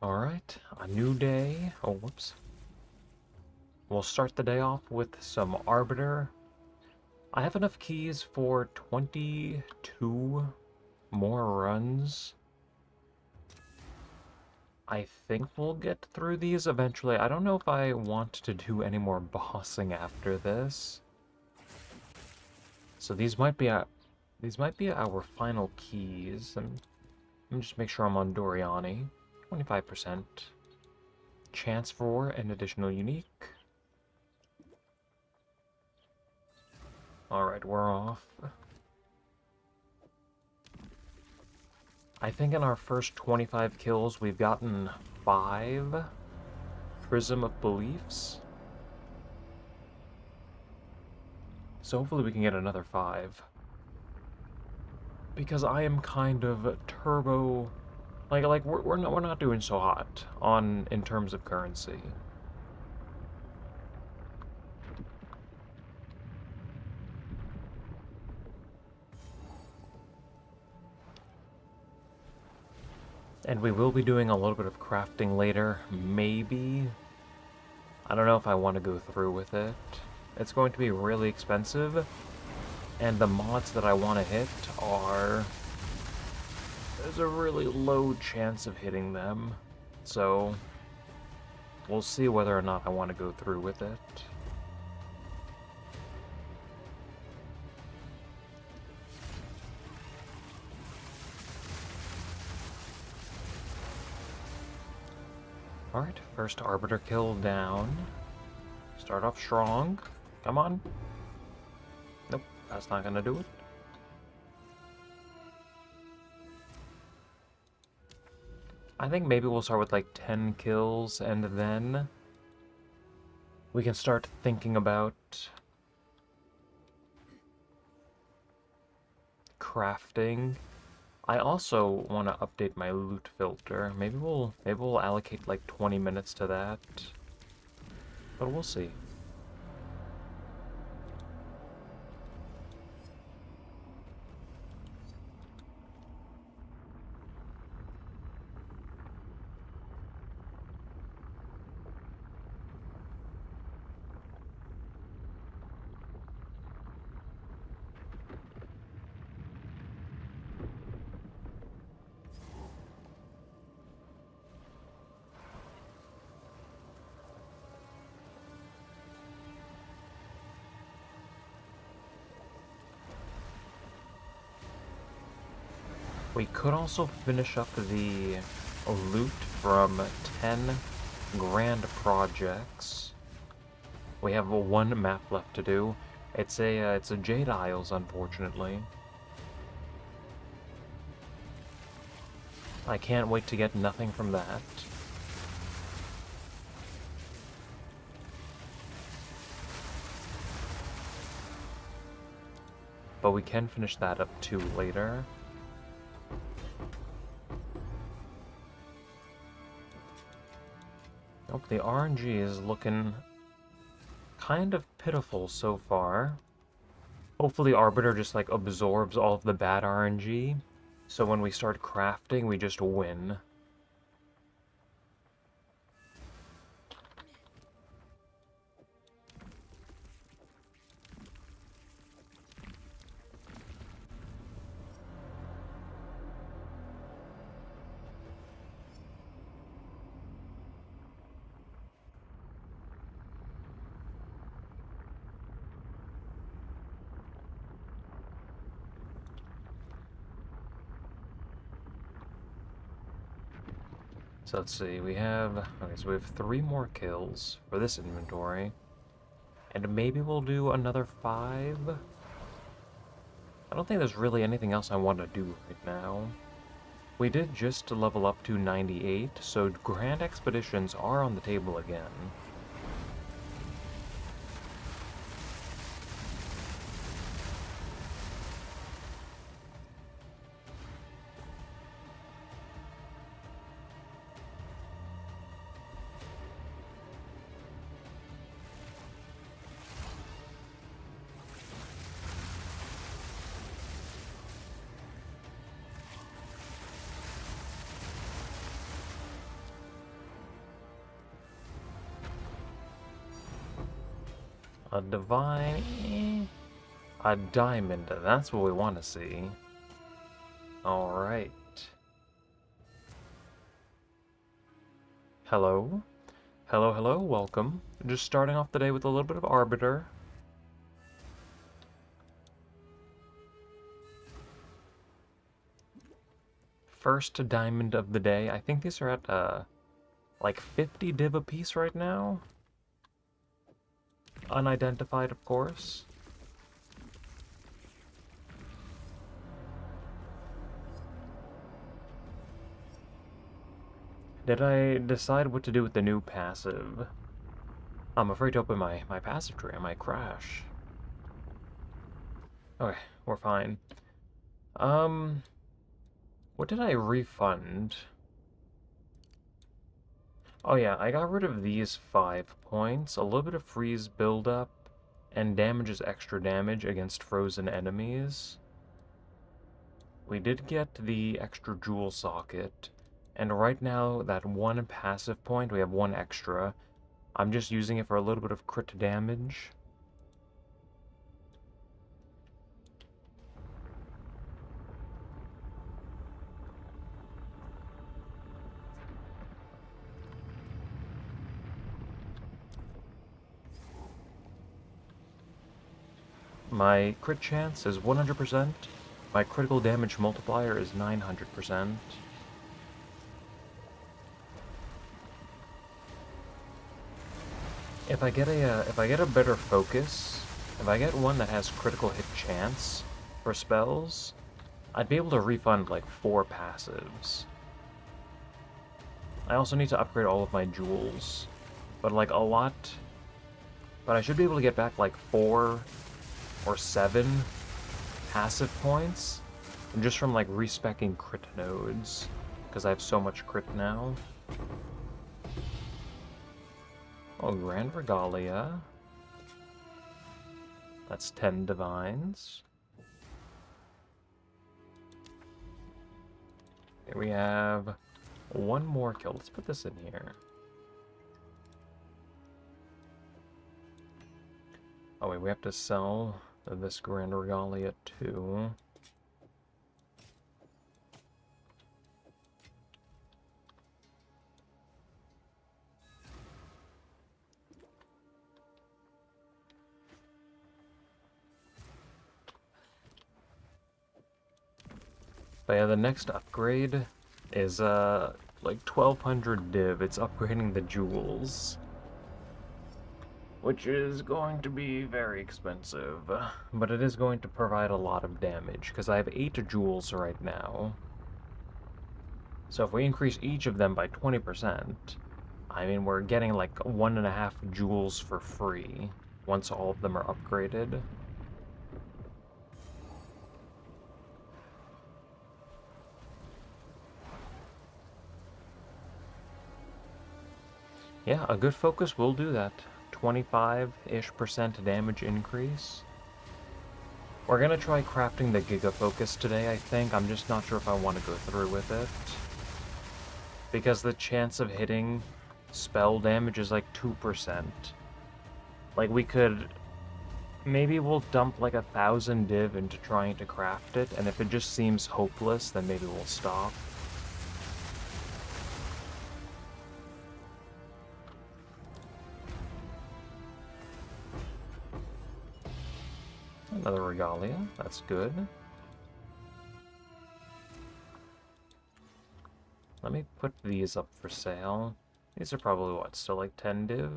Alright, a new day. Oh, whoops. We'll start the day off with some Arbiter. I have enough keys for 22 more runs. I think we'll get through these eventually. I don't know if I want to do any more bossing after this. So these might be our final keys. And let me just make sure I'm on Doriani. 25%. Chance for an additional unique. Alright, we're off. I think in our first 25 kills, we've gotten 5 Prism of Beliefs. So hopefully we can get another 5. Because I am kind of turbo... Like we're not doing so hot in terms of currency. And we will be doing a little bit of crafting later, maybe. I don't know if I want to go through with it. It's going to be really expensive, and the mods that I want to hit are... There's a really low chance of hitting them, so we'll see whether or not I want to go through with it. Alright, first Arbiter kill down. Start off strong. Come on. Nope, that's not gonna do it. I think maybe we'll start with like 10 kills and then we can start thinking about crafting. I also want to update my loot filter. Maybe we'll allocate like 20 minutes to that. But we'll see. We could also finish up the loot from 10 grand projects. We have one map left to do. It's a Jade Isles, unfortunately. I can't wait to get nothing from that. But we can finish that up too later. Nope, the RNG is looking kind of pitiful so far. Hopefully Arbiter just like absorbs all of the bad RNG, so when we start crafting, we just win. So let's see, we have 3 more kills for this inventory. And maybe we'll do another 5. I don't think there's really anything else I want to do right now. We did just level up to 98, so Grand Expeditions are on the table again. A divine... A diamond, that's what we want to see. Alright. Hello? Hello, hello, welcome. Just starting off the day with a little bit of Arbiter. First diamond of the day. I think these are at, like 50 div a piece right now. Unidentified, of course. Did I decide what to do with the new passive? I'm afraid to open my passive tree. I might crash. Okay, we're fine. What did I refund? Oh yeah, I got rid of these 5 points, a little bit of freeze buildup, and damages extra damage against frozen enemies. We did get the extra jewel socket, and right now that one passive point, we have one extra. I'm just using it for a little bit of crit damage. My crit chance is 100%. My critical damage multiplier is 900%. If I get a better focus, if I get one that has critical hit chance for spells, I'd be able to refund like 4 passives. I also need to upgrade all of my jewels, but like a lot. But I should be able to get back like 4 or 7 passive points just from like respecking crit nodes, because I have so much crit now. Oh, Grand Regalia. That's 10 divines. Here we have one more kill. Let's put this in here. Oh wait, we have to sell this Grand Regalia too. But yeah, the next upgrade is like 1200 div. It's upgrading the jewels, which is going to be very expensive, but it is going to provide a lot of damage because I have 8 jewels right now. So if we increase each of them by 20%, I mean we're getting like 1.5 jewels for free once all of them are upgraded. Yeah, a good focus will do that. 25-ish% damage increase. We're gonna try crafting the Giga Focus today, I think. I'm just not sure if I want to go through with it, because the chance of hitting spell damage is like 2%. Like, we could... Maybe we'll dump like 1,000 div into trying to craft it, and if it just seems hopeless, then maybe we'll stop. Another Regalia, that's good. Let me put these up for sale. These are probably, what, still like 10 div?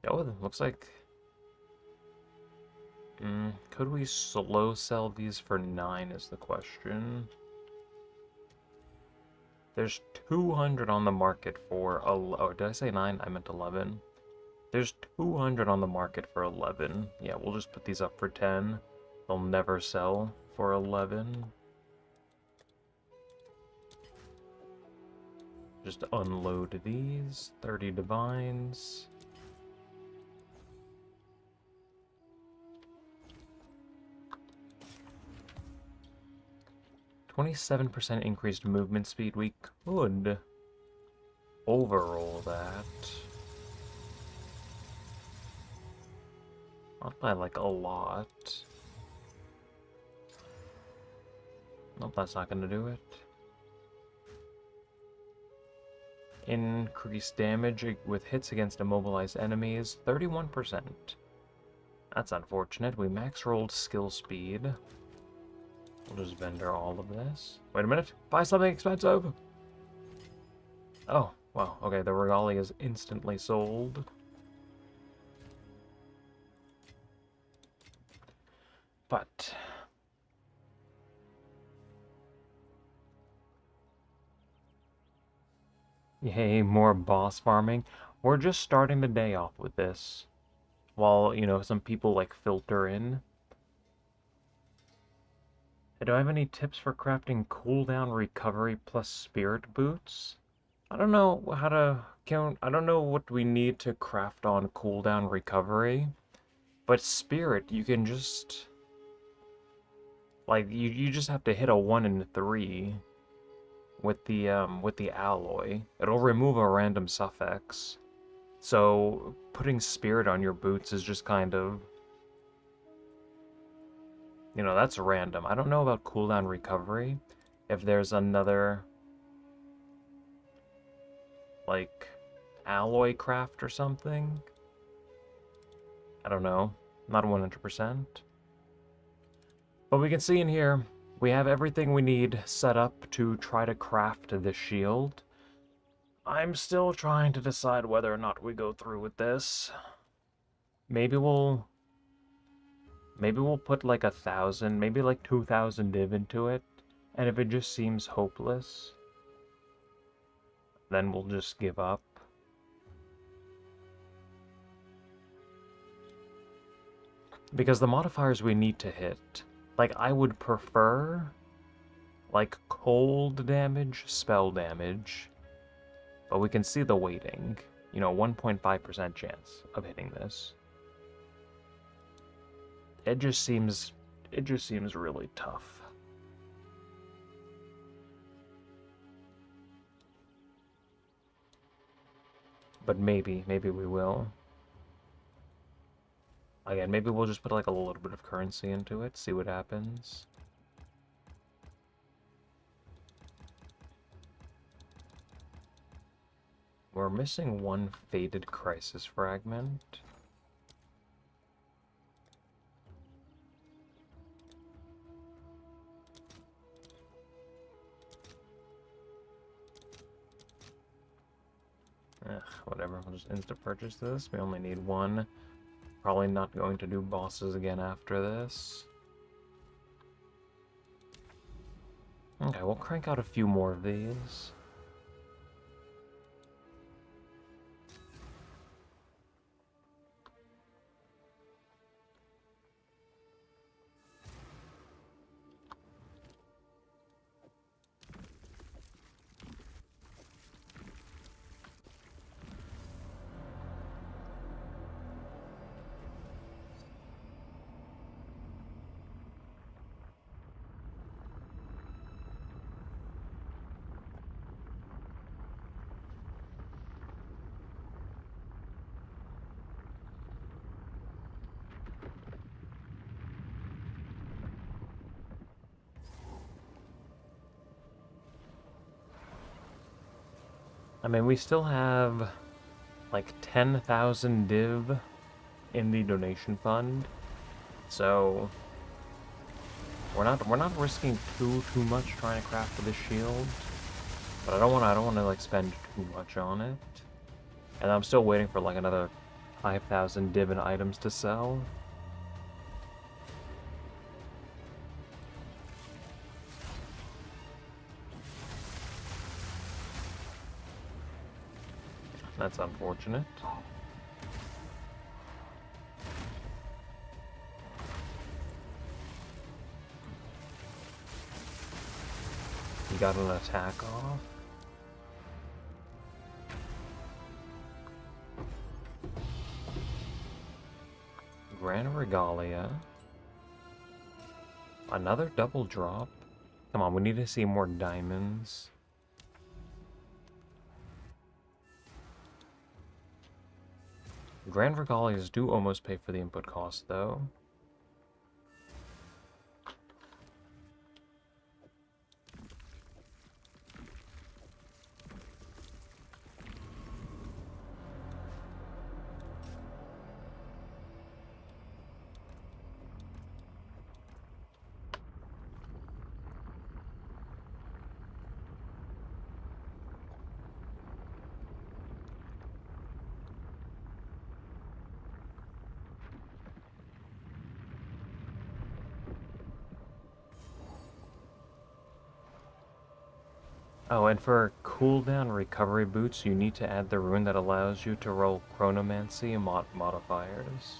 Oh, looks like... could we slow sell these for 9 is the question. There's 200 on the market for... Oh, did I say 9? I meant 11. There's 200 on the market for 11. Yeah, we'll just put these up for 10. They'll never sell for 11. Just unload these. 30 divines. 27% increased movement speed. We could overroll that. Not by like a lot. Nope, that's not gonna do it. Increased damage with hits against immobilized enemies, 31%. That's unfortunate. We max rolled skill speed. We'll just vendor all of this. Wait a minute. Buy something expensive! Oh, wow. Okay, the regalia is instantly sold. But yay, more boss farming. We're just starting the day off with this. While, you know, some people like filter in. Hey, do I have any tips for crafting cooldown recovery plus spirit boots? I don't know how to count. I don't know what we need to craft on cooldown recovery. But spirit, you can just like you just have to hit a 1 and 3 with the alloy. It'll remove a random suffix. So putting spirit on your boots is just kind of, you know, that's random. I don't know about cooldown recovery. If there's another like alloy craft or something. I don't know. Not 100%. But we can see in here, we have everything we need set up to try to craft this shield. I'm still trying to decide whether or not we go through with this. Maybe we'll put like 1,000, maybe like 2,000 div into it. And if it just seems hopeless, then we'll just give up. Because the modifiers we need to hit, like I would prefer like cold damage, spell damage, but we can see the weighting. You know, 1.5% chance of hitting this. It just seems really tough. But maybe we will. Again, maybe we'll just put like a little bit of currency into it, see what happens. We're missing one faded crisis fragment. Whatever, we'll just insta-purchase this. We only need one. Probably not going to do bosses again after this. Okay, we'll crank out a few more of these. I mean, we still have like 10,000 div in the donation fund, so we're not risking too much trying to craft this shield. But I don't want to like spend too much on it, and I'm still waiting for like another 5,000 div in items to sell. That's unfortunate. He got an attack off. Grand Regalia. Another double drop. Come on, we need to see more diamonds. Grand Regalias do almost pay for the input cost, though. Oh, and for cooldown recovery boots, you need to add the rune that allows you to roll chronomancy modifiers.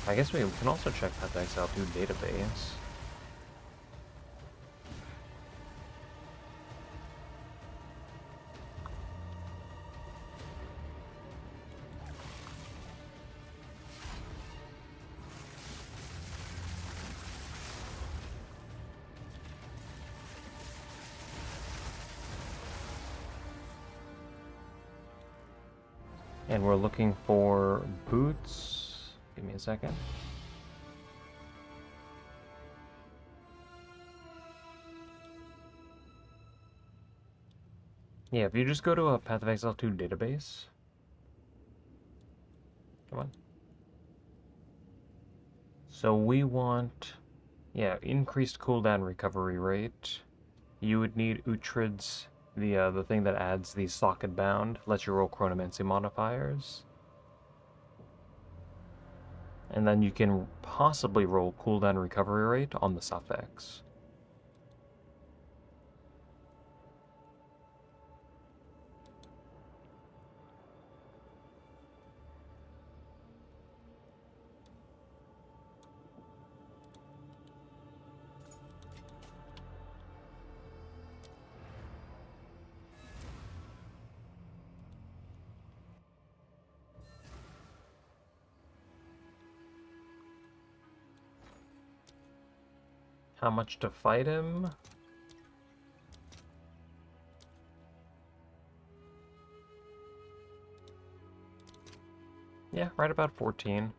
I guess we can also check Path to Exile 2 database. And we're looking for boots. Give me a second. Yeah, if you just go to a Path of Exile 2 database. Come on. So we want, yeah, increased cooldown recovery rate. You would need Uhtred's, the thing that adds the socket bound, lets you roll chronomancy modifiers. And then you can possibly roll cooldown recovery rate on the suffix. How much to fight him? Yeah, right about 14.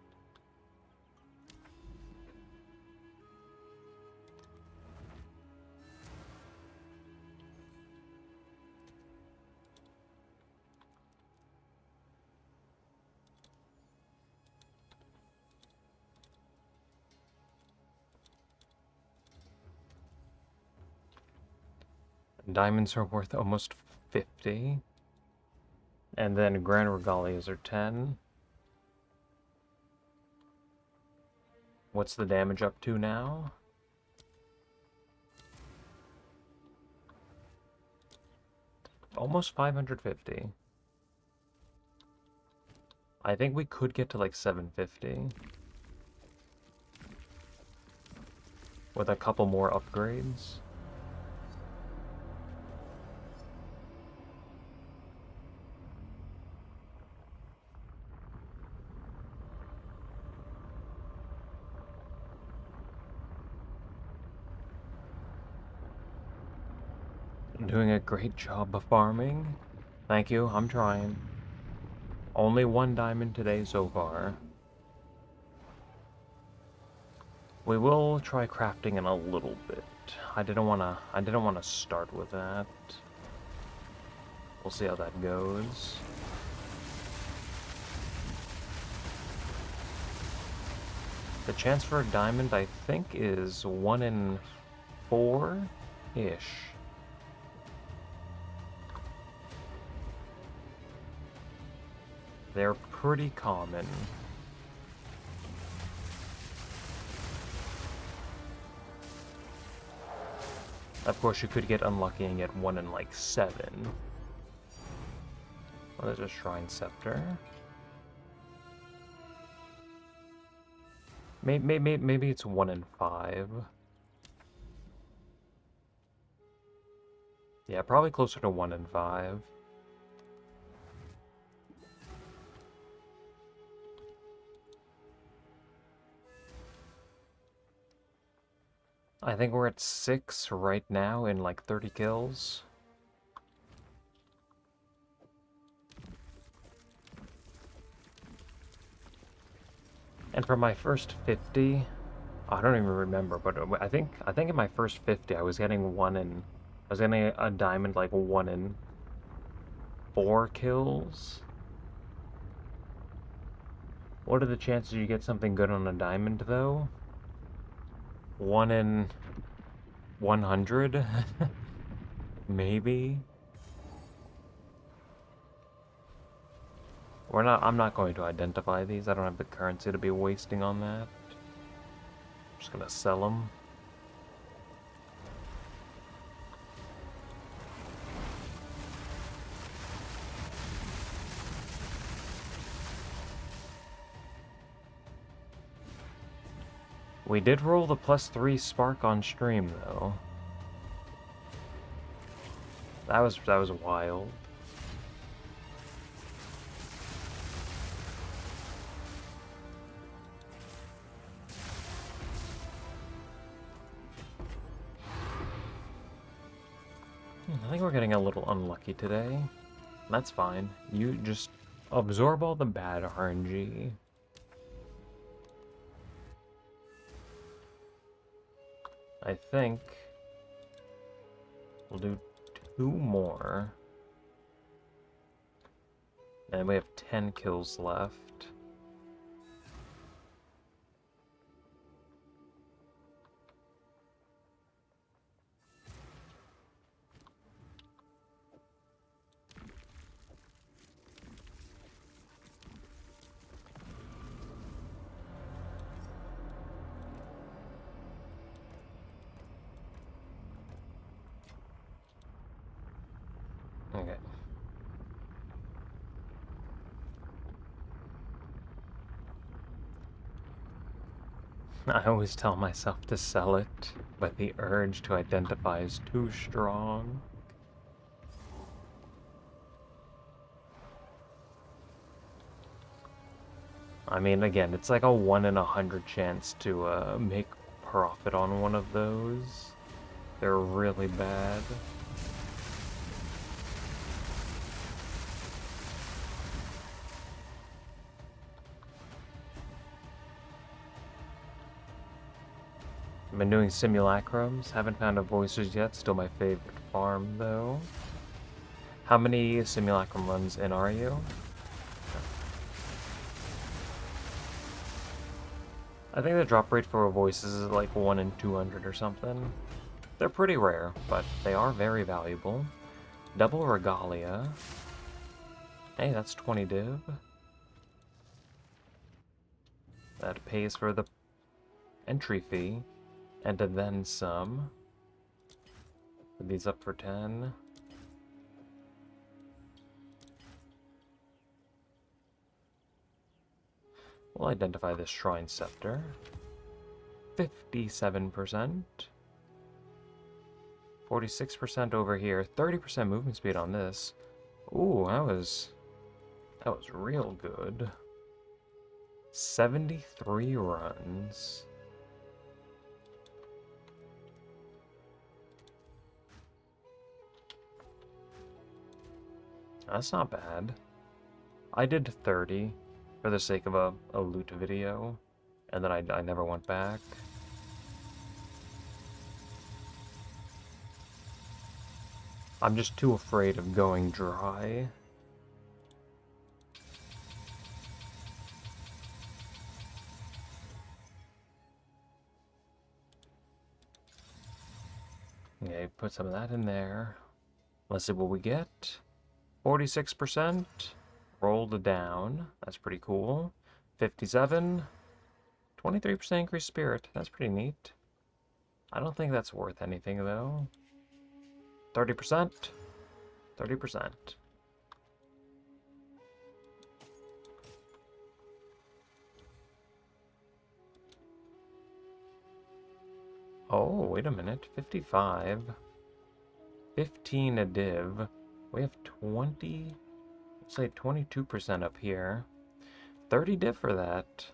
Diamonds are worth almost 50. And then Grand Regalias are 10. What's the damage up to now? Almost 550. I think we could get to like 750. With a couple more upgrades. Doing a great job of farming. Thank you, I'm trying. Only 1 diamond today so far. We will try crafting in a little bit. I didn't wanna start with that. We'll see how that goes. The chance for a diamond, I think, is 1 in 4-ish. They're pretty common. Of course, you could get unlucky and get 1 in like 7. Well, there's a Shrine Scepter. Maybe it's 1 in 5. Yeah, probably closer to 1 in 5. I think we're at 6 right now in like 30 kills. And for my first 50, I don't even remember, but I think in my first 50 I was getting a diamond like 1 in 4 kills. What are the chances you get something good on a diamond though? 1 in 100? Maybe? I'm not going to identify these. I don't have the currency to be wasting on that. I'm just gonna sell them. We did roll the +3 spark on stream though. That was wild. I think we're getting a little unlucky today. That's fine. You just absorb all the bad RNG. I think we'll do 2 more. And we have 10 kills left. Okay. I always tell myself to sell it, but the urge to identify is too strong. I mean, again, it's like a 1 in 100 chance to make profit on one of those. They're really bad. I've been doing simulacrums, haven't found a voicers yet, still my favorite farm though. How many simulacrum runs in are you? I think the drop rate for voices is like 1 in 200 or something. They're pretty rare, but they are very valuable. Double Regalia. Hey, that's 20 div. That pays for the entry fee. And then some. Put these up for 10. We'll identify this Shrine Scepter. 57%. 46% over here. 30% movement speed on this. Ooh, that was real good. 73 runs. That's not bad. I did 30 for the sake of a loot video, and then I never went back. I'm just too afraid of going dry. Okay, put some of that in there. Let's see what we get. 46%. Rolled down. That's pretty cool. 57. 23% increased spirit. That's pretty neat. I don't think that's worth anything, though. 30%. 30%. Oh, wait a minute. 55. 15 a div. We have 20... Let's say 22% up here. 30 div for that.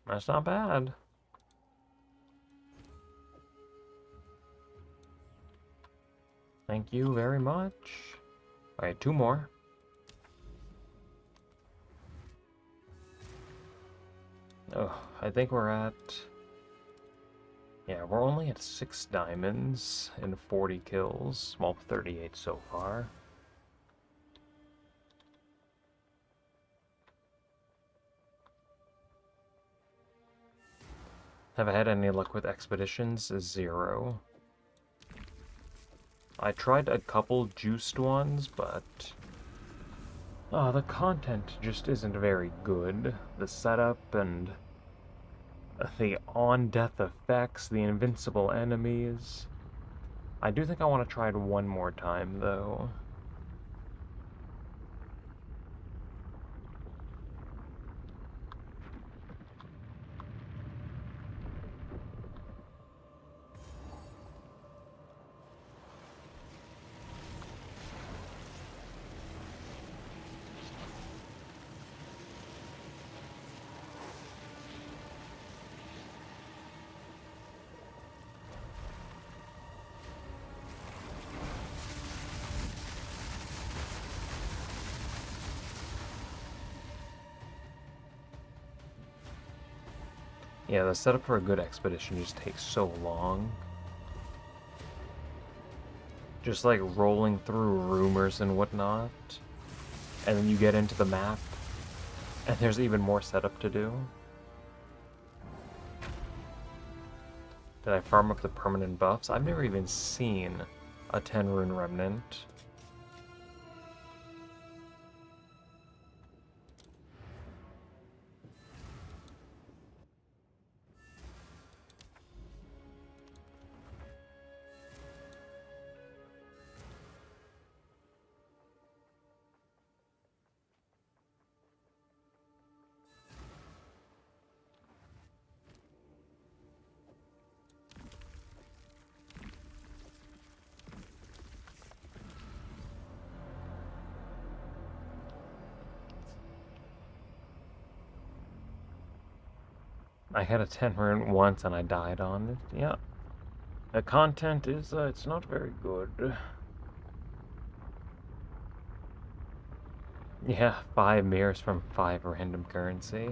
That's not bad. Thank you very much. Alright, 2 more. Oh, I think we're at... Yeah, we're only at 6 diamonds and 40 kills. Well, 38 so far. Have I had any luck with expeditions? 0. I tried a couple juiced ones, but... the content just isn't very good. The setup and... the on-death effects, the invincible enemies. I do think I want to try it one more time, though. Yeah, the setup for a good expedition just takes so long. Just like rolling through rumors and whatnot. And then you get into the map, and there's even more setup to do. Did I farm up the permanent buffs? I've never even seen a 10 rune remnant. I had a 10 rune once and I died on it. Yeah. The content is, it's not very good. Yeah, 5 mirrors from 5 random currency.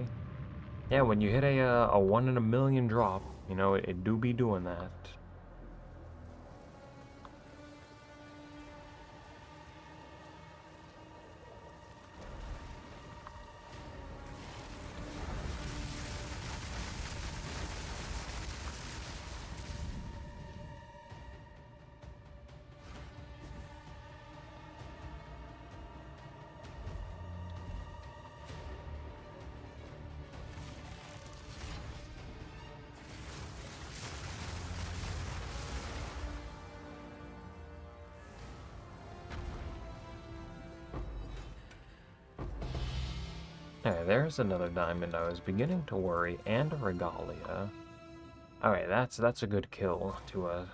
Yeah, when you hit a 1 in a million drop, you know, it do be doing that. Alright, there's another diamond. I was beginning to worry, and a regalia. Alright, that's a good kill to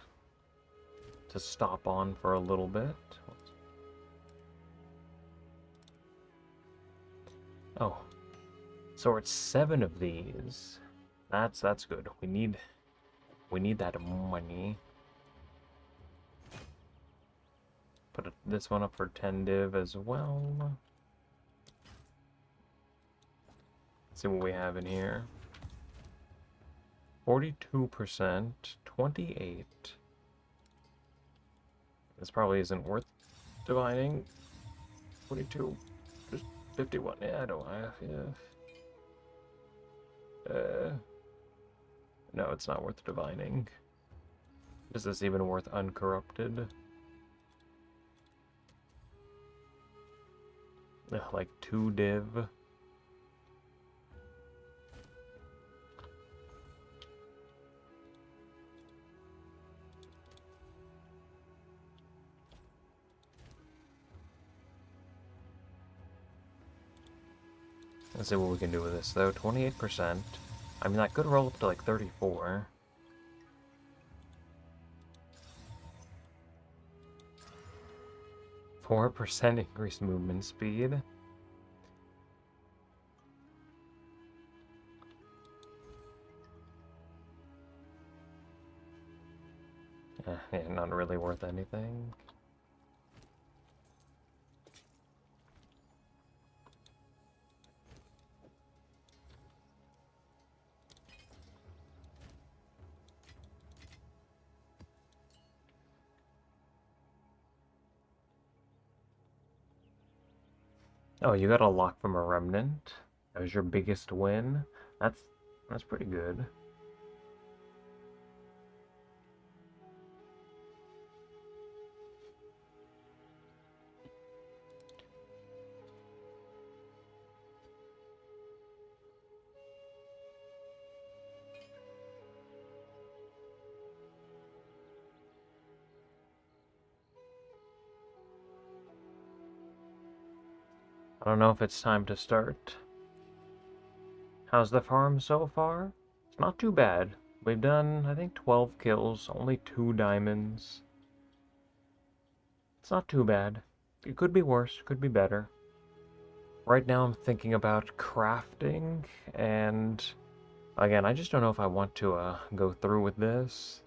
stop on for a little bit. Oh, so we're at 7 of these. That's good. We need that money. Put this one up for 10 div as well. Let's see what we have in here. 42%, 28. This probably isn't worth divining. 42, just 51. Yeah, I don't. Yeah. No, it's not worth divining. Is this even worth uncorrupted? Ugh, like 2 div. Let's see what we can do with this, though. 28%. I mean, that could roll up to, like, 34. %4 increased movement speed. Yeah, not really worth anything. Oh, you got a lock from a remnant. That was your biggest win. That's pretty good. I don't know if it's time to start. How's the farm so far? It's not too bad. We've done, I think, 12 kills, only 2 diamonds. It's not too bad. It could be worse, could be better. Right now I'm thinking about crafting, and again, I just don't know if I want to go through with this.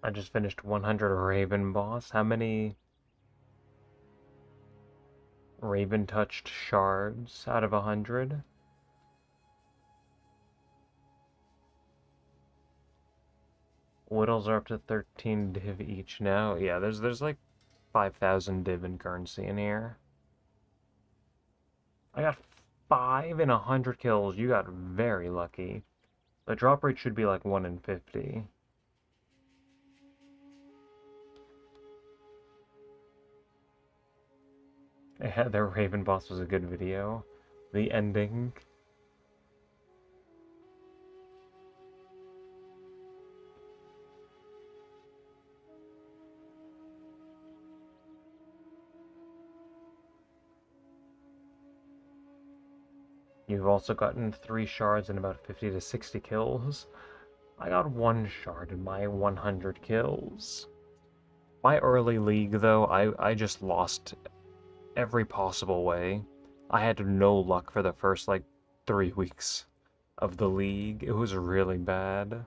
I just finished 100 Raven Boss. How many Raven touched shards out of 100? Whittles are up to 13 div each now. Yeah, there's like 5,000 div in currency in here. I got 5 in 100 kills. You got very lucky. The drop rate should be like 1 in 50. Yeah, the Raven Boss was a good video. The ending. You've also gotten 3 shards and about 50 to 60 kills. I got 1 shard in my 100 kills. My early league, though, I just lost every possible way. I had no luck for the first, like, 3 weeks of the league. It was really bad.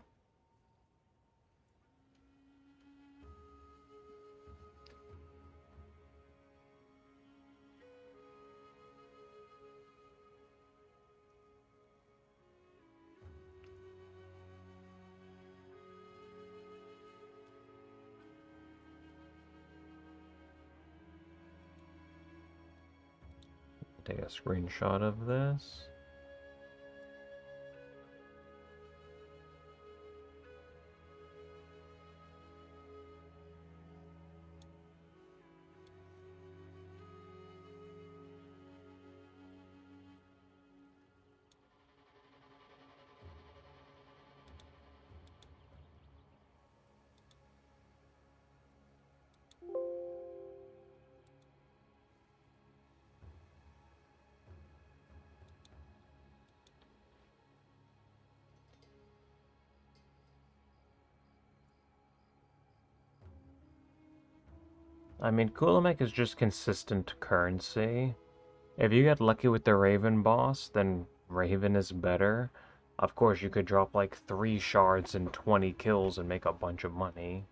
Take a screenshot of this. I mean, Kulimek is just consistent currency. If you get lucky with the Raven boss, then Raven is better. Of course, you could drop like 3 shards and 20 kills and make a bunch of money.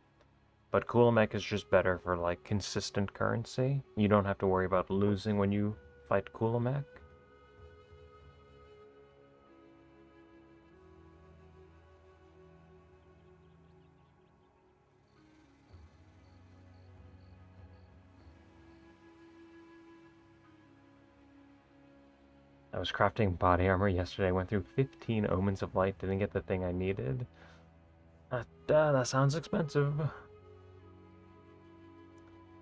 But Kulimek is just better for like consistent currency. You don't have to worry about losing when you fight Kulimek. I was crafting body armor yesterday, went through 15 Omens of Light, didn't get the thing I needed. That sounds expensive.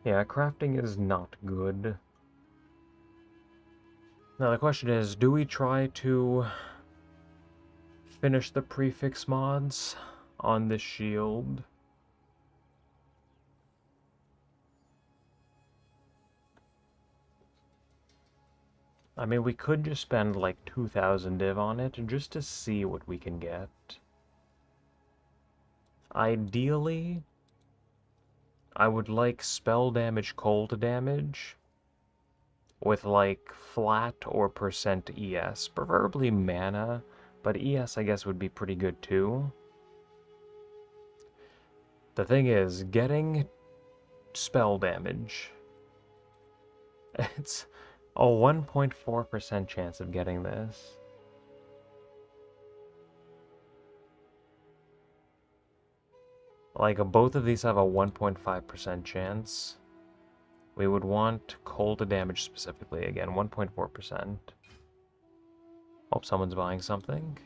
Yeah, crafting is not good. Now the question is, do we try to finish the prefix mods on the shield? I mean, we could just spend like 2,000 div on it just to see what we can get. Ideally, I would like spell damage, cold damage, with like flat or percent ES, preferably mana, but ES I guess would be pretty good too. The thing is, getting spell damage, it's a 1.4% chance of getting this. Like, both of these have a 1.5% chance. We would want cold damage specifically, again, 1.4%. Hope someone's buying something.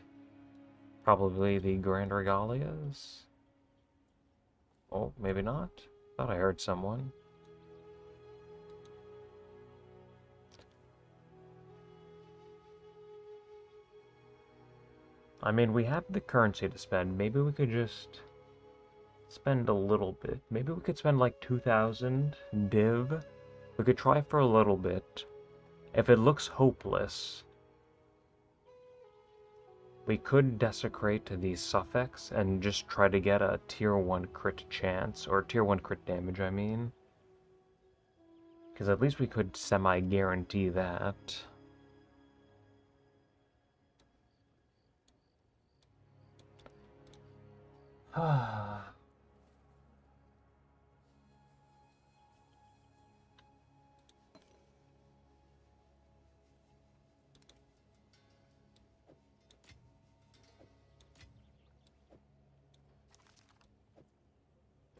Probably the Grand Regalias. Oh, maybe not. Thought I heard someone. I mean, we have the currency to spend. Maybe we could just spend a little bit. Maybe we could spend like 2,000 div. We could try for a little bit. If it looks hopeless, we could desecrate these suffix and just try to get a tier 1 crit chance, or tier 1 crit damage, I mean. Because at least we could semi-guarantee that.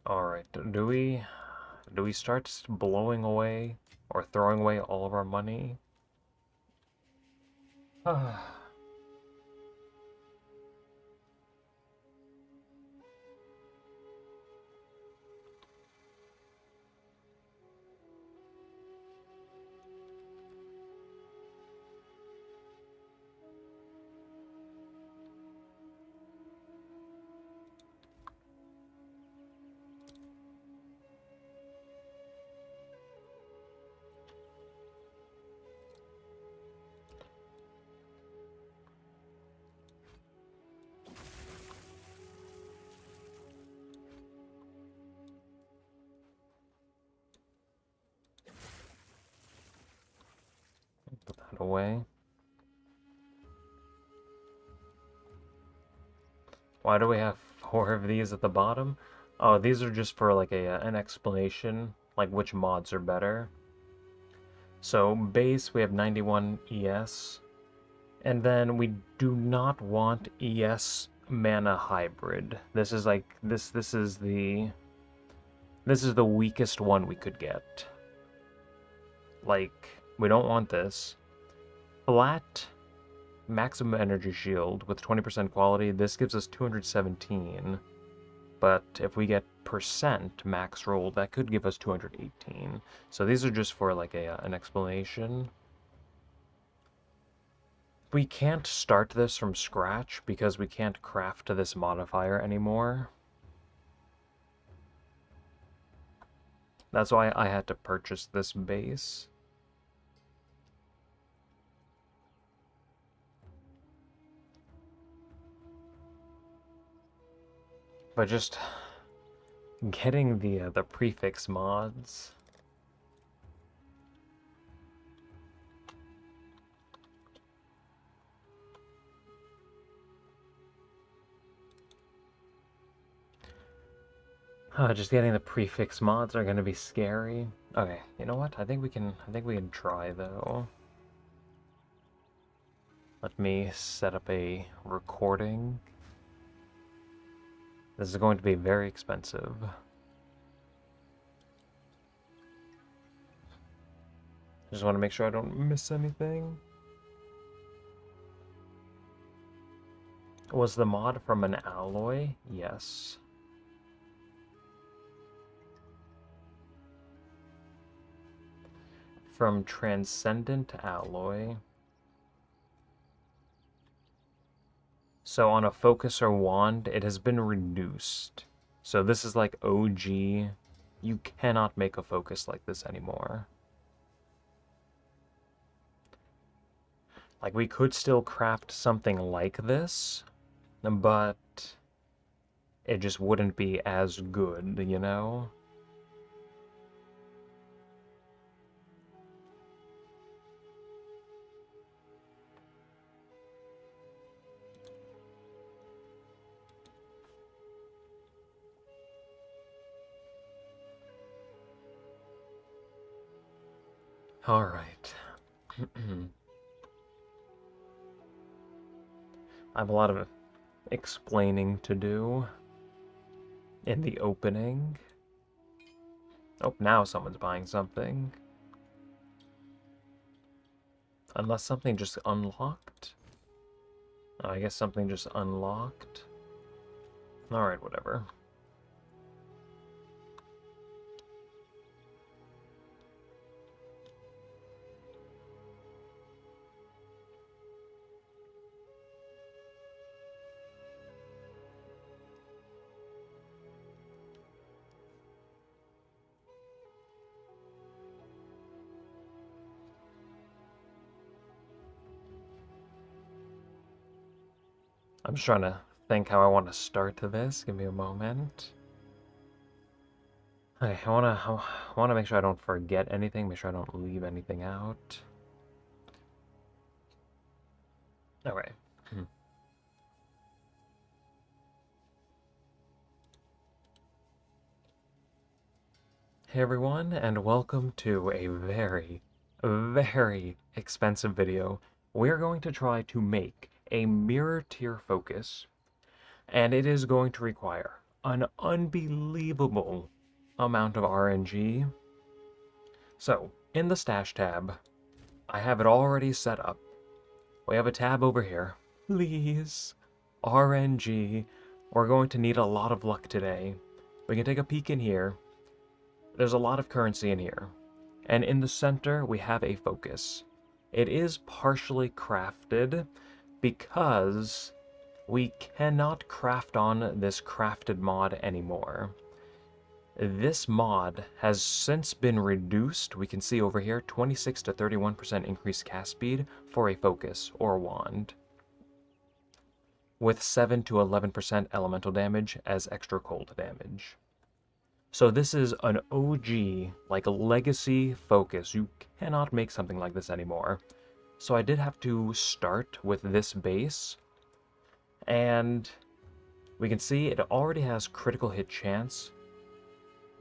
Alright, do we start blowing away or throwing away all of our money? Put that away. Why do we have 4 of these at the bottom? Oh, these are just for like an explanation, like which mods are better. So base, we have 91 ES, and then we do not want ES mana hybrid. This is like this is the weakest one we could get. Like, we don't want this. Flat maximum energy shield with 20% quality, this gives us 217. But if we get percent max roll, that could give us 218. So these are just for like an explanation. We can't start this from scratch because we can't craft this modifier anymore. That's why I had to purchase this base. But just getting the prefix mods. Just getting the prefix mods are gonna be scary. Okay, you know what? I think we can try though. Let me set up a recording. This is going to be very expensive. Just want to make sure I don't miss anything. Was the mod from an alloy? Yes. From Transcendent Alloy. So on a focus or wand, it has been reduced. So this is like OG. You cannot make a focus like this anymore. Like, we could still craft something like this, but it just wouldn't be as good, you know? Alright. I have a lot of explaining to do in the opening. Oh, now someone's buying something. Unless something just unlocked. Oh, I guess something just unlocked. Alright, whatever. I'm just trying to think how I want to start to this. Give me a moment. Okay, I wanna make sure I don't forget anything, make sure I don't leave anything out. Alright. Hey everyone, and welcome to a very, very expensive video. We're going to try to make a mirror tier focus, and it is going to require an unbelievable amount of RNG. So, in the stash tab, I have it already set up. We have a tab over here. Please, RNG. We're going to need a lot of luck today. We can take a peek in here. There's a lot of currency in here. And in the center, we have a focus. It is partially crafted because we cannot craft on this crafted mod anymore. This mod has since been reduced. We can see over here 26 to 31% increased cast speed for a focus or wand, with 7 to 11% elemental damage as extra cold damage. So this is an OG, like a legacy focus. You cannot make something like this anymore. So I did have to start with this base, and we can see it already has critical hit chance,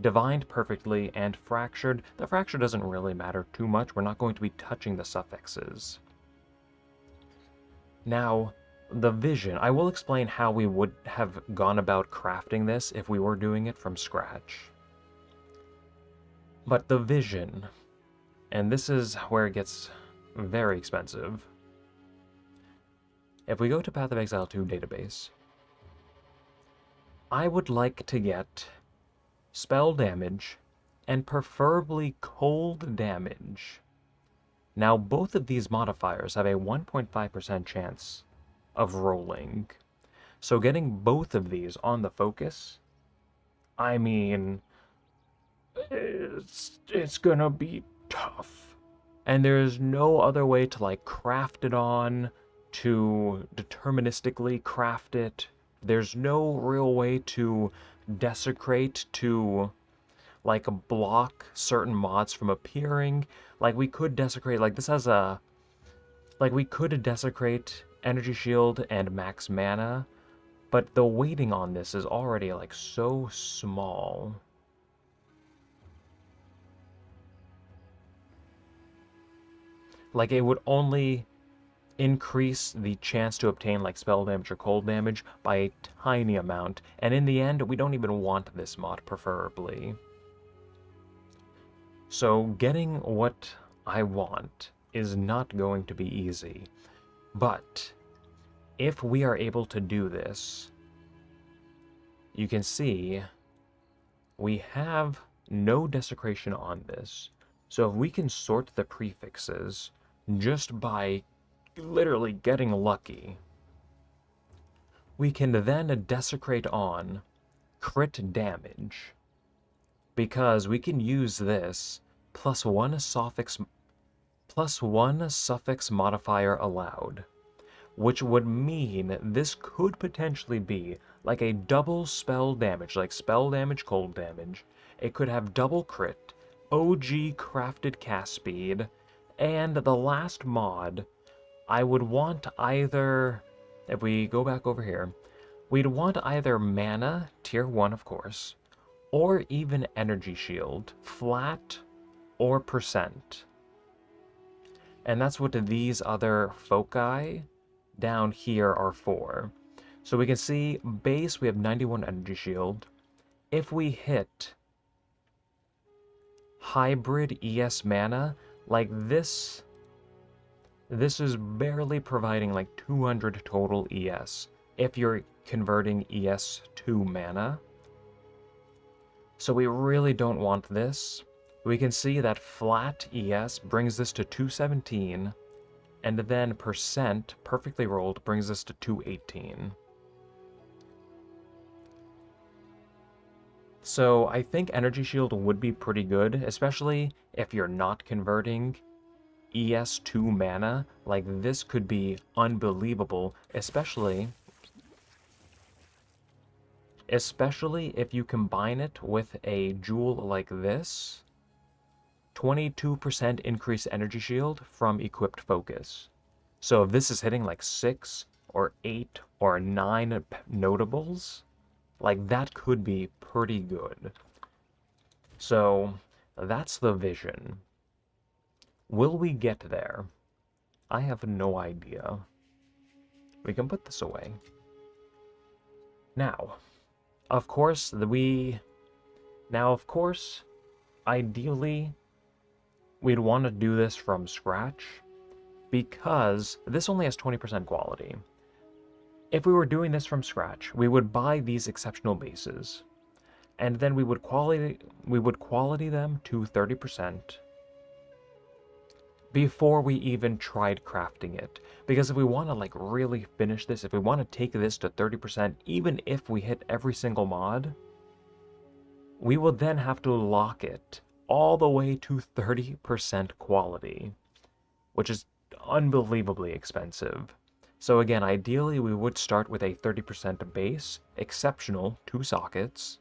divined perfectly, and fractured. The fracture doesn't really matter too much. We're not going to be touching the suffixes. Now, the vision. I will explain how we would have gone about crafting this if we were doing it from scratch. But the vision, and this is where it gets very expensive. If we go to Path of Exile 2 database, I would like to get spell damage and preferably cold damage. Now, both of these modifiers have a 1.5% chance of rolling. So getting both of these on the focus, I mean, it's gonna be tough. And there's no other way to like craft it on, to deterministically craft it. There's no real way to desecrate, to like block certain mods from appearing. Like we could desecrate, like this has a, like we could desecrate energy shield and max mana, but the weighting on this is already like so small. Like it would only increase the chance to obtain like spell damage or cold damage by a tiny amount, and in the end we don't even want this mod preferably. So getting what I want is not going to be easy, but if we are able to do this, you can see we have no desecration on this. So if we can sort the prefixes just by literally getting lucky, we can then desecrate on crit damage, because we can use this plus one suffix +1 suffix modifier allowed, which would mean this could potentially be like a double spell damage, like spell damage, cold damage. It could have double crit, OG crafted cast speed, and the last mod, I would want either, if we go back over here, we'd want either mana, tier 1 of course, or even energy shield, flat or percent. And that's what these other foci down here are for. So we can see base, we have 91 energy shield. If we hit hybrid ES mana, like this is barely providing like 200 total ES if you're converting ES to mana. So we really don't want this. We can see that flat ES brings this to 217, and then percent, perfectly rolled, brings us to 218. So I think Energy Shield would be pretty good, especially if you're not converting ES to mana. Like, this could be unbelievable, especially if you combine it with a jewel like this. 22% increased energy shield from equipped focus. So if this is hitting like 6 or 8 or 9 notables, like that could be pretty good. So that's the vision. Will we get there? I have no idea. We can put this away. Now, of course, ideally, we'd want to do this from scratch because this only has 20% quality. If we were doing this from scratch, we would buy these exceptional bases, and then we would quality them to 30% before we even tried crafting it. Because if we want to like really finish this, if we want to take this to 30%, even if we hit every single mod, we will then have to lock it all the way to 30% quality, which is unbelievably expensive. So again, ideally we would start with a 30% base, exceptional, 2 sockets,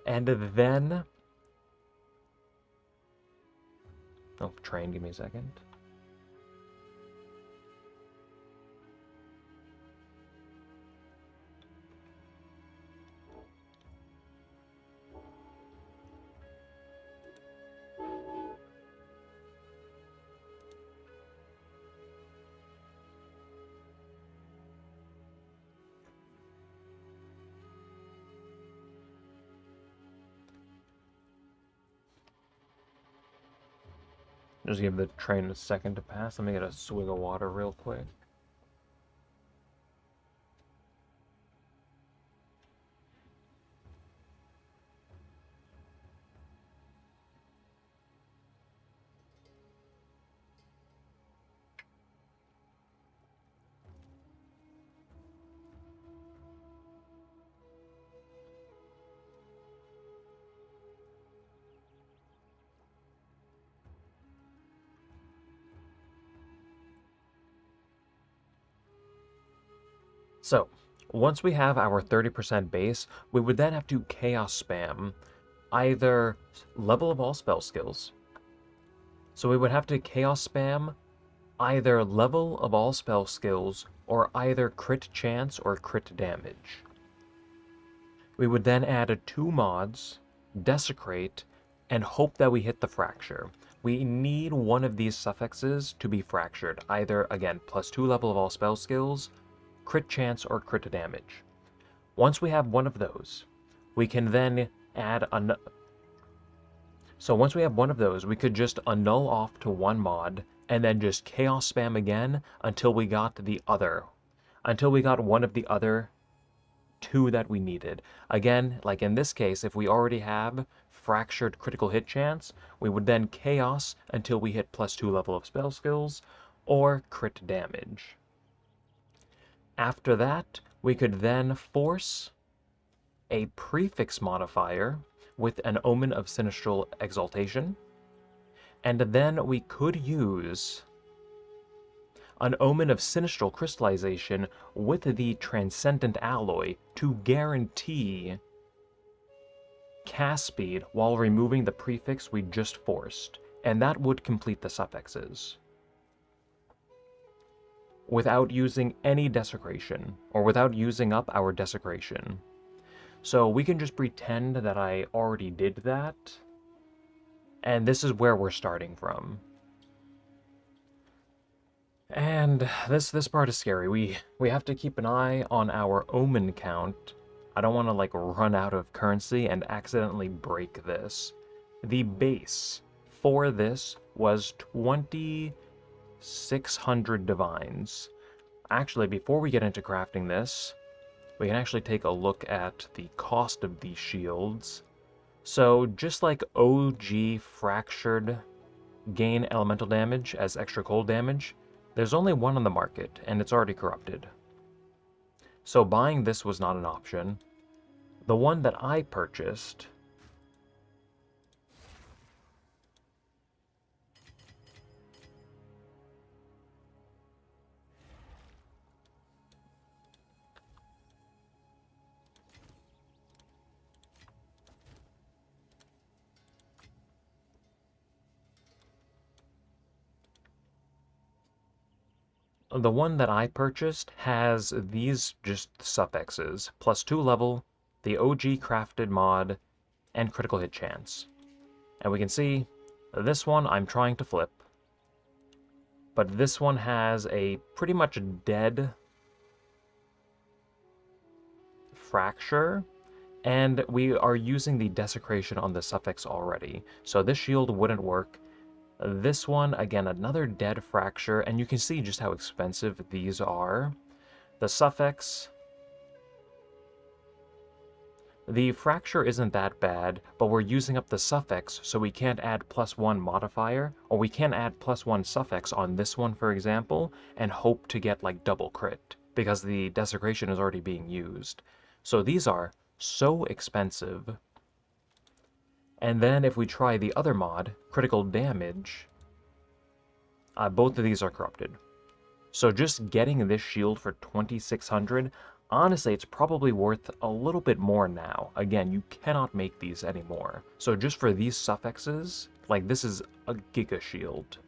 and then... Oh, train, give me a second. Just give the train a second to pass. Let me get a swig of water real quick. So, once we have our 30% base, we would then have to chaos spam either level of all spell skills. So we would have to chaos spam either level of all spell skills or either crit chance or crit damage. We would then add 2 mods, desecrate, and hope that we hit the fracture. We need one of these suffixes to be fractured, either, again, +2 level of all spell skills, crit chance, or crit damage. Once we have one of those, we can then add So once we have one of those, we could just annul off to 1 mod, and then just chaos spam again until we got one of the other 2 that we needed. Again, like in this case, if we already have fractured critical hit chance, we would then chaos until we hit +2 level of spell skills, or crit damage. After that, we could then force a prefix modifier with an Omen of Sinistral Exaltation. And then we could use an Omen of Sinistral Crystallization with the Transcendent Alloy to guarantee cast speed while removing the prefix we just forced, and that would complete the suffixes without using any desecration, or without using up our desecration. So we can just pretend that I already did that, and this is where we're starting from. And this part is scary. We have to keep an eye on our omen count. I don't want to like run out of currency and accidentally break this. The base for this was 2,600 divines. Actually, before we get into crafting this, we can actually take a look at the cost of these shields. So just like OG Fractured gain elemental damage as extra cold damage, there's only one on the market, and it's already corrupted. So buying this was not an option. The one that I purchased has these just suffixes, plus 2 level, the OG crafted mod, and critical hit chance. And we can see this one I'm trying to flip, but this one has a pretty much dead fracture, and we are using the desecration on the suffix already, so this shield wouldn't work. This one, again, another dead fracture, and you can see just how expensive these are. The suffix, the fracture isn't that bad, but we're using up the suffix, so we can't add +1 modifier, or we can't add +1 suffix on this one, for example, and hope to get like double crit, because the desecration is already being used. So these are so expensive. And then if we try the other mod, critical damage, both of these are corrupted. So just getting this shield for 2,600, honestly, it's probably worth a little bit more now. Again, you cannot make these anymore. So just for these suffixes, like this is a giga shield.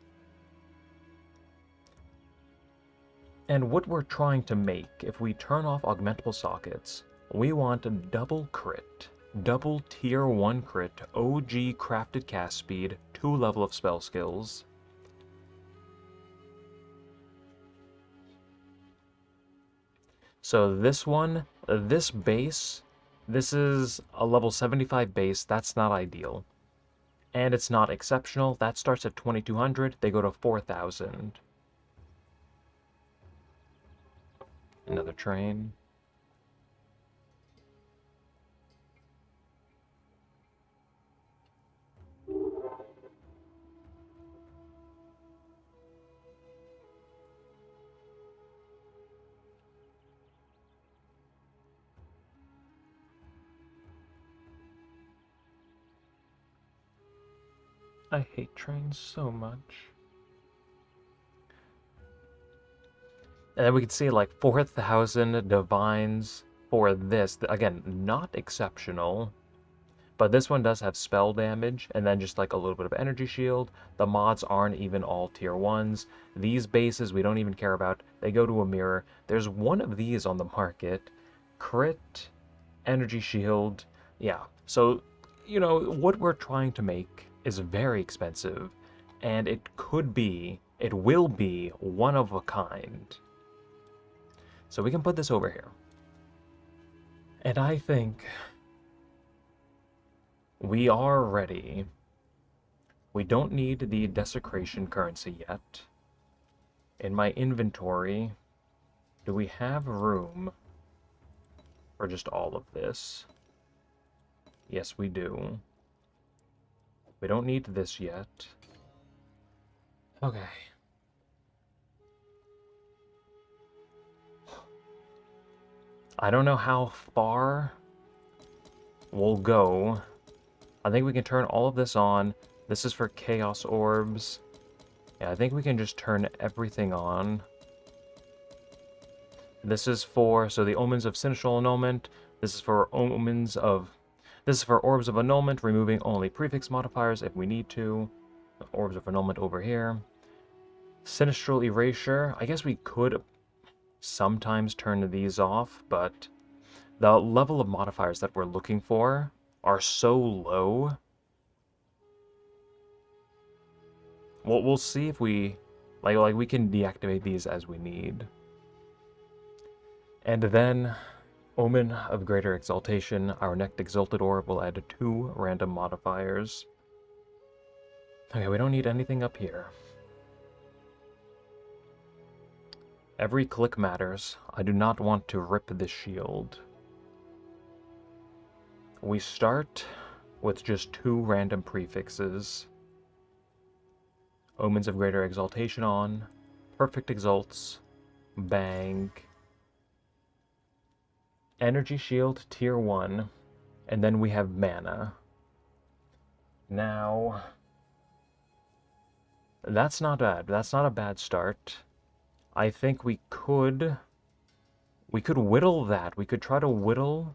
And what we're trying to make, if we turn off augmentable sockets, we want a double crit. Double tier 1 crit, OG crafted cast speed, 2 level of spell skills. So this one, this base, this is a level 75 base, that's not ideal. And it's not exceptional, that starts at 2,200, they go to 4,000. Another train. I hate trains so much. And then we can see like 4,000 divines for this. Again, not exceptional. But this one does have spell damage, and then just like a little bit of energy shield. The mods aren't even all tier 1s. These bases we don't even care about. They go to a mirror. There's one of these on the market. Crit, energy shield. Yeah, so, you know, what we're trying to make is very expensive. And it will be one of a kind. So we can put this over here. And I think we are ready. We don't need the desecration currency yet. In my inventory, do we have room for just all of this? Yes, we do. We don't need this yet. Okay. I don't know how far we'll go. I think we can turn all of this on, This is for Chaos Orbs. Yeah, I think we can just turn everything on. This is for, so the Omens of Sinistral Annulment. This is for this is for Orbs of Annulment, removing only prefix modifiers if we need to. Orbs of Annulment over here. Sinistral Erasure. I guess we could sometimes turn these off, but the level of modifiers that we're looking for are so low. We'll see if we, like we can deactivate these as we need. And then, Omen of Greater Exaltation. Our next Exalted Orb will add 2 random modifiers. Okay, we don't need anything up here. Every click matters. I do not want to rip this shield. We start with just 2 random prefixes. Omens of Greater Exaltation on. Perfect Exalts. Bang. Energy Shield Tier 1. And then we have Mana. Now, that's not bad. That's not a bad start. I think we could whittle that. We could try to whittle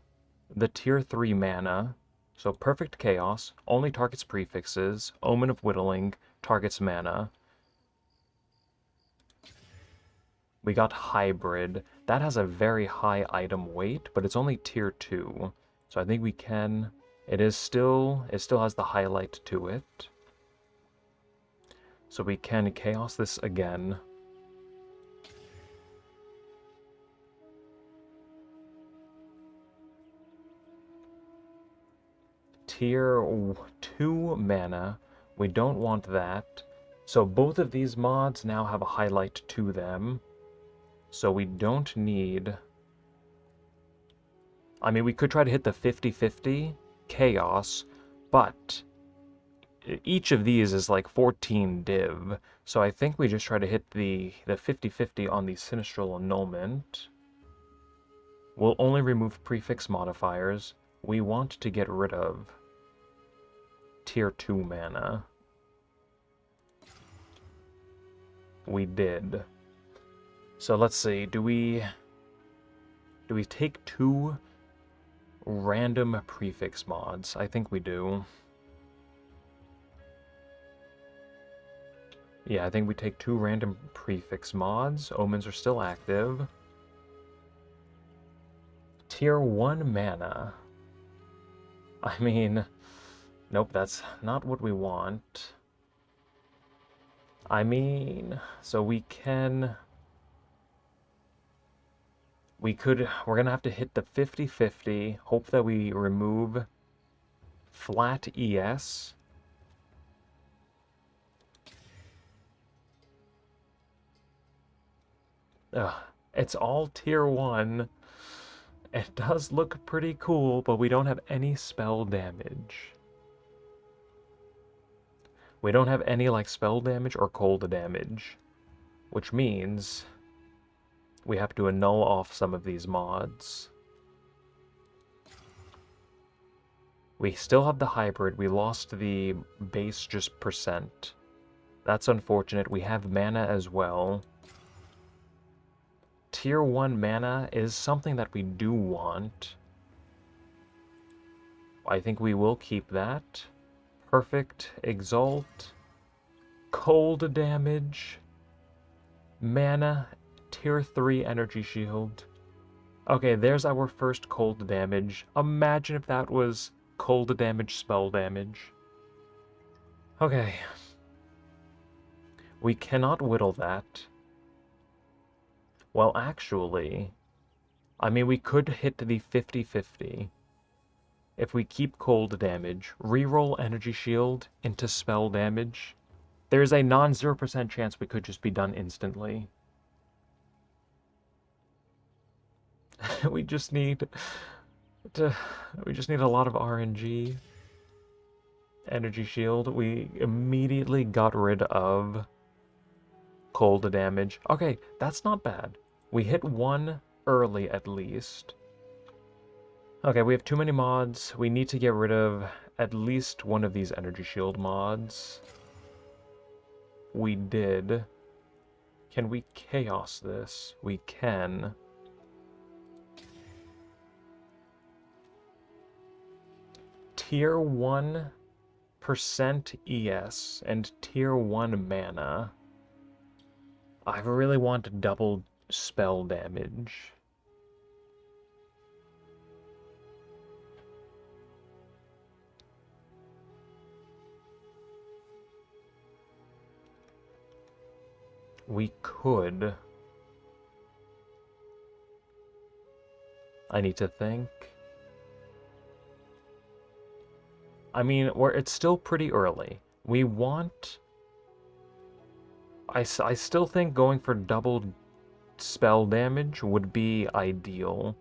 the Tier 3 mana. So Perfect Chaos only targets prefixes. Omen of Whittling targets mana. We got Hybrid. That has a very high item weight, but it's only Tier 2. So I think we can... it still has the highlight to it. So we can Chaos this again. Tier 2 mana. We don't want that. So both of these mods now have a highlight to them. So we don't need... I mean, we could try to hit the 50-50 Chaos, but each of these is like 14 div. So I think we just try to hit the 50-50 on the Sinistral Annulment. We'll only remove prefix modifiers. We want to get rid of Tier 2 mana. We did. So let's see, do we take 2 random prefix mods? I think we do. Yeah, I think we take 2 random prefix mods. Omens are still active. Tier 1 mana. I mean, nope, that's not what we want. I mean, so we're gonna have to hit the 50-50, hope that we remove flat ES. Ugh, it's all tier 1. It does look pretty cool, but we don't have any spell damage. We don't have any like spell damage or cold damage, which means we have to annul off some of these mods. We still have the hybrid. We lost the base just percent. That's unfortunate. We have mana as well. Tier 1 mana is something that we do want. I think we will keep that. Perfect Exalt. Cold damage. Mana. Tier 3 Energy Shield. Okay, there's our first cold damage. Imagine if that was cold damage spell damage. Okay. We cannot whittle that. Well, actually, I mean, we could hit the 50-50. If we keep cold damage, reroll Energy Shield into spell damage, there's a non-0% chance we could just be done instantly. we just need a lot of RNG. Energy Shield. We immediately got rid of cold damage. Okay, that's not bad. We hit 1 early at least. Okay, we have too many mods. We need to get rid of at least one of these energy shield mods. We did. Can we chaos this? We can. Tier 1% ES and Tier 1 mana. I really want double spell damage. We could. I need to think. I mean, it's still pretty early. We want... I still think going for double spell damage would be ideal.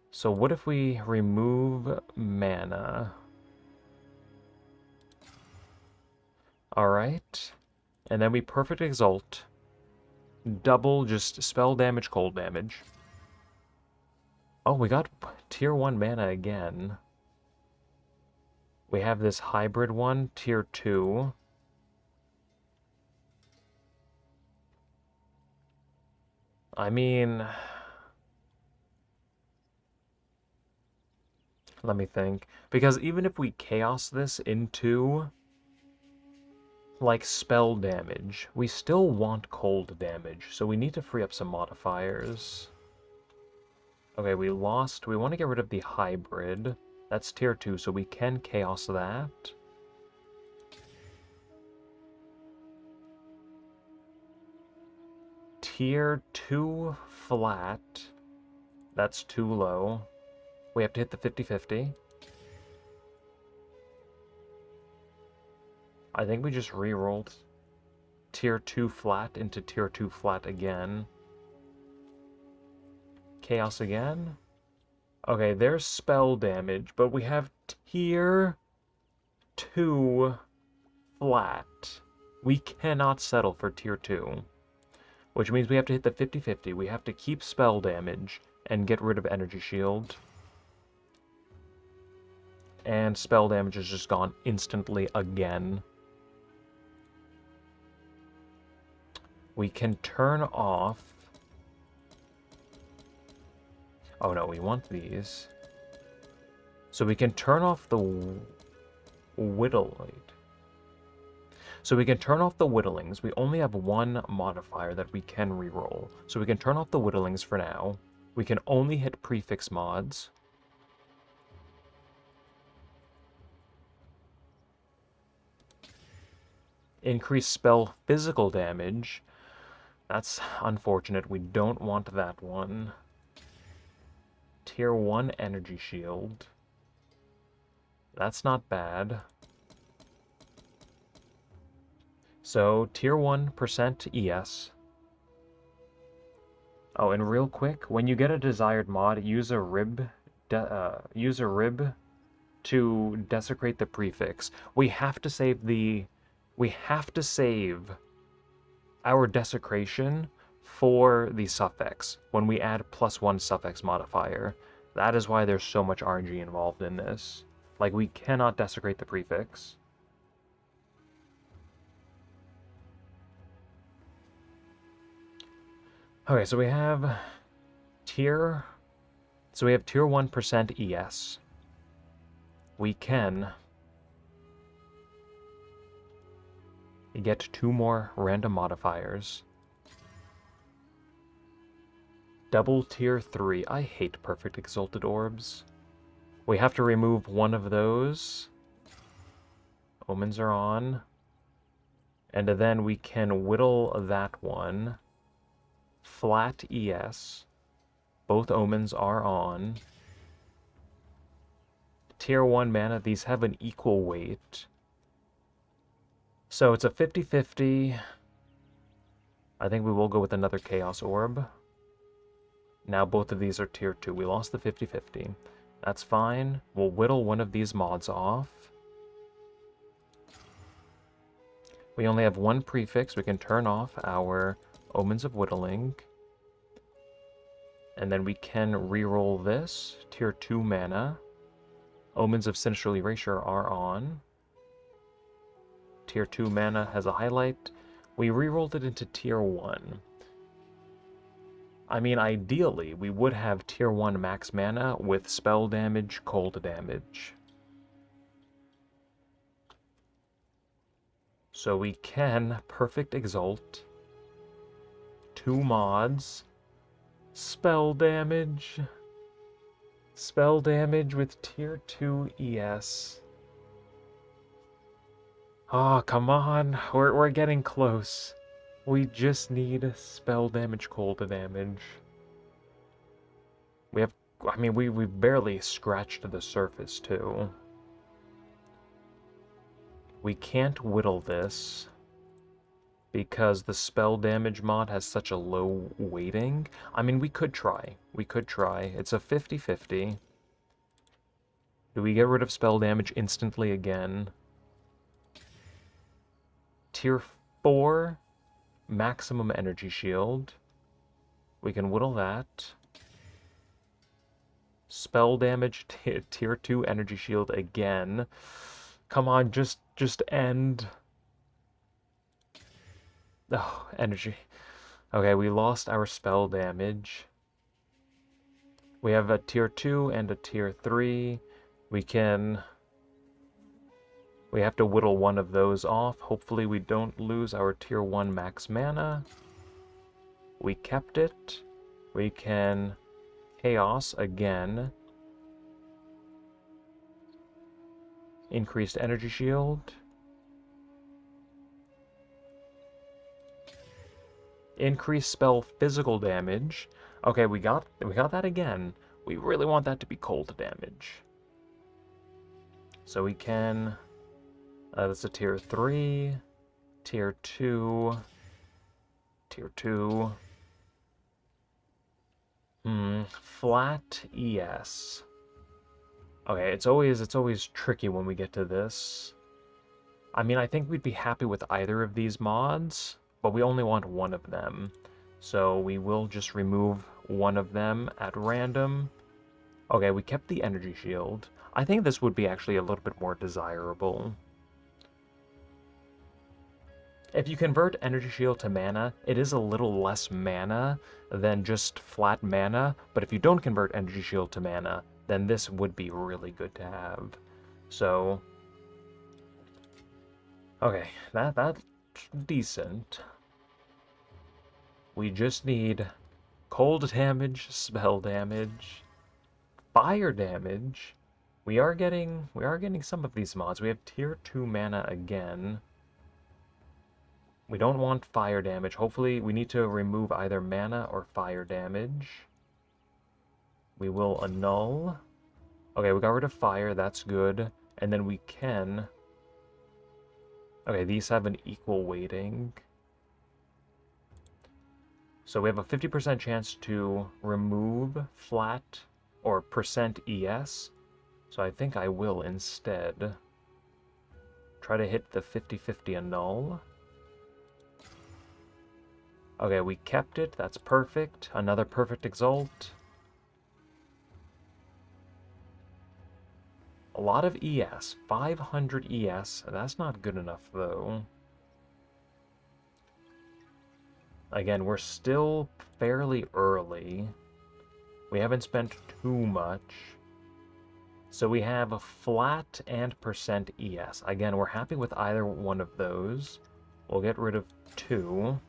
So what if we remove mana? Alright. And then we perfect exalt. Double just spell damage, cold damage. Oh, we got tier 1 mana again. We have this hybrid one, tier 2. I mean... Let me think. Because even if we chaos this into... like spell damage, we still want cold damage, so we need to free up some modifiers. Okay, we want to get rid of the hybrid. That's tier 2, so we can chaos that. Tier 2 flat. That's too low. We have to hit the 50-50. I think we just re-rolled tier 2 flat into tier 2 flat again. Chaos again. Okay, there's spell damage, but we have tier 2 flat. We cannot settle for tier 2. Which means we have to hit the 50-50. We have to keep spell damage and get rid of energy shield. And spell damage is just gone instantly again. We can turn off... Oh no, we want these. So we can turn off the whittled. So we can turn off the whittlings. We only have one modifier that we can reroll. So we can turn off the whittlings for now. We can only hit prefix mods. Increase spell physical damage. That's unfortunate. We don't want that one. Tier 1 energy shield. That's not bad. So, tier 1% ES. Oh, and real quick, when you get a desired mod, use a rib to desecrate the prefix. We have to save our desecration for the suffix when we add +1 suffix modifier. That is why there's so much RNG involved in this. Like, we cannot desecrate the prefix. Okay, so we have tier 1% ES. We can get 2 more random modifiers. Double tier 3. I hate perfect exalted orbs. We have to remove one of those. Omens are on. And then we can whittle that one. Flat ES. Both omens are on. Tier 1 mana, these have an equal weight. So it's a 50-50. I think we will go with another Chaos Orb. Now both of these are tier 2. We lost the 50-50. That's fine. We'll whittle one of these mods off. We only have one prefix. We can turn off our Omens of Whittling. And then we can reroll this. Tier 2 mana. Omens of Sinister Erasure are on. Tier 2 mana has a highlight. We rerolled it into Tier 1. I mean, ideally, we would have Tier 1 max mana with spell damage, cold damage. So we can Perfect Exalt. 2 mods. Spell damage. Spell damage with Tier 2 ES. Oh, come on. We're getting close. We just need spell damage, cold damage. We have... I mean, we've barely scratched the surface, too. We can't whittle this because the spell damage mod has such a low weighting. I mean, we could try. We could try. It's a 50-50. Do we get rid of spell damage instantly again? Tier 4, maximum energy shield. We can whittle that. Spell damage, tier 2 energy shield again. Come on, just end. Oh, energy. Okay, we lost our spell damage. We have a tier 2 and a tier 3. We have to whittle one of those off. Hopefully we don't lose our tier 1 max mana. We kept it. We can chaos again. Increased energy shield. Increase spell physical damage. Okay, we got that again. We really want that to be cold damage. So we can... that's a tier 3, tier 2, tier 2. Flat ES. Okay, it's always tricky when we get to this. I mean, I think we'd be happy with either of these mods, but we only want one of them. So we will just remove one of them at random. Okay, we kept the energy shield. I think this would be actually a little bit more desirable. If you convert energy shield to mana, it is a little less mana than just flat mana, but if you don't convert energy shield to mana, then this would be really good to have. So, okay, that's decent. We just need cold damage, spell damage, fire damage. We are getting some of these mods. We have tier 2 mana again. We don't want fire damage. Hopefully, we need to remove either mana or fire damage. We will annul. Okay, we got rid of fire. That's good. And then we can... Okay, these have an equal weighting. So we have a 50% chance to remove flat or percent ES. So I think I will instead try to hit the 50-50 annul. Okay, we kept it. That's perfect. Another perfect exalt. A lot of ES. 500 ES. That's not good enough, though. Again, we're still fairly early. We haven't spent too much. So we have a flat and percent ES. Again, we're happy with either one of those. We'll get rid of 2.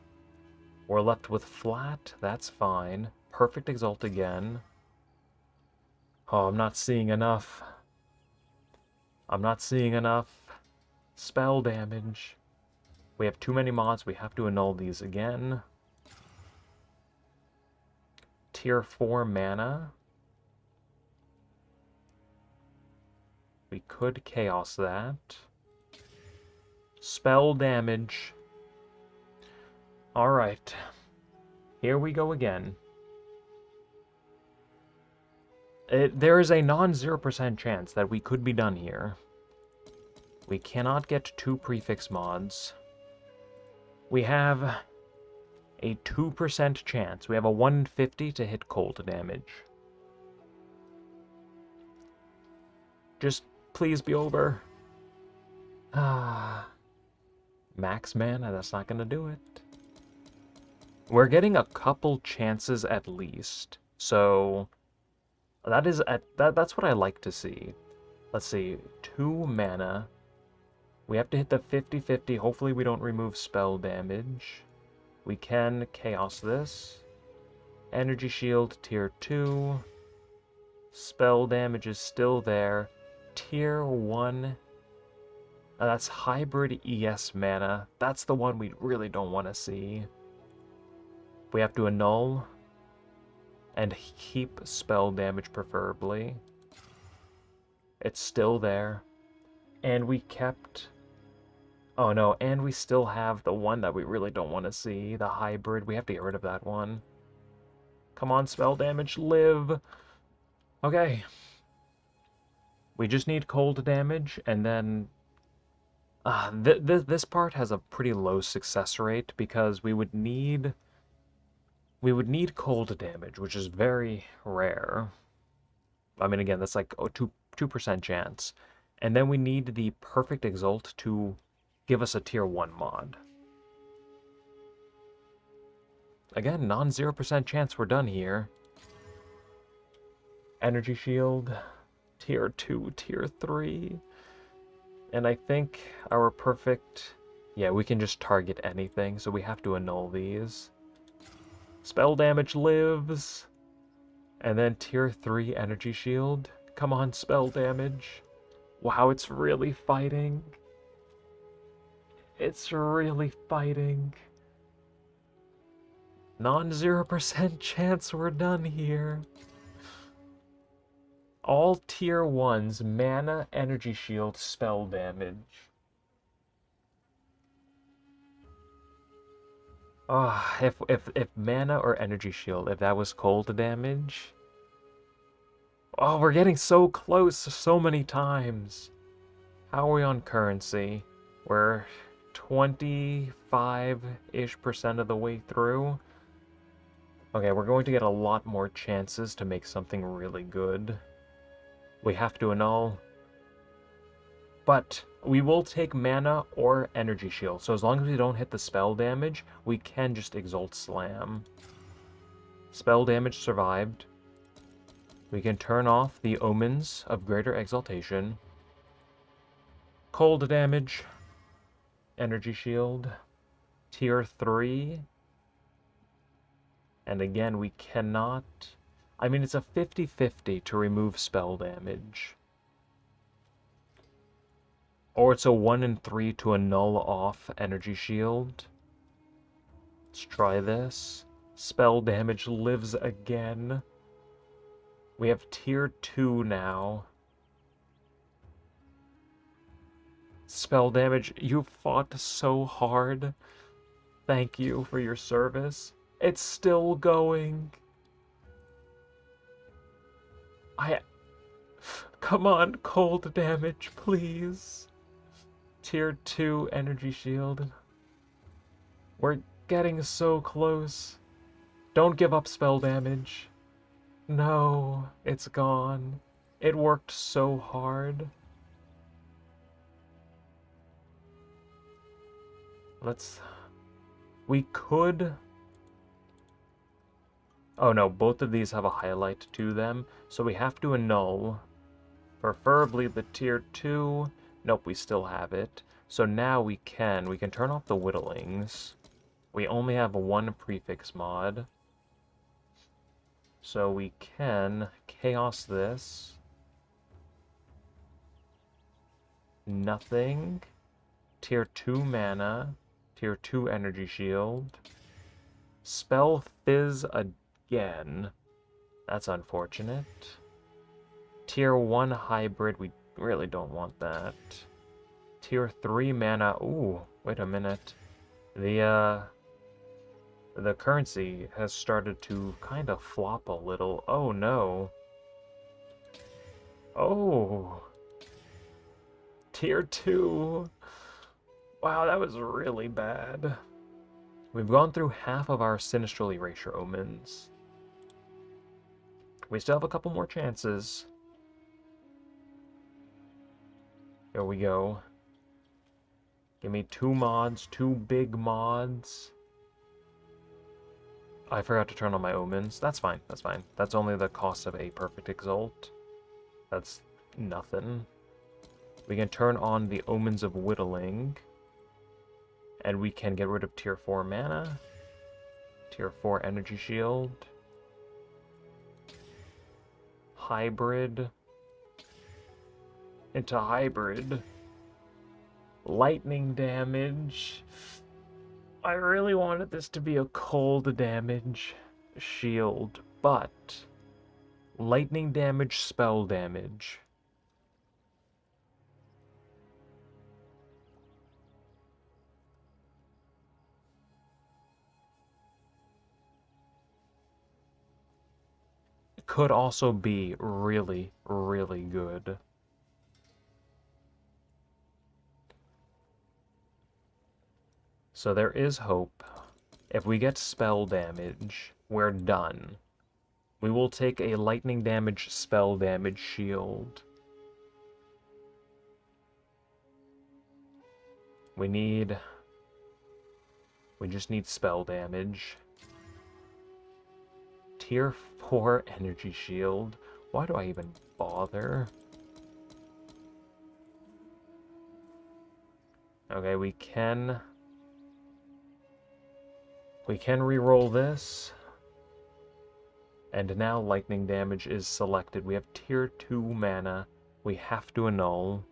We're left with flat. That's fine. Perfect exalt again. Oh, I'm not seeing enough. I'm not seeing enough. Spell damage. We have too many mods. We have to annul these again. Tier 4 mana. We could chaos that. Spell damage. Alright. Here we go again. There is a non-0% chance that we could be done here. We cannot get 2 prefix mods. We have A 2% chance. We have a 150 to hit cold damage. Just please be over. Ah. Max mana, that's not gonna do it. We're getting a couple chances at least. So that's what I like to see. Let's see. 2 mana. We have to hit the 50-50. Hopefully we don't remove spell damage. We can chaos this. Energy shield tier 2. Spell damage is still there. Tier 1. That's hybrid ES mana. That's the one we really don't want to see. We have to annul and keep spell damage preferably. It's still there. And we kept... Oh no, and we still have the one that we really don't want to see, the hybrid. We have to get rid of that one. Come on, spell damage, live! Okay. We just need cold damage, and then... this part has a pretty low success rate, because we would need cold damage, which is very rare. I mean, again, that's like a 2% chance. And then we need the perfect exalt to give us a tier 1 mod. Again, non-0% chance we're done here. Energy shield, tier 2, tier 3. And I think our perfect... Yeah, we can just target anything, so we have to annul these. Spell damage lives. And then tier 3 energy shield. Come on, spell damage. Wow, it's really fighting. It's really fighting. Non-0% chance we're done here. All tier 1s, mana, energy shield, spell damage. Ah, if mana or energy shield, if that was cold damage. Oh, we're getting so close so many times. How are we on currency? We're 25-ish% of the way through. Okay, we're going to get a lot more chances to make something really good. We have to annul. But we will take mana or energy shield. So as long as we don't hit the spell damage, we can just exalt slam. Spell damage survived. We can turn off the omens of greater exaltation. Cold damage. Energy shield. Tier 3. And again, we cannot... I mean, it's a 50-50 to remove spell damage. Or it's a 1 in 3 to annul off energy shield. Let's try this. Spell damage lives again. We have tier 2 now. Spell damage, you fought so hard. Thank you for your service. It's still going. Come on, cold damage, please. Tier 2 energy shield. We're getting so close. Don't give up spell damage. No, it's gone. It worked so hard. We could... Oh no, both of these have a highlight to them, so we have to annul. Preferably the tier 2. Nope, we still have it. So now we can turn off the whittlings. We only have one prefix mod. So we can chaos this. Nothing. Tier 2 mana. Tier 2 energy shield. Spell fizz again. That's unfortunate. Tier 1 hybrid, we really don't want that. Tier 3 mana. Ooh, wait a minute. The currency has started to kind of flop a little. Oh no. Oh. Tier 2. Wow, that was really bad. We've gone through half of our Sinistral Erasure omens. We still have a couple more chances. Here we go. Give me 2 mods, 2 big mods. I forgot to turn on my omens. That's fine, that's fine. That's only the cost of a perfect exalt. That's nothing. We can turn on the Omens of Whittling. And we can get rid of tier 4 mana. Tier 4 energy shield. Hybrid. Into hybrid. Lightning damage. I really wanted this to be a cold damage shield, but lightning damage, spell damage. Could also be really, really good. So there is hope. If we get spell damage, we're done. We will take a lightning damage, spell damage shield. We just need spell damage. Tier 4 energy shield. Why do I even bother? Okay, we can re-roll this. And now lightning damage is selected. We have tier 2 mana. We have to annul.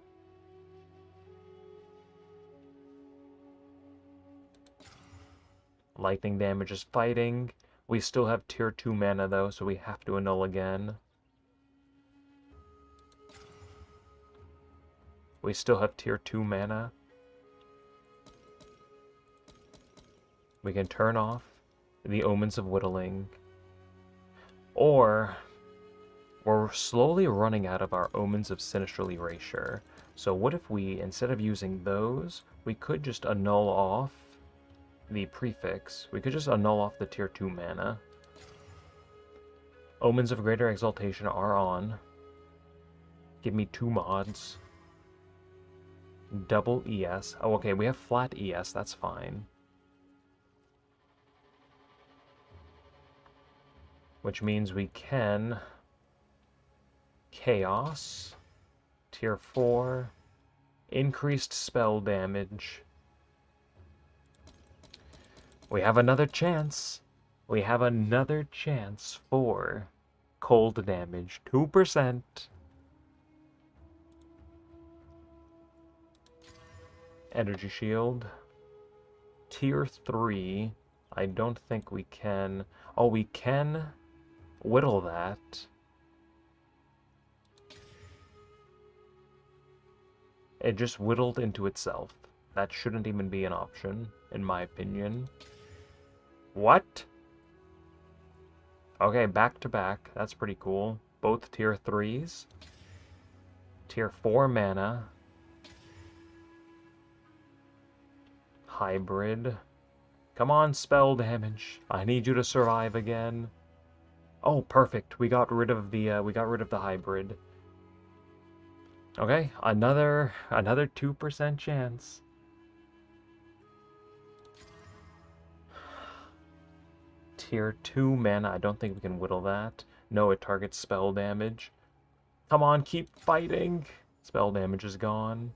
Lightning damage is fighting. We still have tier 2 mana though, so we have to annul again. We still have tier 2 mana. We can turn off the Omens of Whittling. Or, we're slowly running out of our Omens of Sinistral Erasure. So what if we, instead of using those, we could just annul off the prefix. We could just annul off the tier 2 mana. Omens of Greater Exaltation are on. Give me 2 mods. Double ES. Oh, okay, we have flat ES, that's fine. Which means we can Chaos, tier 4, increased spell damage. We have another chance. We have another chance for cold damage, 2%. Energy shield, tier 3. I don't think we can. Oh, we can whittle that. It just whittled into itself. That shouldn't even be an option, in my opinion. What? Okay, back to back. That's pretty cool. Both tier 3s. Tier 4 mana. Hybrid. Come on, spell damage. I need you to survive again. Oh, perfect. We got rid of the hybrid. Okay, another 2% chance. Tier 2 mana. I don't think we can whittle that. No, it targets spell damage. Come on, keep fighting. Spell damage is gone.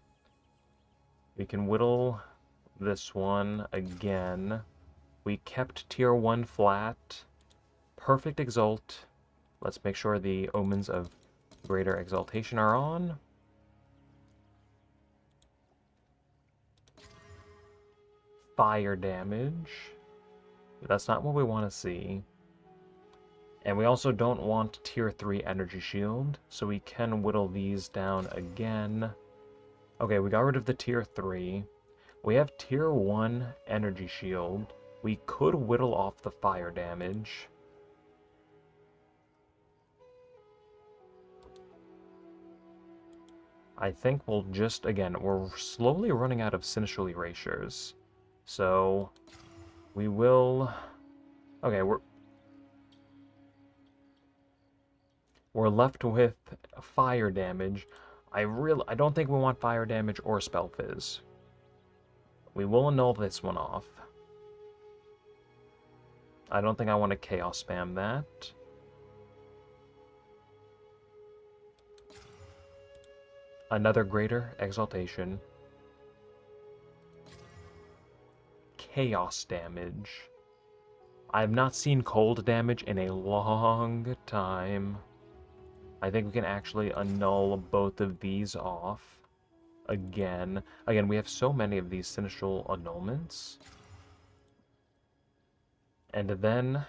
We can whittle this one again. We kept tier 1 flat. Perfect exalt. Let's make sure the Omens of Greater Exaltation are on. Fire damage. That's not what we want to see. And we also don't want tier 3 energy shield, so we can whittle these down again. Okay, we got rid of the tier 3. We have tier 1 energy shield. We could whittle off the fire damage. I think we'll just, again, we're slowly running out of Sinistral Erasures. So, We will... Okay, we're left with fire damage. I don't think we want fire damage or spell fizz. We will annul this one off. I don't think I want to chaos spam that. Another greater exaltation. Chaos damage. I have not seen cold damage in a long time. I think we can actually annul both of these off. Again, we have so many of these sinistral annulments. And then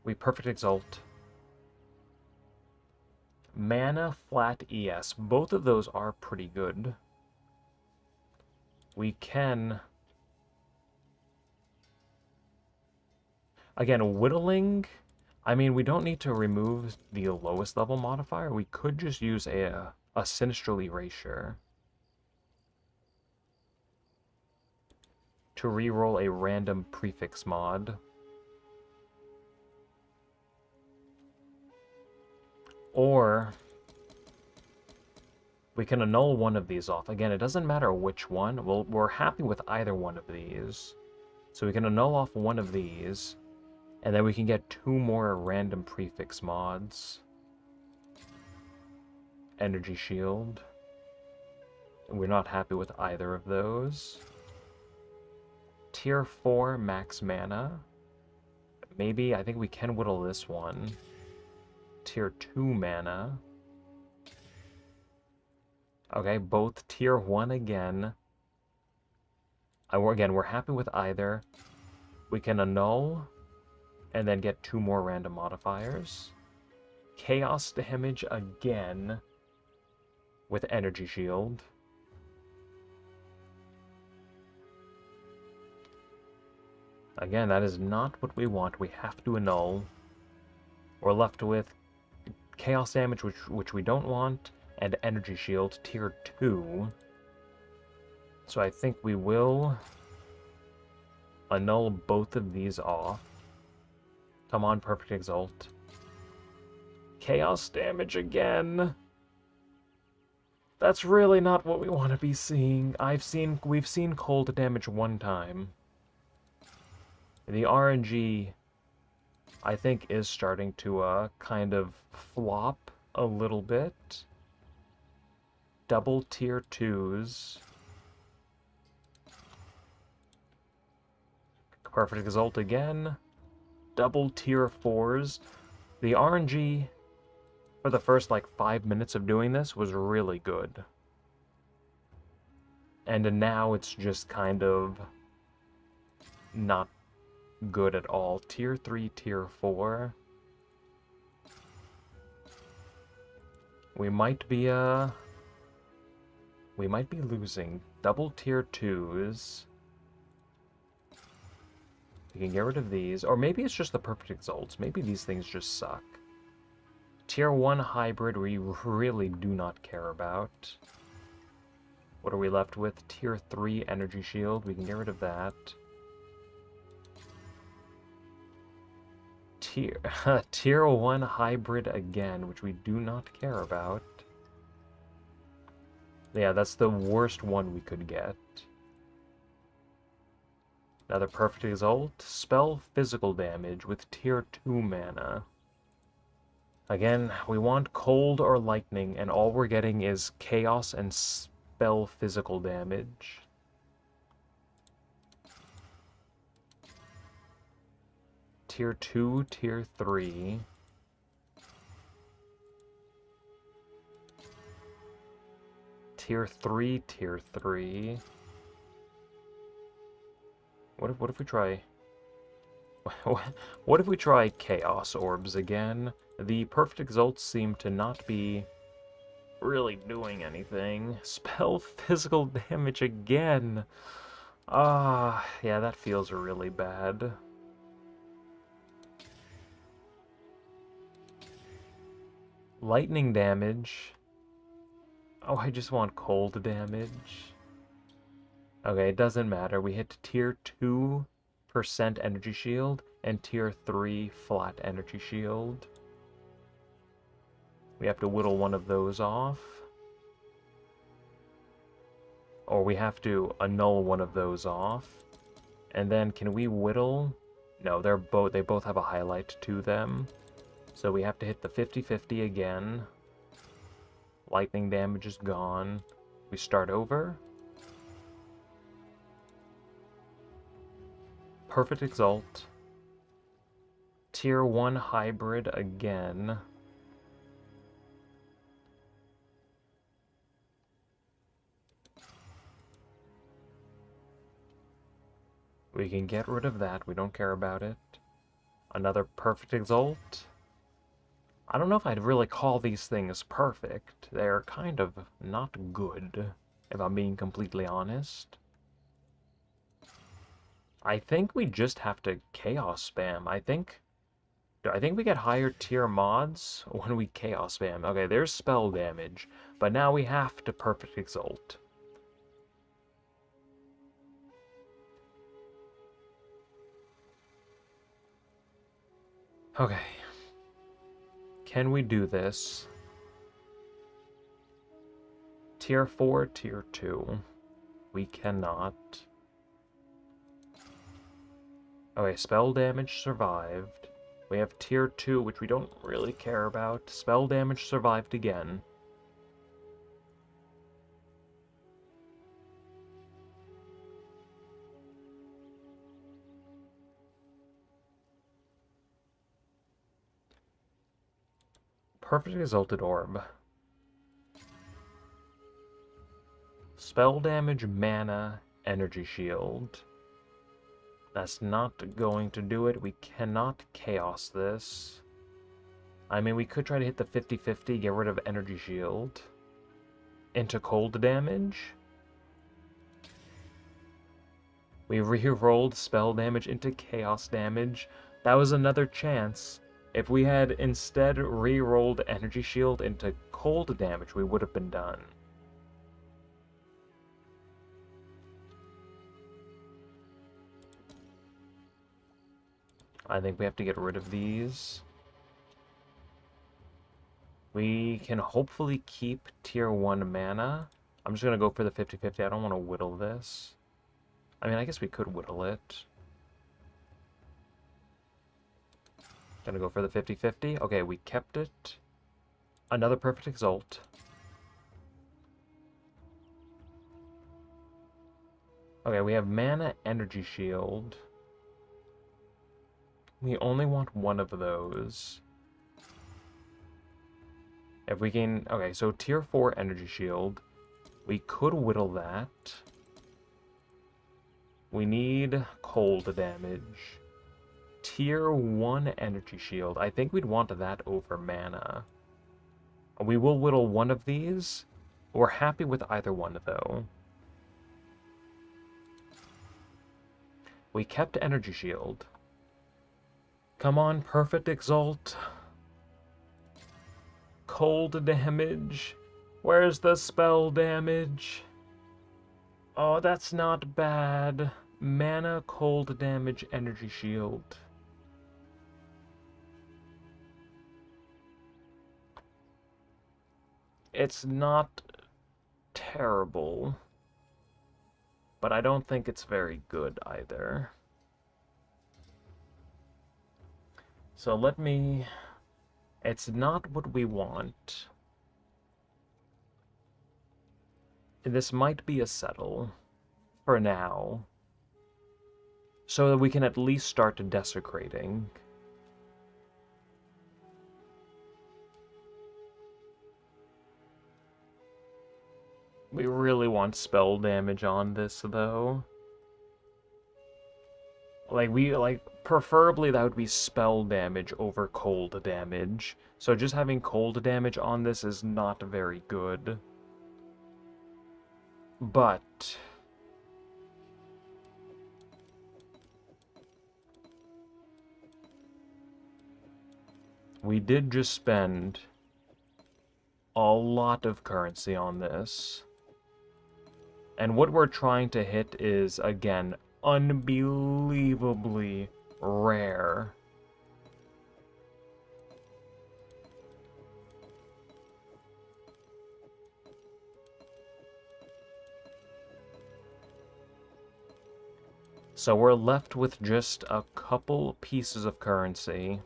we perfect exalt. Mana flat ES. Both of those are pretty good. We can... Again, whittling... I mean, we don't need to remove the lowest level modifier. We could just use a sinistral erasure to reroll a random prefix mod. Or we can annul one of these off. Again, it doesn't matter which one. We're happy with either one of these. So we can annul off one of these, and then we can get 2 more random prefix mods. Energy Shield. We're not happy with either of those. Tier 4 max mana. Maybe, I think we can whittle this one. Tier 2 mana. Okay, both Tier 1 again. Again, we're happy with either. We can annul, and then get 2 more random modifiers. Chaos damage again, with Energy Shield. Again, that is not what we want. We have to annul. We're left with Chaos damage, which we don't want, and Energy Shield, Tier 2. So I think we will annul both of these off. Come on, Perfect Exalt. Chaos damage again! That's really not what we want to be seeing. We've seen cold damage one time. The RNG, I think, is starting to kind of flop a little bit. Double Tier 2s. Perfect Exalt again. Double Tier 4s. The RNG for the first, 5 minutes of doing this was really good. And now it's just kind of not good at all. Tier 3, Tier 4. We might be losing. Double Tier 2s. We can get rid of these. Or maybe it's just the Perfect Exalts. Maybe these things just suck. Tier 1 Hybrid we really do not care about. What are we left with? Tier 3 Energy Shield. We can get rid of that. Tier 1 Hybrid again, which we do not care about. Yeah, that's the worst one we could get. Another Perfect Exalt. Spell physical damage with Tier 2 mana. Again, we want cold or lightning, and all we're getting is chaos and spell physical damage. Tier 2, Tier 3. Tier 3, Tier 3. What if we try... What if we try Chaos Orbs again? The Perfect Exalts seem to not be really doing anything. Spell physical damage again! Yeah, that feels really bad. Lightning damage. Oh, I just want cold damage. Okay, it doesn't matter. We hit Tier 2 10% energy shield and tier 3 flat energy shield. We have to whittle one of those off. Or we have to annul one of those off. And then can we whittle? No, they both have a highlight to them. So we have to hit the 50-50 again. Lightning damage is gone. We start over. Perfect Exalt. Tier 1 hybrid again. We can get rid of that. We don't care about it. Another Perfect Exalt. I don't know if I'd really call these things perfect. They're kind of not good, if I'm being completely honest. I think we just have to Chaos Spam. I think we get higher tier mods when we Chaos Spam. Okay, there's spell damage, but now we have to Perfect Exalt. Okay. Can we do this? Tier 4, Tier 2. We cannot. Okay, spell damage survived. We have Tier 2, which we don't really care about. Spell damage survived again. Perfect Exalted Orb. Spell damage, mana, energy shield. That's not going to do it. We cannot chaos this. I mean, we could try to hit the 50-50, get rid of energy shield. Into cold damage. We re-rolled spell damage into chaos damage. That was another chance. If we had instead re-rolled energy shield into cold damage, we would have been done. I think we have to get rid of these. We can hopefully keep tier 1 mana. I'm just going to go for the 50-50. I don't want to whittle this. I mean, I guess we could whittle it. Gonna go for the 50-50. Okay, we kept it. Another Perfect Exalt. Okay, we have mana, energy shield. We only want one of those. If we can... Okay, so tier 4 energy shield. We could whittle that. We need cold damage. Tier 1 energy shield. I think we'd want that over mana. We will whittle one of these. We're happy with either one, though. We kept energy shield. Come on, Perfect Exalt. Cold damage. Where's the spell damage? Oh, that's not bad. Mana, cold damage, energy shield. It's not terrible, but I don't think it's very good either. So let me... It's not what we want. This might be a settle, for now, so that we can at least start desecrating. We really want spell damage on this, though. Preferably that would be spell damage over cold damage. So just having cold damage on this is not very good. But... we did just spend a lot of currency on this. And what we're trying to hit is, again, unbelievably rare. So we're left with just a couple pieces of currency.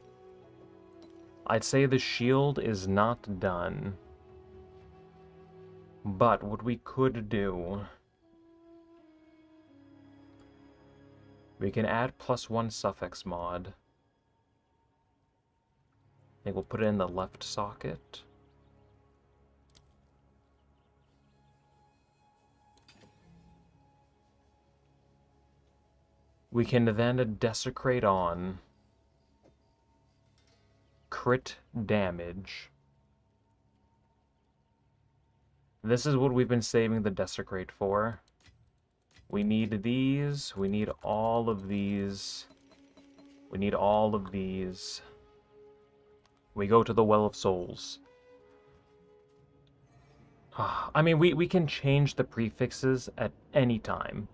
I'd say the shield is not done. But what we could do... we can add +1 suffix mod. I think we'll put it in the left socket. We can then desecrate on crit damage. This is what we've been saving the desecrate for. We need these, we need all of these, we need all of these. We go to the Well of Souls. I mean, we can change the prefixes at any time.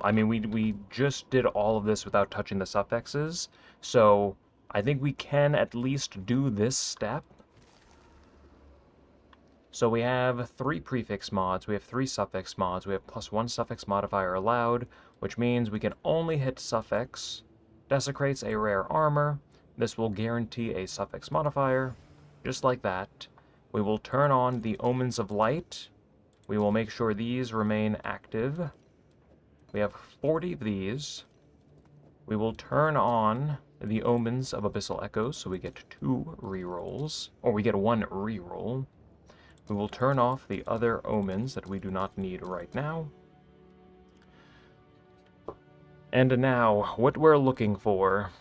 I mean, we just did all of this without touching the suffixes, so I think we can at least do this step. So we have 3 prefix mods, we have 3 suffix mods, we have +1 suffix modifier allowed, which means we can only hit suffix, desecrates a rare armor, this will guarantee a suffix modifier, just like that. We will turn on the Omens of Light, we will make sure these remain active. We have 40 of these. We will turn on the Omens of Abyssal Echoes, so we get 2 rerolls, or we get 1 reroll. We will turn off the other omens that we do not need right now. And now, what we're looking for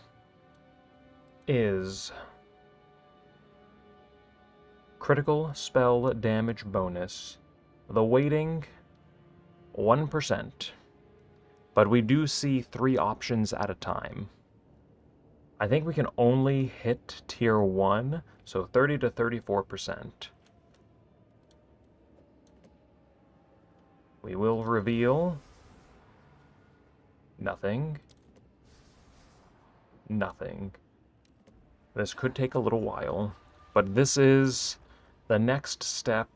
is critical spell damage bonus. The weighting, 1%. But we do see 3 options at a time. I think we can only hit tier 1, so 30 to 34%. We will reveal nothing. Nothing. This could take a little while, but this is the next step.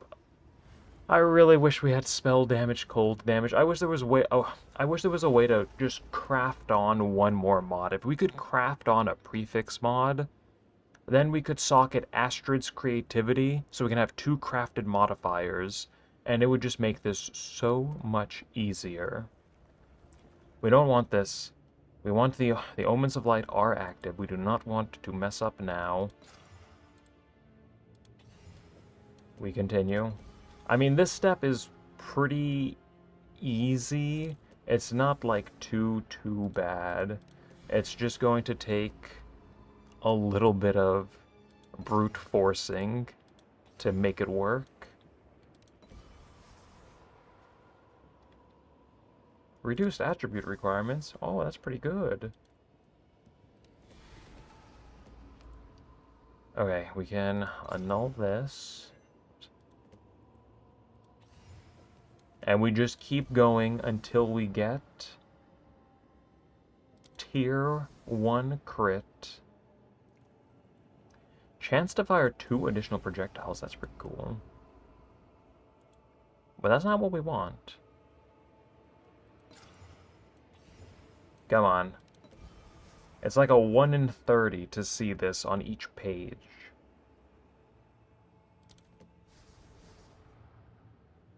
I really wish we had spell damage, cold damage. I wish there was a way. Oh, I wish there was a way to just craft on one more mod. If we could craft on a prefix mod, then we could socket Astrid's creativity, so we can have 2 crafted modifiers. And it would just make this so much easier. We don't want this. We want the Omens of Light are active. We do not want to mess up now. We continue. I mean, this step is pretty easy. It's not like too bad. It's just going to take a little bit of brute forcing to make it work. Reduced attribute requirements. Oh, that's pretty good. Okay, we can annul this. And we just keep going until we get tier 1 crit. Chance to fire 2 additional projectiles. That's pretty cool. But that's not what we want. Come on. It's like a 1 in 30 to see this on each page.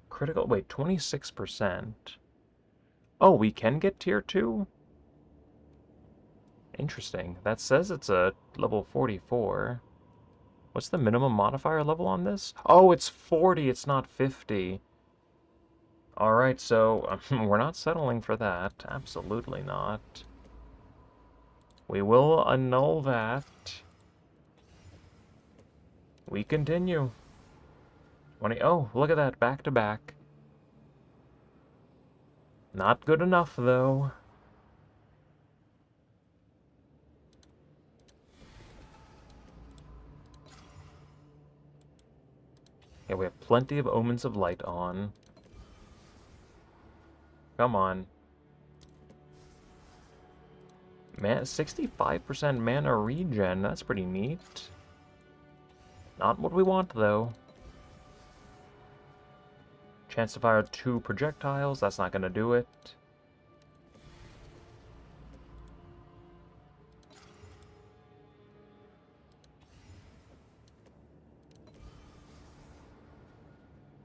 Critical, wait, 26%. Oh, we can get tier 2? Interesting. That says it's a level 44. What's the minimum modifier level on this? Oh, it's 40, it's not 50. Alright, so we're not settling for that. Absolutely not. We will annul that. We continue. 20. Oh, look at that. Back to back. Not good enough, though. Yeah, we have plenty of Omens of Light on. Come on. Man, 65% mana regen, that's pretty neat. Not what we want, though. Chance to fire 2 projectiles, that's not gonna do it.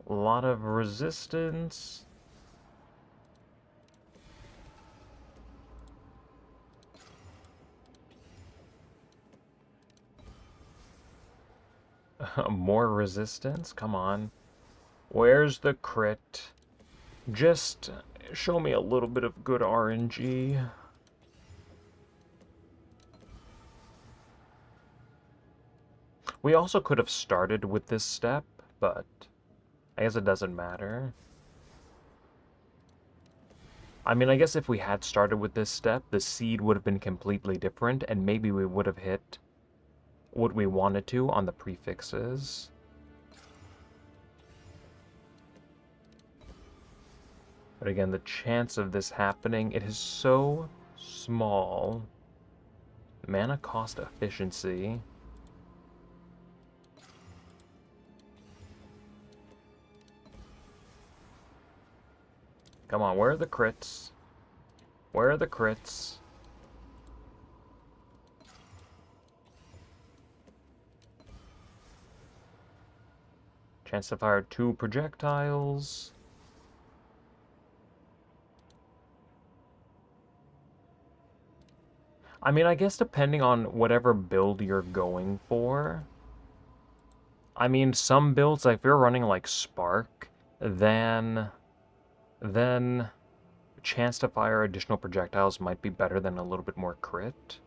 A lot of resistance. More resistance? Come on. Where's the crit? Just show me a little bit of good RNG. We also could have started with this step, but I guess it doesn't matter. I mean, I guess if we had started with this step, the seed would have been completely different, and maybe we would have hit what we wanted to on the prefixes. But again, the chance of this happening, it is so small. Mana cost efficiency. Come on, where are the crits? Where are the crits? Chance to fire 2 projectiles. I mean, I guess depending on whatever build you're going for. I mean, some builds, like if you're running like Spark, then chance to fire additional projectiles might be better than a little bit more crit.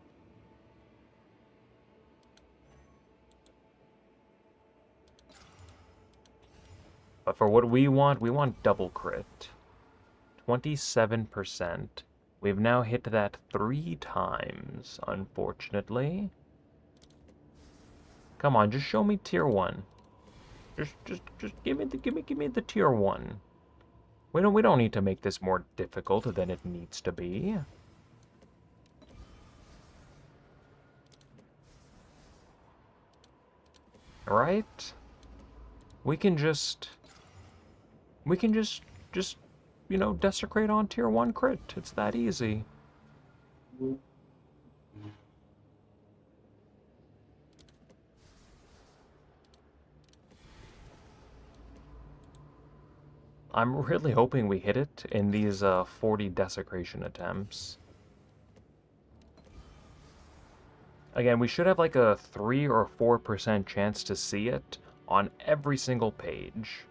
But for what we want double crit. 27%. We've now hit that 3 times, unfortunately. Come on, just show me tier 1. Just give me the tier 1. We don't need to make this more difficult than it needs to be. Right? We can just you know, desecrate on tier 1 crit. It's that easy. I'm really hoping we hit it in these 40 desecration attempts. Again, we should have like a 3 or 4% chance to see it on every single page.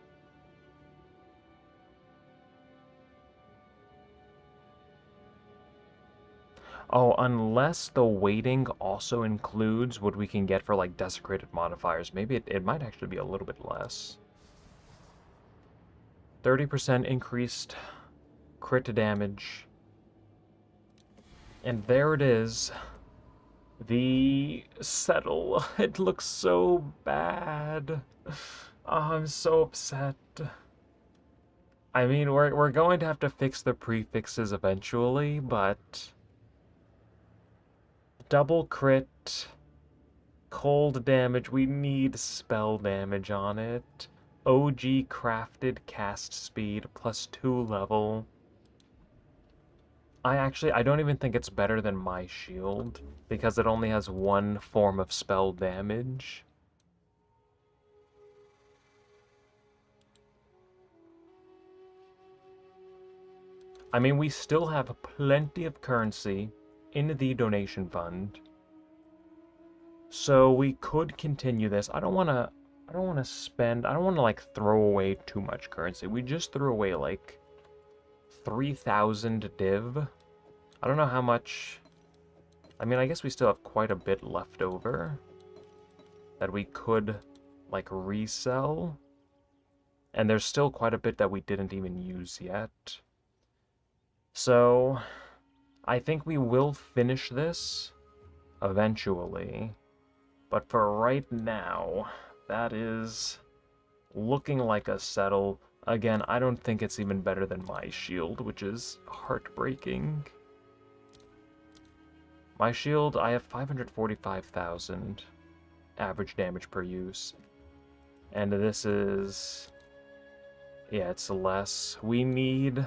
Oh, unless the weighting also includes what we can get for like desecrated modifiers. Maybe it might actually be a little bit less. 30% increased crit damage. And there it is. The settle. It looks so bad. Oh, I'm so upset. I mean, we're going to have to fix the prefixes eventually, but double crit, cold damage, we need spell damage on it. OG crafted cast speed plus 2 level. I don't even think it's better than my shield, because it only has 1 form of spell damage. I mean, we still have plenty of currency in the donation fund. So we could continue this. I don't want to spend, I don't want to like throw away too much currency. We just threw away like 3,000 div. I don't know how much. I mean, I guess we still have quite a bit left over that we could like resell. And there's still quite a bit that we didn't even use yet. So I think we will finish this eventually. But for right now, that is looking like a settle. Again, I don't think it's even better than my shield, which is heartbreaking. My shield, I have 545,000 average damage per use. And this is... yeah, it's less. We need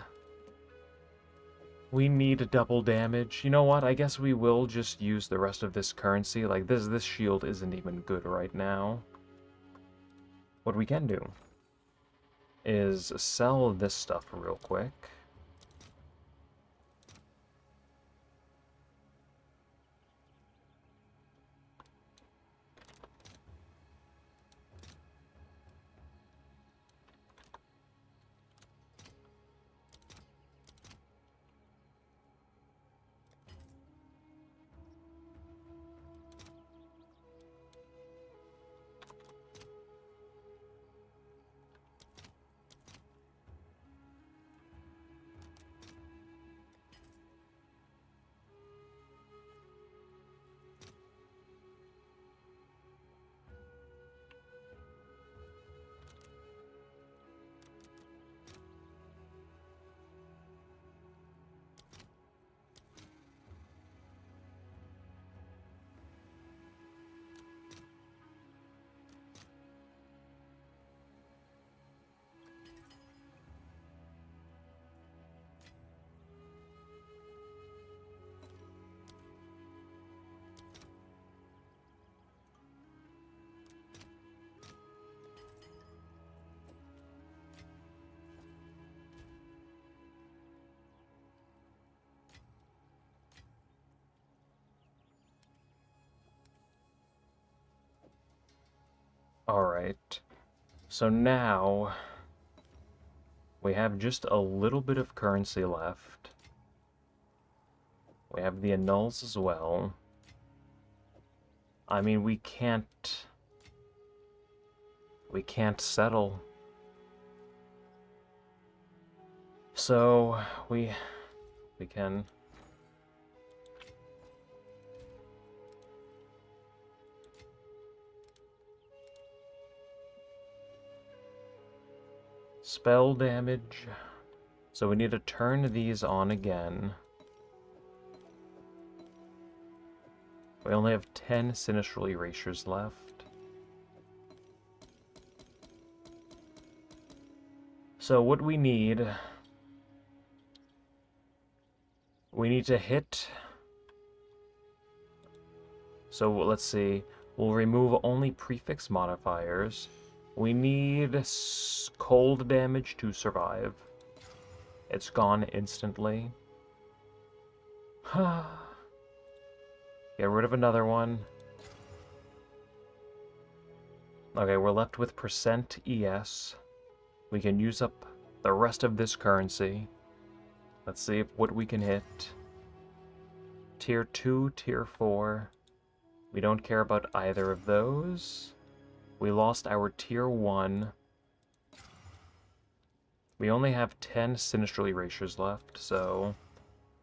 double damage. You know what? I guess we will just use the rest of this currency. Like, this shield isn't even good right now. What we can do is sell this stuff real quick. Alright. So now we have just a little bit of currency left. We have the annuls as well. I mean, we can't settle. So we can spell damage. So we need to turn these on again. We only have 10 Sinistral Erasures left. So what we need to hit... So let's see. We'll remove only prefix modifiers. We need cold damage to survive. It's gone instantly. Get rid of another one. Okay, we're left with percent ES. We can use up the rest of this currency. Let's see what we can hit. Tier 2, Tier 4. We don't care about either of those. We lost our Tier 1. We only have 10 Sinistral Erasures left, so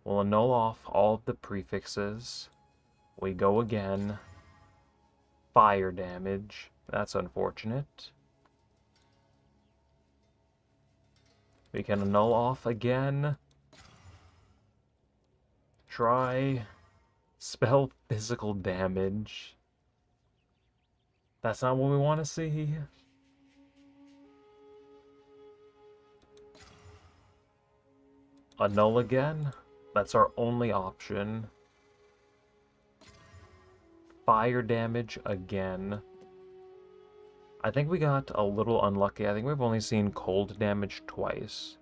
we'll annul off all of the prefixes. We go again. Fire damage. That's unfortunate. We can annul off again. Try spell physical damage. That's not what we want to see. Annul again. That's our only option. Fire damage again. I think we got a little unlucky. I think we've only seen cold damage twice.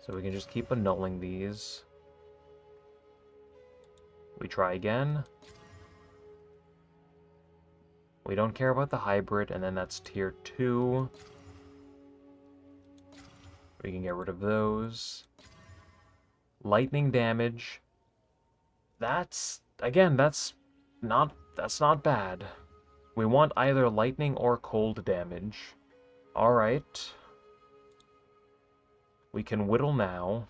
So we can just keep annulling these. We try again. We don't care about the hybrid, and then that's Tier 2. We can get rid of those. Lightning damage. That's not bad. We want either lightning or cold damage. Alright. We can whittle now.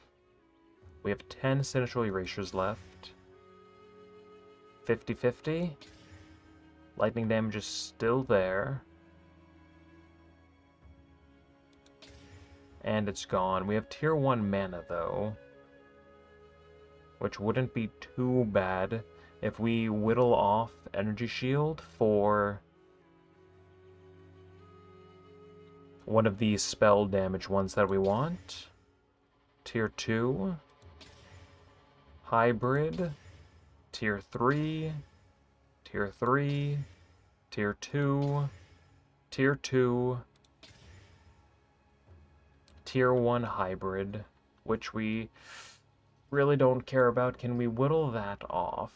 We have 10 Sinistral Erasures left. 50-50. Lightning damage is still there. and it's gone. We have tier 1 mana, though, which wouldn't be too bad if we whittle off Energy Shield for one of these spell damage ones that we want. Tier 2, Hybrid, Tier 3, Tier 3, Tier 2, Tier 2, Tier 1 Hybrid, which we really don't care about. Can we whittle that off?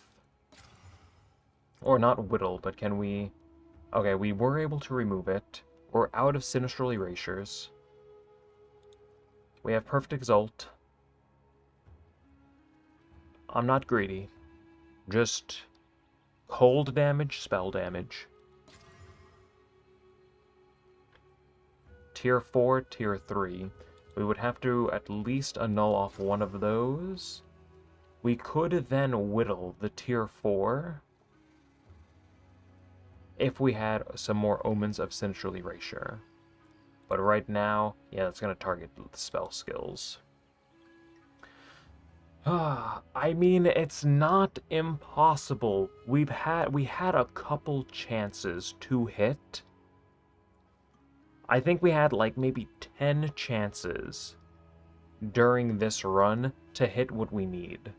Or not whittle, but can we... Okay, we were able to remove it. We're out of Sinistral Erasures. We have Perfect Exalt. I'm not greedy. Just cold damage, spell damage. Tier 4, Tier 3. We would have to at least annul off one of those. We could then whittle the Tier 4 if we had some more Omens of Sinistral Erasure. But right now, yeah, that's going to target the spell skills. I mean, it's not impossible. We had a couple chances to hit. I think we had like maybe 10 chances during this run to hit what we need.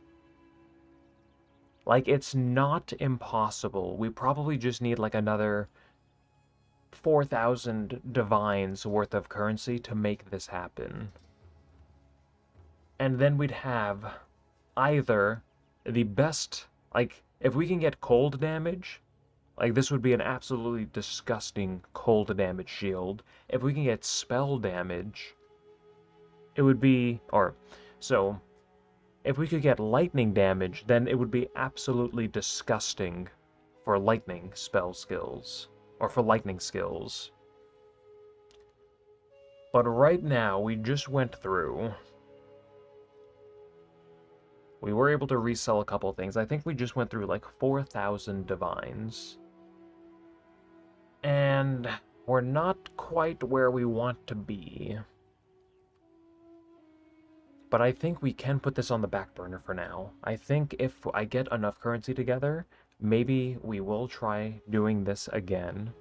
Like, it's not impossible. We probably just need like another 4,000 divines worth of currency to make this happen. And then we'd have either the best, like, if we can get cold damage, like, this would be an absolutely disgusting cold damage shield. If we can get spell damage, it would be, so, if we could get lightning damage, then it would be absolutely disgusting for lightning spell skills, or for lightning skills. But right now, we just went through. We were able to resell a couple things. I think we just went through like 4,000 divines. And we're not quite where we want to be. But I think we can put this on the back burner for now. I think if I get enough currency together, maybe we will try doing this again.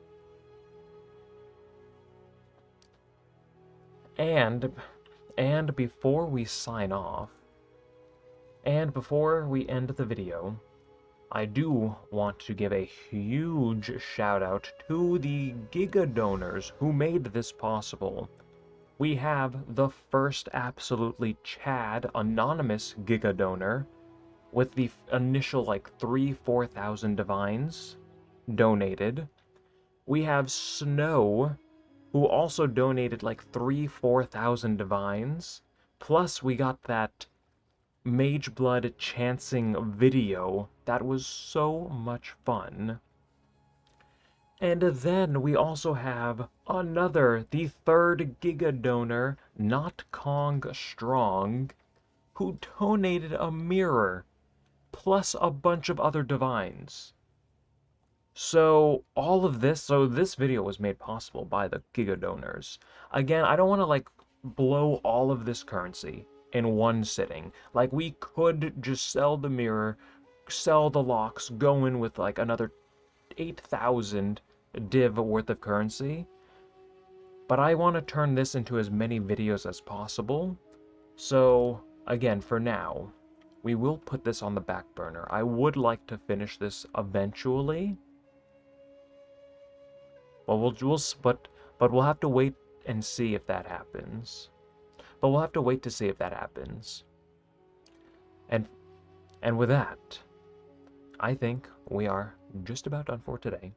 And before we sign off, and before we end the video, I do want to give a huge shout out to the Giga donors who made this possible. We have the first absolutely Chad anonymous Giga donor with the initial like 4,000 divines donated. We have Snow, who also donated like 4,000 divines. Plus we got that Mage Blood chancing video that was so much fun. And then we also have the third Giga donor, Not Kong Strong, who donated a mirror, plus a bunch of other divines. So all of this, this video was made possible by the Giga donors. Again, I don't want to like blow all of this currency in one sitting. Like, we could just sell the mirror, sell the locks, go in with like another 8,000 div worth of currency. But I want to turn this into as many videos as possible. So again, for now, we will put this on the back burner. I would like to finish this eventually. Well, we'll have to wait and see if that happens. But we'll have to wait to see if that happens. And with that, I think we are just about done for today.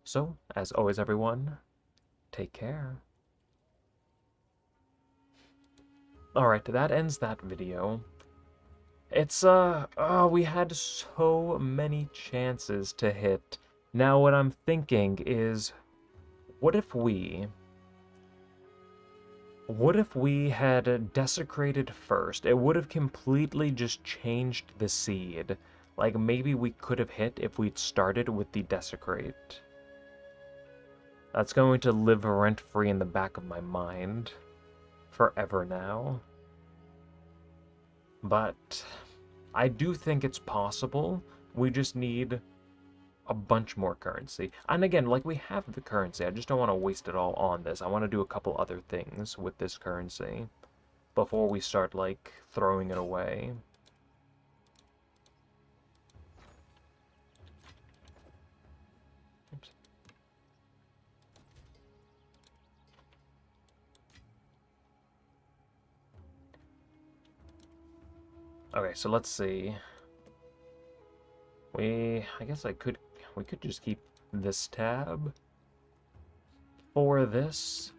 So, as always, everyone, take care. Alright, that ends that video. It's, we had so many chances to hit. Now what I'm thinking is, what if we had desecrated first? It would have completely just changed the seed. Like, maybe we could have hit if we'd started with the desecrate. That's going to live rent-free in the back of my mind. forever now. But I do think it's possible. We just need a bunch more currency. And again, like, we have the currency. I just don't want to waste it all on this. I want to do a couple other things with this currency before we start, like, throwing it away. Oops. Okay, so let's see. I guess we could just keep this tab. For this,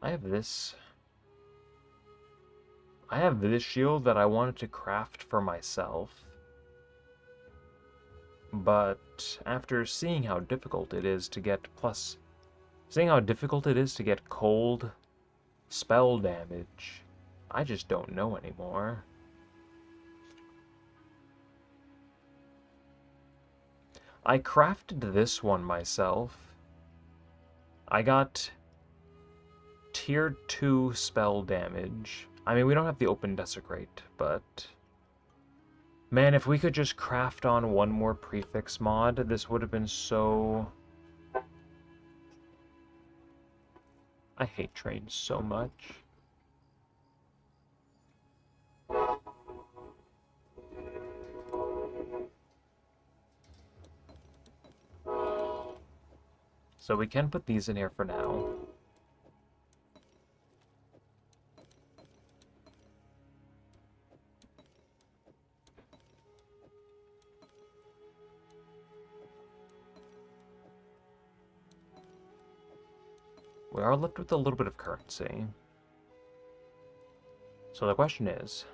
I have this shield that I wanted to craft for myself. But after seeing how difficult it is to get cold spell damage, I just don't know anymore. I crafted this one myself. I got tier 2 spell damage. I mean, we don't have the open desecrate, but man, if we could just craft on one more prefix mod, this would have been so... I hate trains so much. So we can put these in here for now. We are left with a little bit of currency. So the question is,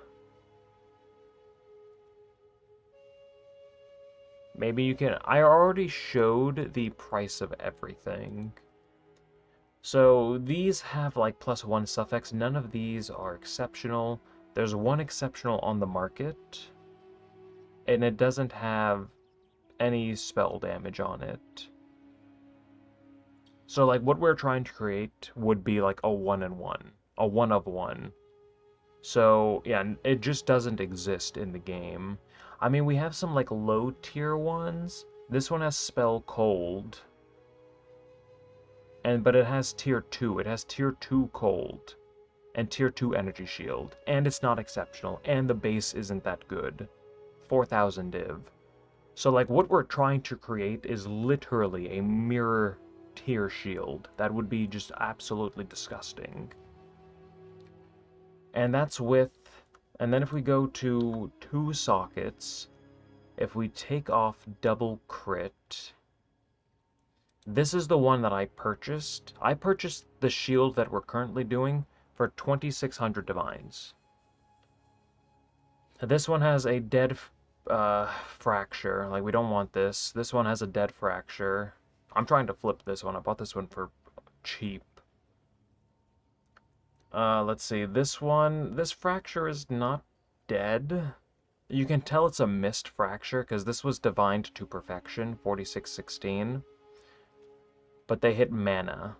maybe you can... I already showed the price of everything. So these have like +1 suffix. None of these are exceptional. There's one exceptional on the market, and it doesn't have any spell damage on it. So like what we're trying to create would be like a 1-in-1, a 1 of 1. So yeah, it just doesn't exist in the game. I mean, we have some like low tier ones. This one has spell cold. But it has tier 2. It has tier 2 cold and tier 2 energy shield, and it's not exceptional, and the base isn't that good. 4,000 div. So like what we're trying to create is literally a mirror tier shield. That would be just absolutely disgusting. And that's with... And then if we go to 2 sockets, if we take off double crit... This is the one that I purchased. I purchased the shield that we're currently doing for 2,600 divines. This one has a dead fracture. Like, we don't want this. This one has a dead fracture. I'm trying to flip this one. I bought this one for cheap. Let's see. This one, this fracture is not dead. You can tell it's a missed fracture because this was divined to perfection, 4616. But they hit mana.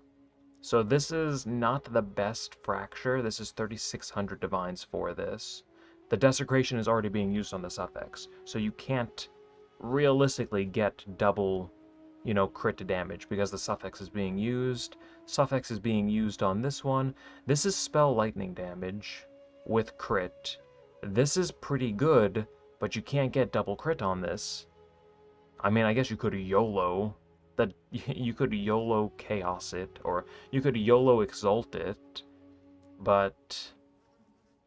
So this is not the best fracture. This is 3,600 divines for this. The desecration is already being used on the suffix, so you can't realistically get double, you know, crit damage because the suffix is being used. Suffix is being used on this one. This is spell lightning damage with crit. This is pretty good, but you can't get double crit on this. I mean, I guess you could YOLO. That you could YOLO chaos it, or you could YOLO exalt it, but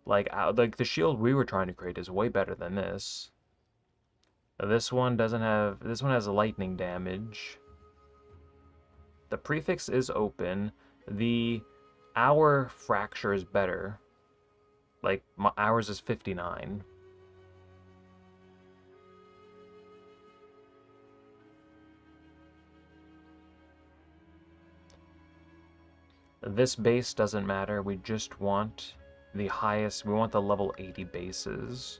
like the shield we were trying to create is way better than this. This one doesn't have... This one has lightning damage. The prefix is open. Our fracture is better. Like, ours is 59. This base doesn't matter, we just want the highest, we want the level 80 bases.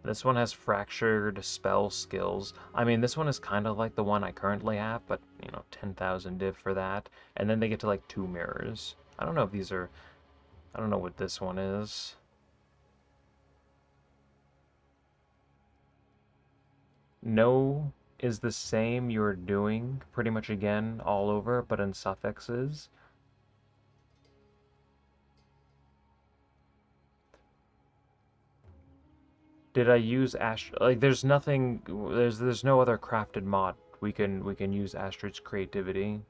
This one has fractured spell skills. I mean, this one is kind of like the one I currently have, but, 10,000 div for that. And then they get to, like, 2 mirrors. I don't know if these are... I don't know what this one is. No is the same you're doing pretty much again all over, but in suffixes. Did I use like there's nothing there's no other crafted mod we can use Astrid's creativity.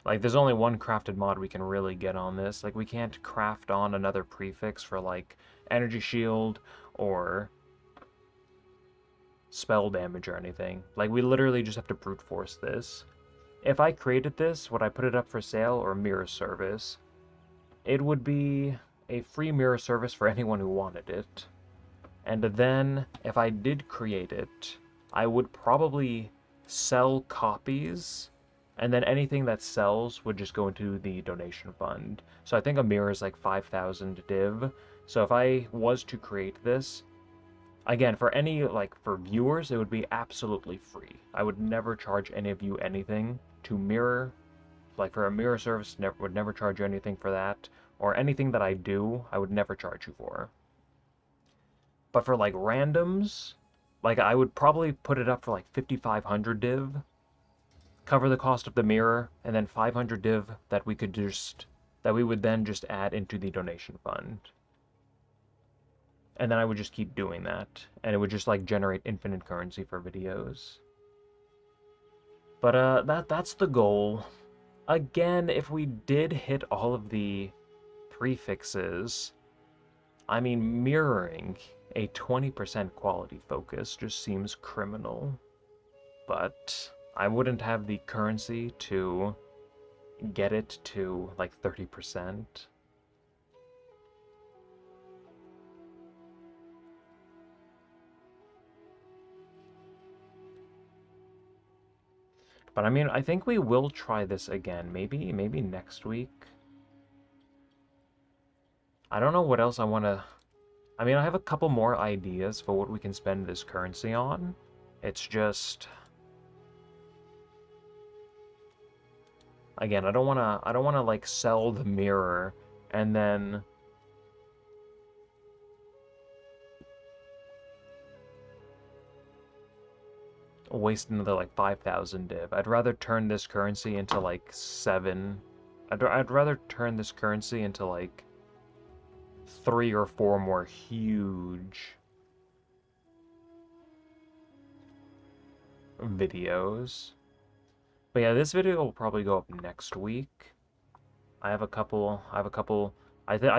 Like there's only one crafted mod we can really get on this. Like we can't craft on another prefix for like energy shield or spell damage or anything. Like we literally just have to brute force this. If I created this, would I put it up for sale or mirror service? It would be a free mirror service for anyone who wanted it. And then, if I did create it, I would probably sell copies, and then anything that sells would just go into the donation fund. So I think a mirror is like 5,000 div. So if I was to create this, again, for any, like, for viewers, it would be absolutely free. I would never charge any of you anything to mirror. Like, for a mirror service, would never charge you anything for that. Or anything that I do, I would never charge you for. But for, like, randoms, like, I would probably put it up for, like, 5,500 div. Cover the cost of the mirror, and then 500 div that we would then just add into the donation fund. And then I would just keep doing that. And it would just, like, generate infinite currency for videos. But, that's the goal. Again, if we did hit all of the prefixes, I mean, mirroring a 20% quality focus just seems criminal. But I wouldn't have the currency to get it to, like, 30%. But I mean, I think we will try this again. Maybe next week. I don't know what else I want to... I mean, I have a couple more ideas for what we can spend this currency on. It's just... Again, I don't want to like sell the mirror and then waste another like 5,000 div. I'd rather turn this currency into like 7. I'd rather turn this currency into like 3 or 4 more huge videos. But yeah, this video will probably go up next week. I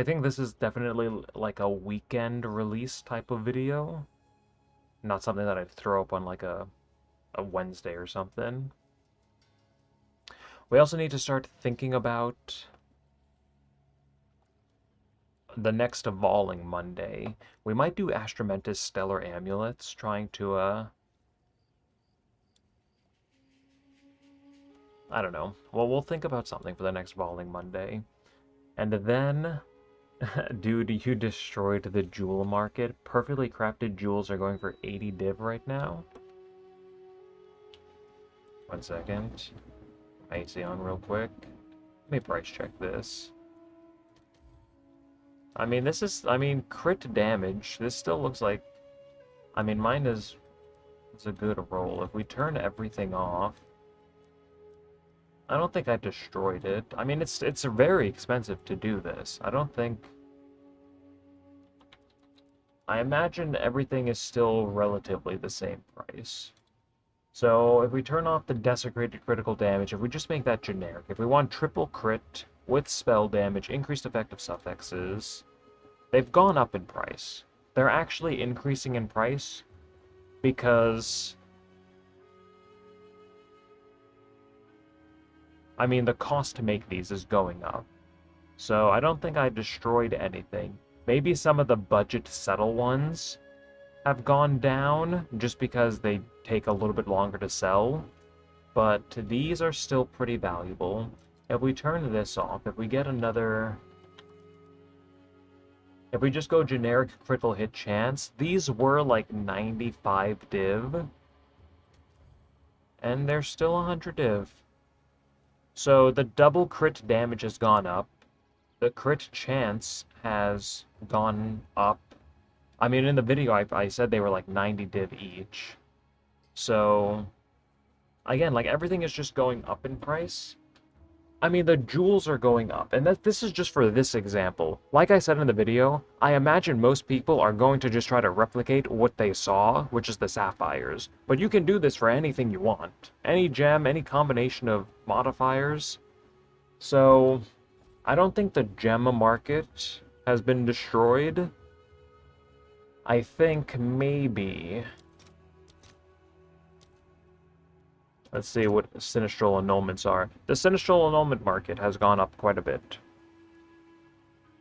think this is definitely like a weekend release type of video. Not something that I'd throw up on like a Wednesday or something. We also need to start thinking about the next Evolving Monday. We might do Astromentis Stellar Amulets, trying to, I don't know. Well, we'll think about something for the next Evolving Monday. And then, dude, you destroyed the jewel market. Perfectly crafted jewels are going for 80 div right now. 1 second. AC on real quick. Let me price check this. I mean, crit damage. This still looks like... I mean, mine is a good roll. If we turn everything off... I don't think I destroyed it. I mean, it's very expensive to do this. I don't think... I imagine everything is still relatively the same price. So, if we turn off the desecrated critical damage, if we just make that generic, if we want triple crit with spell damage, increased effect of suffixes, they've gone up in price. They're actually increasing in price because... I mean, the cost to make these is going up. So, I don't think I destroyed anything. Maybe some of the budget settle ones have gone down just because they take a little bit longer to sell, but these are still pretty valuable. If we turn this off, if we get another... If we just go generic critical hit chance, these were like 95 div, and they're still 100 div. So the double crit damage has gone up. The crit chance has gone up. I mean, in the video, I said they were like 90 div each. So, again, like everything is just going up in price. I mean, the jewels are going up, and this is just for this example. Like I said in the video, I imagine most people are going to just try to replicate what they saw, which is the sapphires. But you can do this for anything you want. Any gem, any combination of modifiers. So, I don't think the gem market has been destroyed. I think maybe... Let's see what sinistral annulments are. The sinistral annulment market has gone up quite a bit.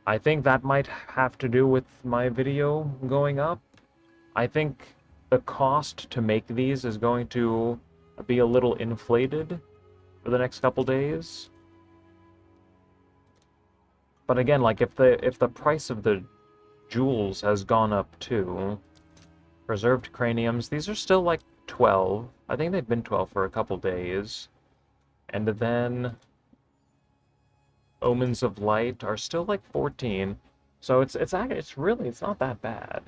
I think that might have to do with my video going up. I think the cost to make these is going to be a little inflated for the next couple days. But again, like if the price of the jewels has gone up too, preserved craniums, these are still like 12. I think they've been 12 for a couple days. And then Omens of Light are still like 14. So it's not that bad.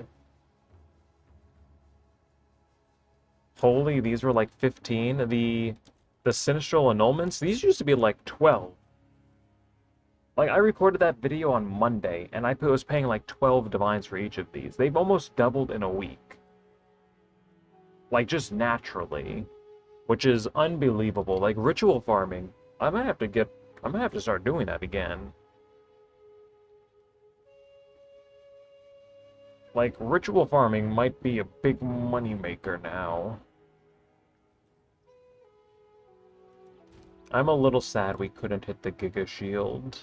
Holy, these were like 15. The sinistral annulments, these used to be like 12. Like I recorded that video on Monday and I was paying like 12 divines for each of these. They've almost doubled in a week. Like, just naturally. Which is unbelievable. Like, ritual farming. I might have to start doing that again. Like, ritual farming might be a big money maker now. I'm a little sad we couldn't hit the Giga Shield.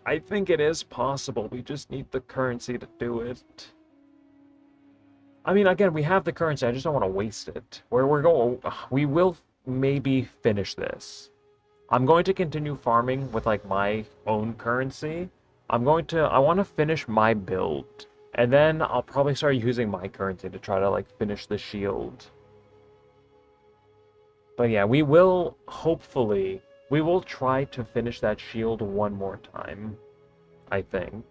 I think it is possible. We just need the currency to do it. I mean, again, we have the currency. I just don't want to waste it. We will maybe finish this. I'm going to continue farming with, like, my own currency. I want to finish my build. And then I'll probably start using my currency to try to, like, finish the shield. But yeah, we will try to finish that shield one more time, I think.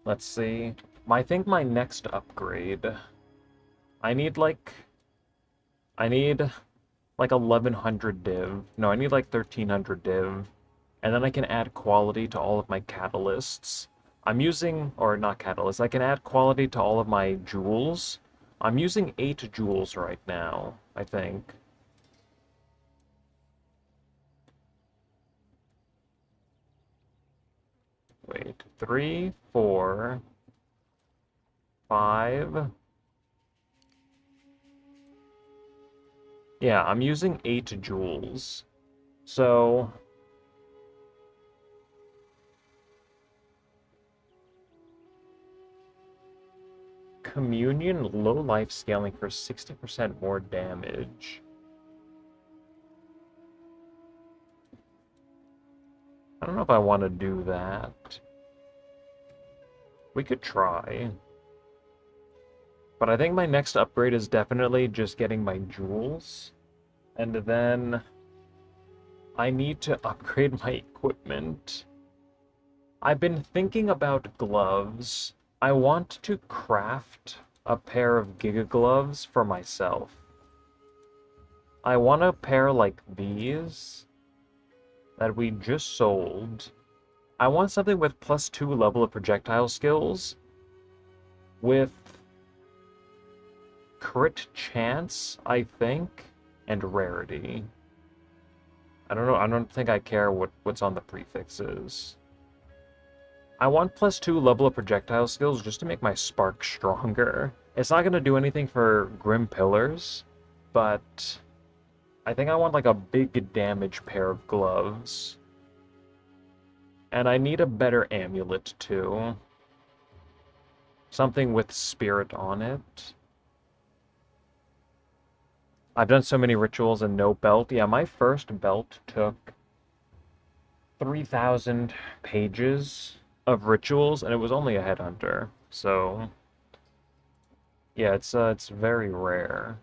Let's see. I think my next upgrade, I need like 1100 div. No, I need like 1300 div. And then I can add quality to all of my catalysts. Or not catalysts, I can add quality to all of my jewels. I'm using 8 jewels right now, I think. Wait, 3, 4, 5. Yeah, I'm using 8 jewels. So... Communion, low life scaling for 60% more damage. I don't know if I want to do that. We could try. But I think my next upgrade is definitely just getting my jewels. And then I need to upgrade my equipment. I've been thinking about gloves. I want to craft a pair of Giga Gloves for myself. I want a pair like these that we just sold. I want something with +2 level of projectile skills with crit chance, I think, and rarity. I don't know, I don't think I care what's on the prefixes. I want +2 level of projectile skills just to make my spark stronger. It's not going to do anything for Grim Pillars, but I think I want like a big damage pair of gloves. And I need a better amulet too. Something with spirit on it. I've done so many rituals and no belt. Yeah, my first belt took 3,000 pages of rituals, and it was only a headhunter. So, yeah, it's very rare.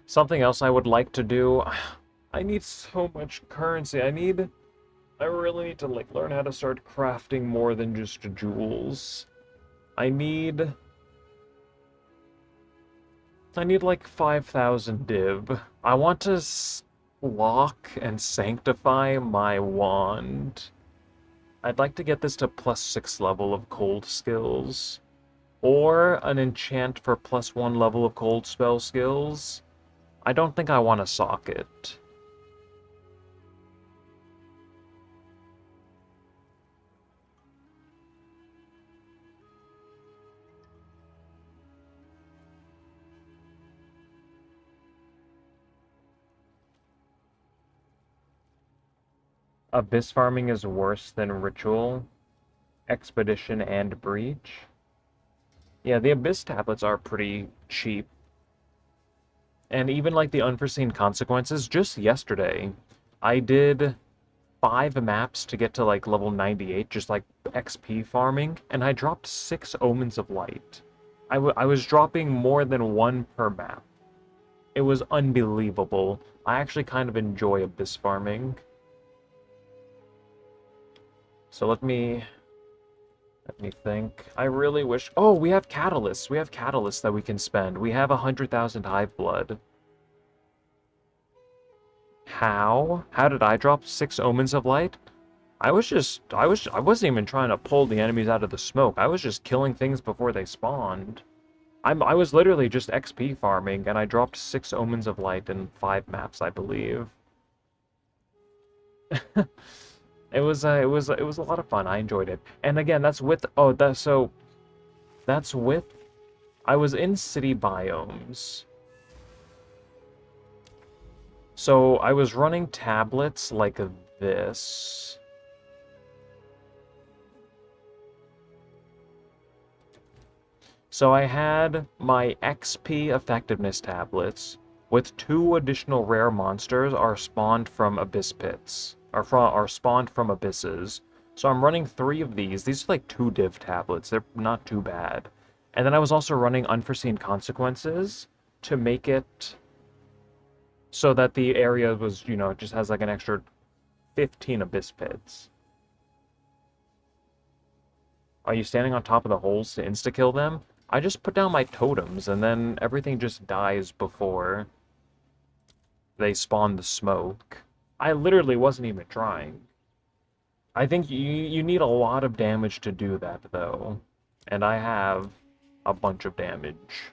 Something else I would like to do. I need so much currency. I really need to like learn how to start crafting more than just jewels. I need I need like 5,000 div. I want to lock and sanctify my wand. I'd like to get this to +6 level of cold skills. Or an enchant for +1 level of cold spell skills. I don't think I want a socket. Abyss farming is worse than ritual, expedition, and breach. Yeah, the Abyss tablets are pretty cheap. And even like the unforeseen consequences, just yesterday, I did 5 maps to get to like level 98, just like XP farming, and I dropped 6 Omens of Light. I was dropping more than 1 per map. It was unbelievable. I actually kind of enjoy Abyss farming. So let me think. I really wish... Oh, we have catalysts. We have catalysts that we can spend. We have 100,000 hive blood. How? How did I drop 6 Omens of Light? I wasn't even trying to pull the enemies out of the smoke. I was just killing things before they spawned. I was literally just XP farming, and I dropped 6 Omens of Light in 5 maps, I believe. It was a lot of fun. I enjoyed it. And again, that's with that's with I was in city biomes. So I was running tablets like this. So I had my XP effectiveness tablets with 2 additional rare monsters are spawned from abyss pits. Are spawned from abysses. So I'm running 3 of these. These are like 2 div tablets. They're not too bad. And then I was also running unforeseen consequences to make it so that the area was, just has like an extra 15 abyss pits. Are you standing on top of the holes to insta-kill them? I just put down my totems and then everything just dies before they spawn the smoke. I literally wasn't even trying. I think you need a lot of damage to do that, though. And I have a bunch of damage.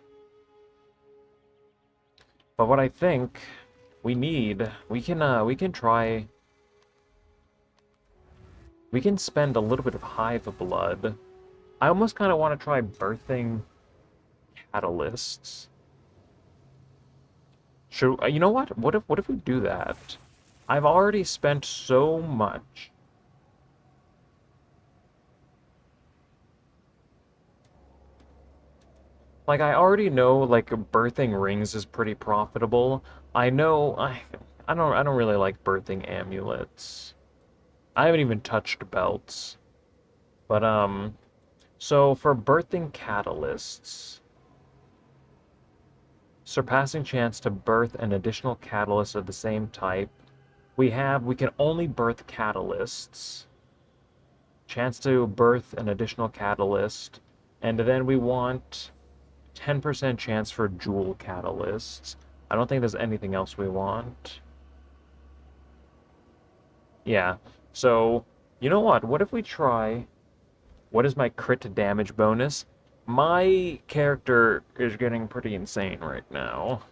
But what I think we need, we can try... We can spend a little bit of hive blood. I almost kind of want to try birthing catalysts. You know what? What if we do that? I've already spent so much. Like, I already know, like, birthing rings is pretty profitable. I know, I don't really like birthing amulets. I haven't even touched belts. But, so for birthing catalysts, surpassing chance to birth an additional catalyst of the same type, we can only birth catalysts. Chance to birth an additional catalyst, and then we want 10% chance for jewel catalysts. I don't think there's anything else we want. Yeah, so, you know what? What if we try... What is my crit damage bonus? My character is getting pretty insane right now.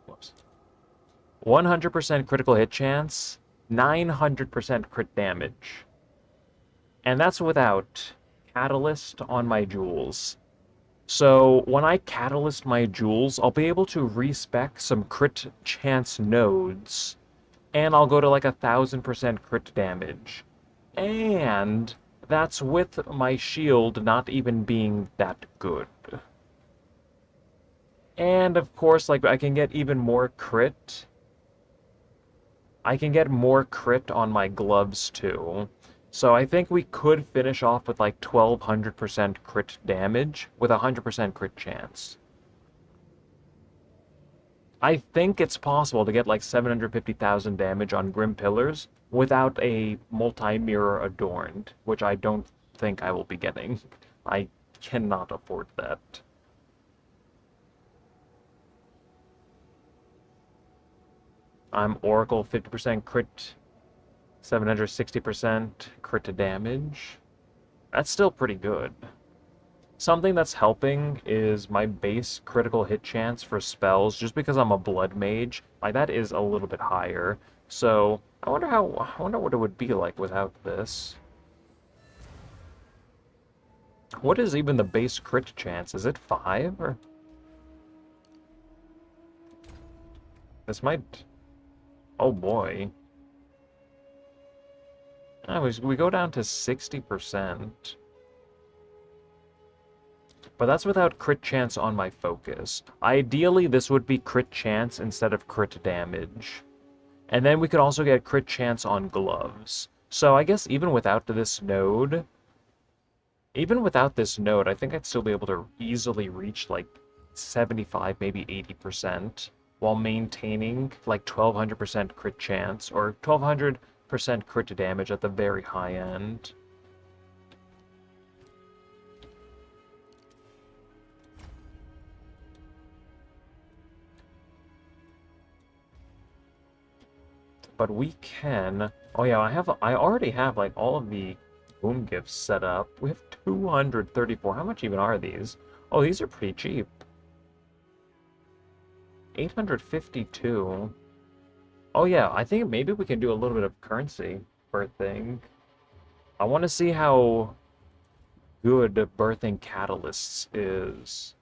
Whoops. 100% critical hit chance, 900% crit damage. And that's without catalyst on my jewels. So when I catalyst my jewels, I'll be able to respec some crit chance nodes and I'll go to like 1000% crit damage. And that's with my shield not even being that good. And of course, like, I can get even more crit. I can get more crit on my gloves too. So I think we could finish off with like 1200% crit damage with 100% crit chance. I think it's possible to get like 750,000 damage on Grim Pillars without a multi-mirror adorned, which I don't think I will be getting. I cannot afford that. I'm Oracle 50% crit, 760% crit to damage. That's still pretty good. Something that's helping is my base critical hit chance for spells, just because I'm a blood mage. Like, that is a little bit higher. So I wonder what it would be like without this. What is even the base crit chance? Is it 5 or? This might. Oh boy. Oh, we go down to 60%. But that's without crit chance on my focus. Ideally, this would be crit chance instead of crit damage. And then we could also get crit chance on gloves. So I guess even without this node, I think I'd still be able to easily reach like 75, maybe 80%, while maintaining like 1200% crit chance, or 1200% crit damage at the very high end. But we can. Oh yeah, I already have like all of the boom gifts set up. We have 234. How much even are these? Oh, these are pretty cheap. 852. Oh yeah, I think maybe we can do a little bit of currency birthing. I want to see how good birthing catalysts is.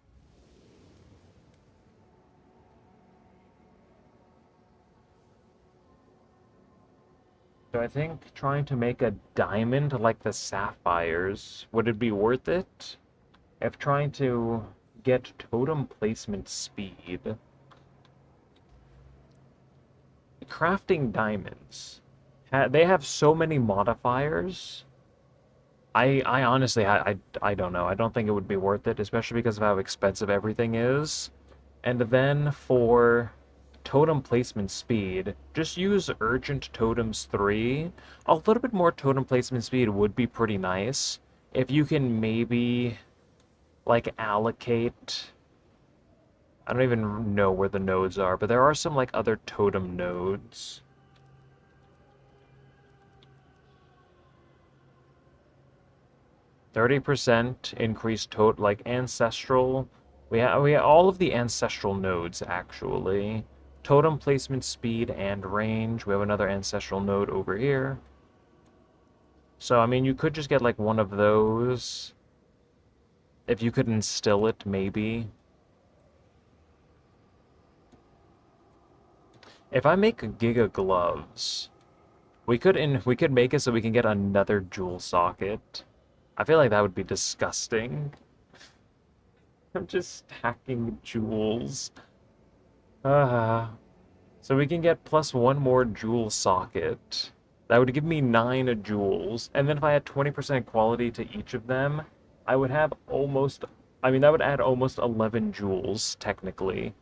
So I think trying to make a diamond like the sapphires, would it be worth it? If trying to get totem placement speed. Crafting diamonds. They have so many modifiers. I honestly, I don't know. I don't think it would be worth it, especially because of how expensive everything is. And then for totem placement speed, just use Urgent Totems 3. A little bit more totem placement speed would be pretty nice. If you can maybe, like, allocate... I don't even know where the nodes are, but there are some, like, other totem nodes. %30 increased like, ancestral. We have all of the ancestral nodes, actually. Totem placement speed and range. We have another ancestral node over here. So, I mean, you could just get, like, one of those. If you could instill it, maybe. If I make Giga Gloves, we could make it so we can get another jewel socket. I feel like that would be disgusting. I'm just stacking jewels. So we can get plus one more jewel socket. That would give me 9 jewels. And then if I had 20% quality to each of them, I would have almost... I mean, that would add almost 11 jewels, technically.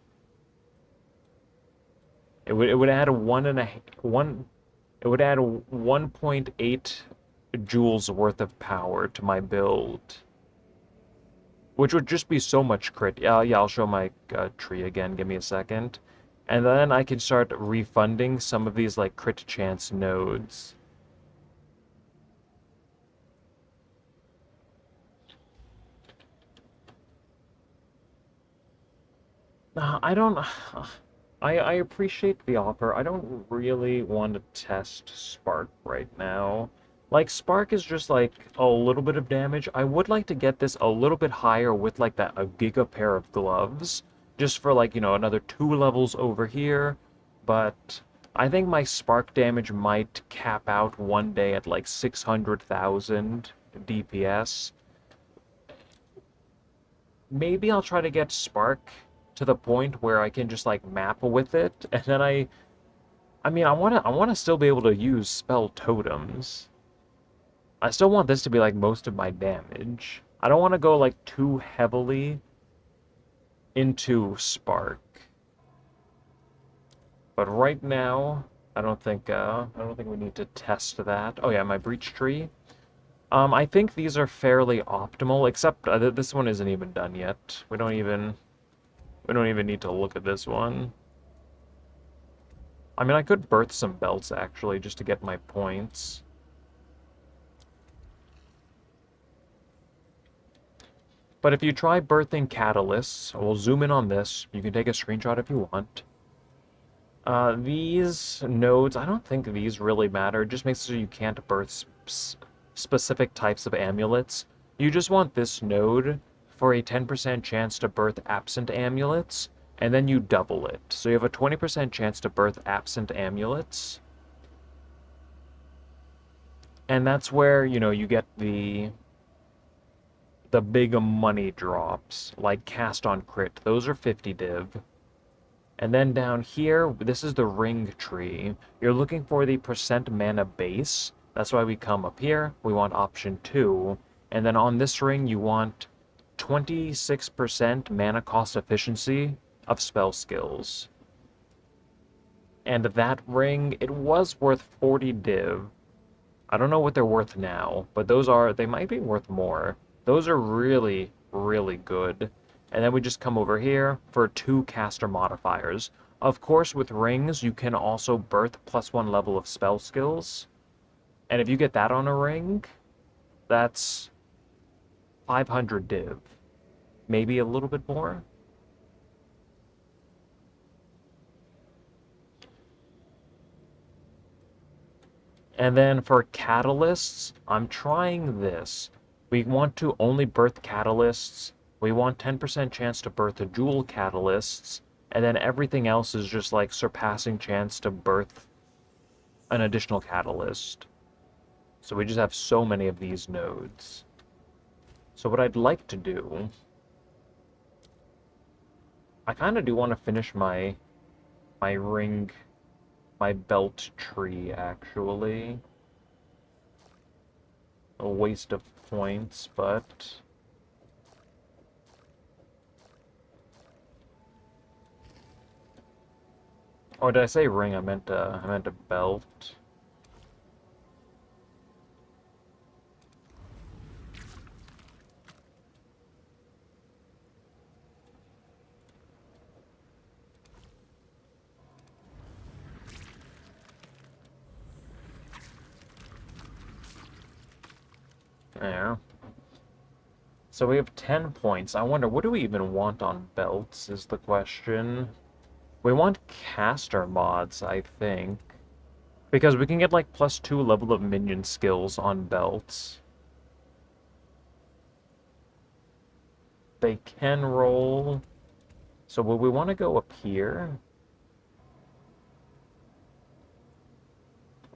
It would add it would add 1.8 joules worth of power to my build. Which would just be so much crit. Yeah, I'll show my tree again. Give me a second. And then I can start refunding some of these, like, crit chance nodes. I don't... I appreciate the offer. I don't really want to test Spark right now. Like, Spark is just, like, a little bit of damage. I would like to get this a little bit higher with, like, a Giga pair of gloves. Just for, like, you know, another 2 levels over here. But I think my spark damage might cap out one day at like 600,000 DPS. Maybe I'll try to get spark to the point where I can just like map with it, and then I mean, I want to still be able to use spell totems. I still want this to be like most of my damage. I don't want to go like too heavily into spark. But right now, I don't think we need to test that. Oh yeah, my breach tree. I think these are fairly optimal, except this one isn't even done yet. We don't even need to look at this one. I mean, I could birth some belts actually just to get my points. But if you try birthing catalysts, we'll zoom in on this. You can take a screenshot if you want. These nodes, I don't think these really matter. It just makes it so you can't birth specific types of amulets. You just want this node for a 10% chance to birth absent amulets, and then you double it. So you have a 20% chance to birth absent amulets. And that's where, you get the big money drops, like cast on crit. Those are 50 div. And then down here, this is the ring tree. You're looking for the percent mana base. That's why we come up here. We want option 2. And then on this ring, you want 26% mana cost efficiency of spell skills. And that ring, it was worth 40 div. I don't know what they're worth now, but they might be worth more. Those are really, really good. And then we just come over here for 2 caster modifiers. Of course, with rings, you can also birth +1 level of spell skills. And if you get that on a ring, that's 500 div. Maybe a little bit more. And then for catalysts, I'm trying this. We want to only birth catalysts. We want 10% chance to birth the jewel catalysts, and then everything else is just like surpassing chance to birth an additional catalyst. So we just have so many of these nodes. So what I'd like to do, I kind of do want to finish my ring, my belt tree actually. A waste of points, but oh, did I say ring? I meant a belt. There. So we have 10 points. I wonder, what do we even want on belts is the question. We want caster mods, I think. Because we can get like +2 level of minion skills on belts. They can roll. So will we want to go up here?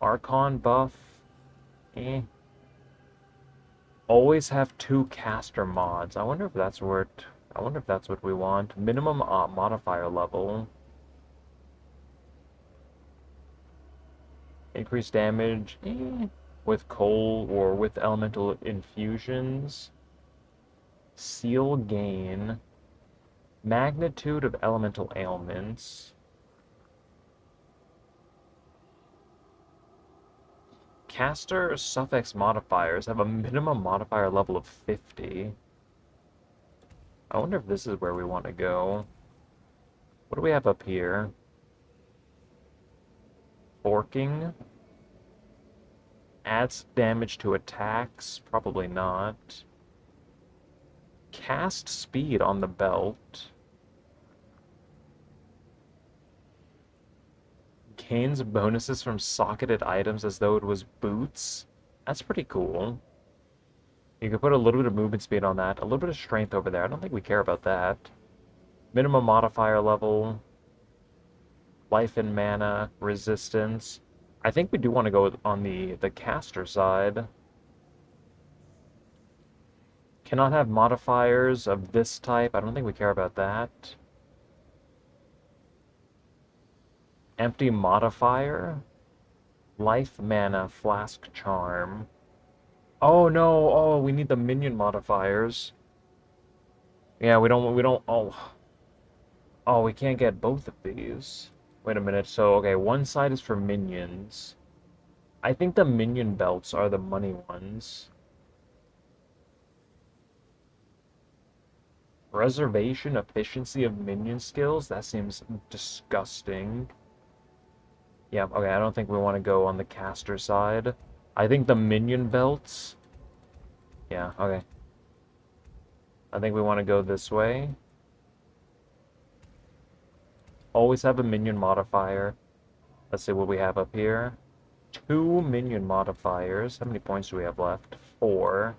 Archon buff. Eh. Always have 2 caster mods. I wonder if that's what we want. Minimum modifier level. Increased damage with coal or with elemental infusions. Seal gain. Magnitude of elemental ailments. Caster suffix modifiers have a minimum modifier level of 50. I wonder if this is where we want to go. What do we have up here? Forking. Adds damage to attacks. Probably not. Cast speed on the belt. Gains bonuses from socketed items as though it was boots. That's pretty cool. You can put a little bit of movement speed on that. A little bit of strength over there. I don't think we care about that. Minimum modifier level. Life and mana, resistance. I think we do want to go on the caster side. Cannot have modifiers of this type. I don't think we care about that. Empty modifier. Life, mana, flask, charm. Oh no, oh, we need the minion modifiers. Yeah, oh, we can't get both of these. Wait a minute, so, okay, one side is for minions. I think the minion belts are the money ones. Reservation efficiency of minion skills? That seems disgusting. Yeah, okay, I don't think we want to go on the caster side. I think the minion belts. Yeah, okay. I think we want to go this way. Always have a minion modifier. Let's see what we have up here. 2 minion modifiers. How many points do we have left? 4.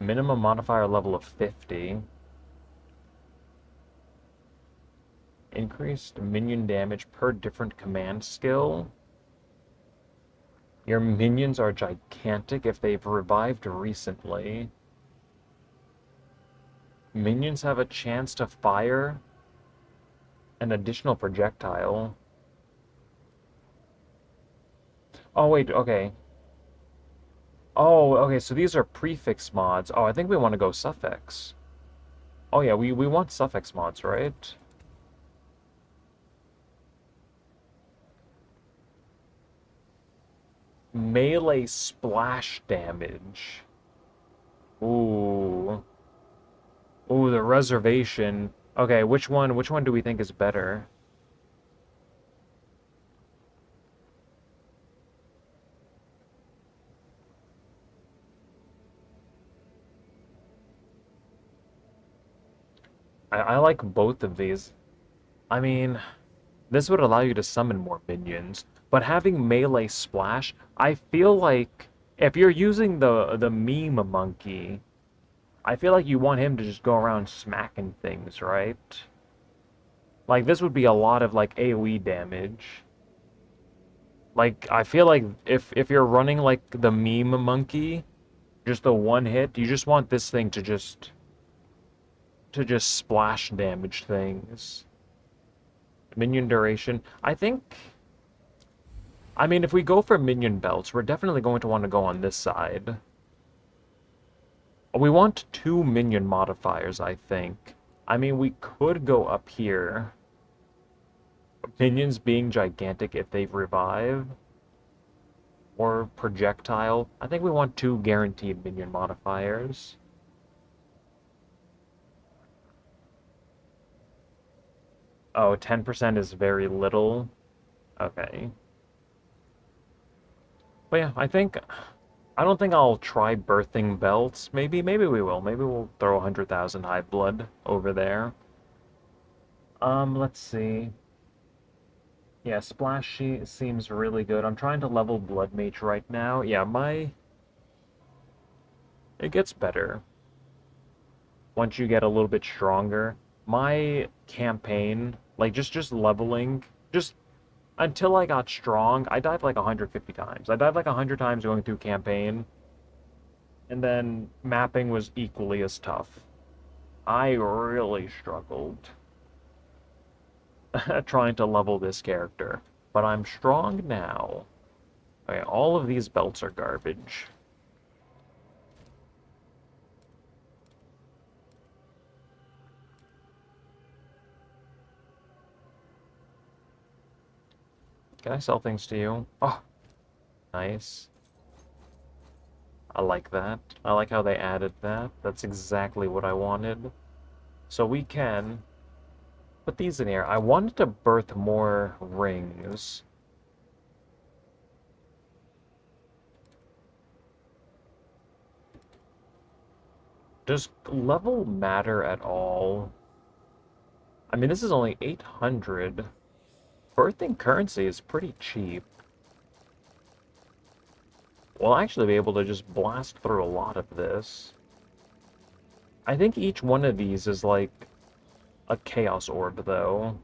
Minimum modifier level of 50. Increased minion damage per different command skill. Your minions are gigantic if they've revived recently. Minions have a chance to fire an additional projectile. Oh, wait, okay. Oh, okay, so these are prefix mods. Oh, I think we want to go suffix. Oh, yeah, we want suffix mods, right? Melee splash damage. Ooh. Ooh, the reservation. Okay, which one do we think is better? I like both of these. I mean, this would allow you to summon more minions, but having melee splash, I feel like if you're using the meme monkey, I feel like you want him to just go around smacking things, right? Like this would be a lot of like AoE damage. Like I feel like if you're running like the meme monkey, just the one hit, you just want this thing to just splash damage things. Minion duration. I mean, if we go for minion belts, we're definitely going to want to go on this side. We want 2 minion modifiers, I think. I mean, we could go up here. Minions being gigantic if they revive. Or projectile. I think we want 2 guaranteed minion modifiers. Oh, 10% is very little. Okay. But yeah, I don't think I'll try birthing belts. Maybe we will. Maybe we'll throw 100,000 hive blood over there. Let's see. Yeah, Splash seems really good. I'm trying to level Blood Mage right now. Yeah, it gets better once you get a little bit stronger. My campaign, like just leveling, just until I got strong, I died like 150 times. I died like 100 times going through campaign, and then mapping was equally as tough. I really struggled trying to level this character, but I'm strong now. Okay, all of these belts are garbage. Can I sell things to you? Oh, nice. I like that. I like how they added that. That's exactly what I wanted. So we can put these in here. I wanted to birth more rings. Does level matter at all? I mean, this is only 800. Birthing currency is pretty cheap. we'll actually be able to just blast through a lot of this. I think each one of these is like a Chaos Orb, though.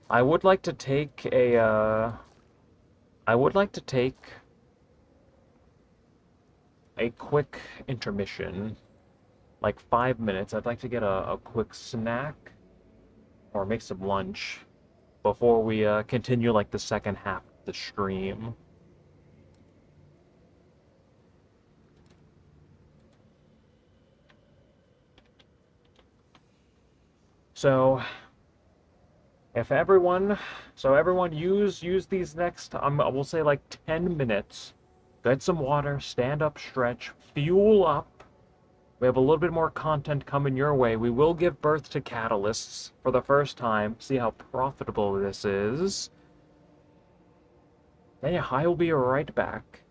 I would like to take I would like to take a quick intermission, like 5 minutes. I'd like to get a quick snack or make some lunch before we continue like the second half of the stream. So if everyone, so everyone use these next, we'll say like 10 minutes. Get some water, stand up, stretch, fuel up. We have a little bit more content coming your way. We will give birth to catalysts for the first time. See how profitable this is. And yeah, I will be right back.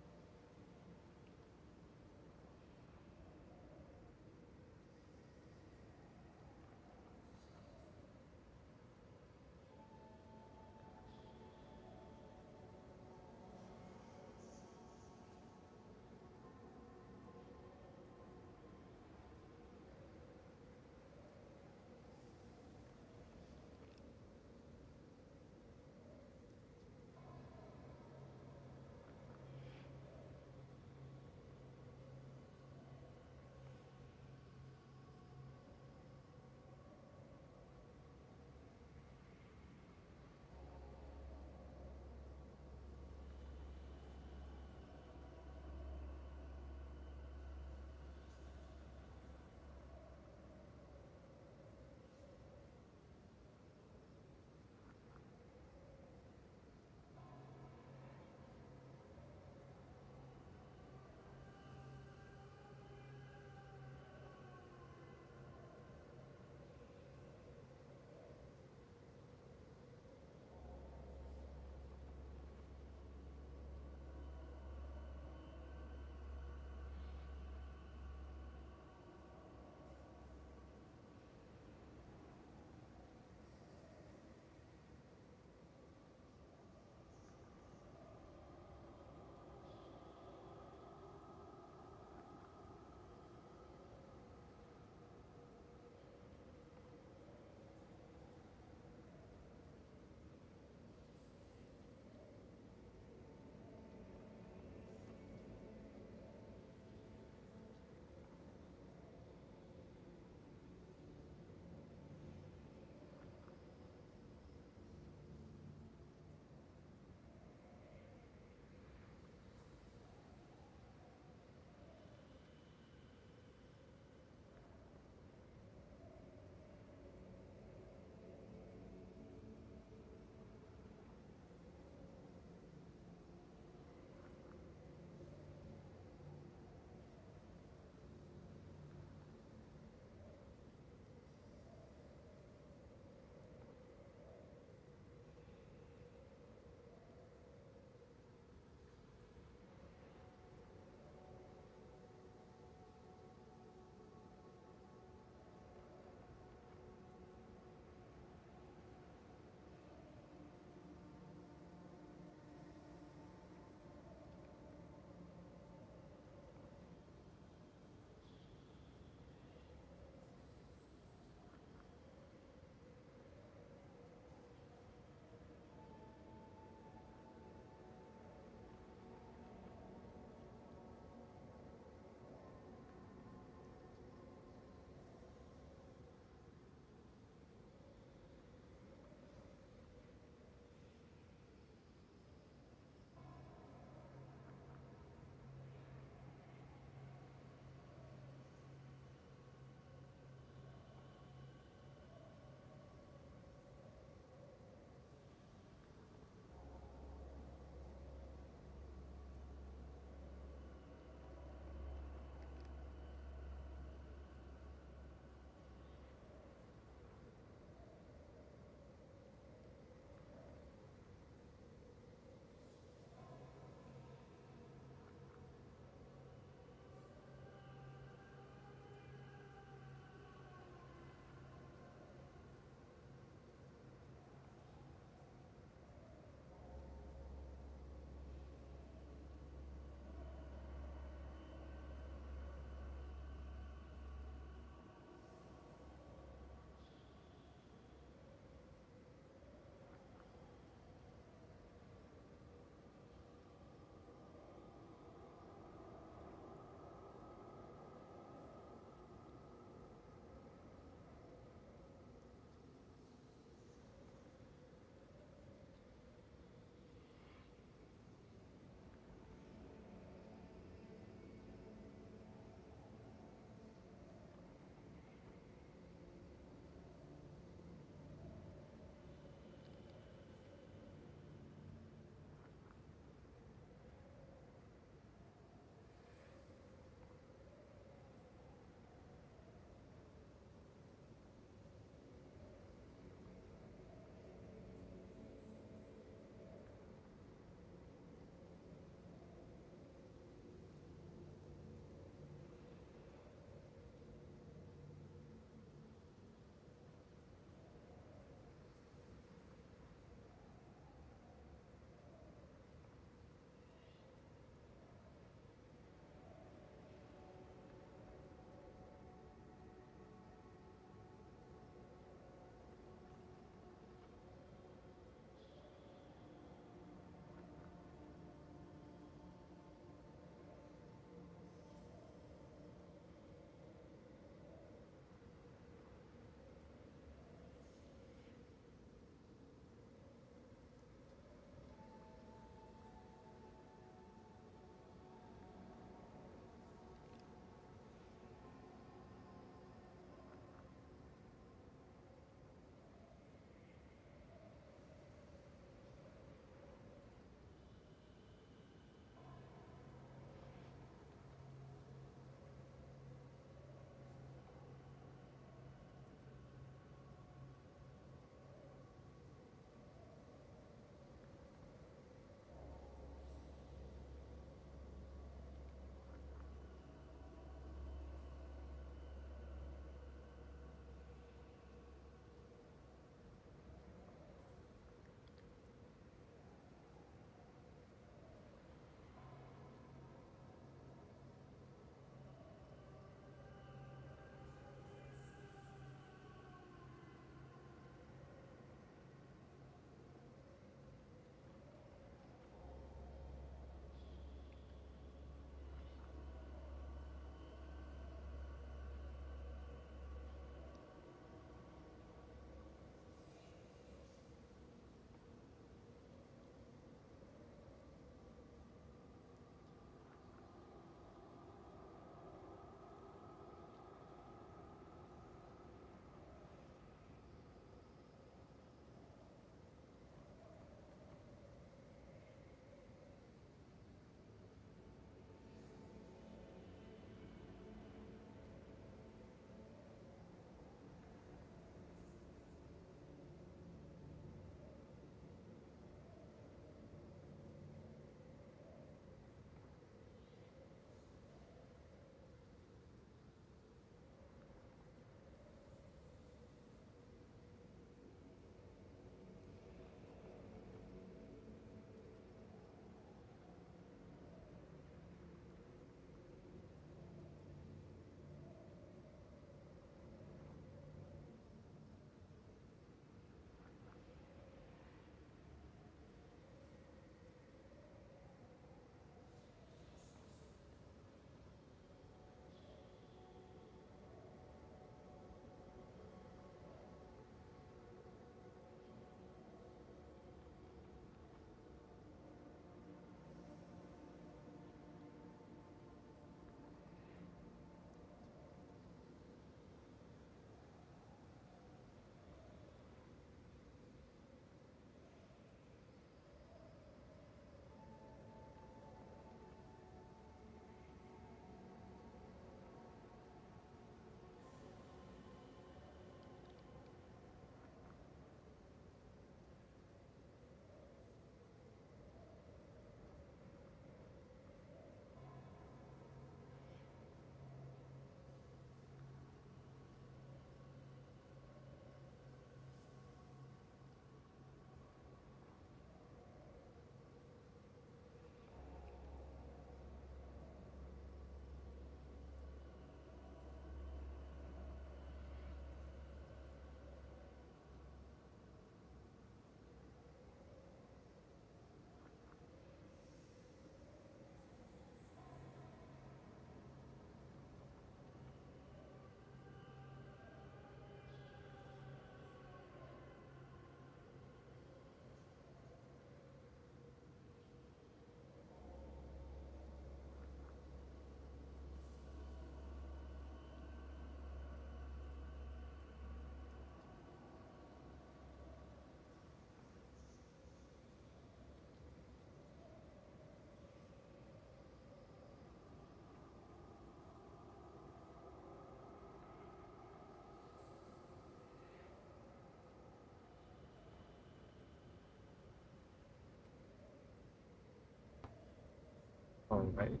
Alright.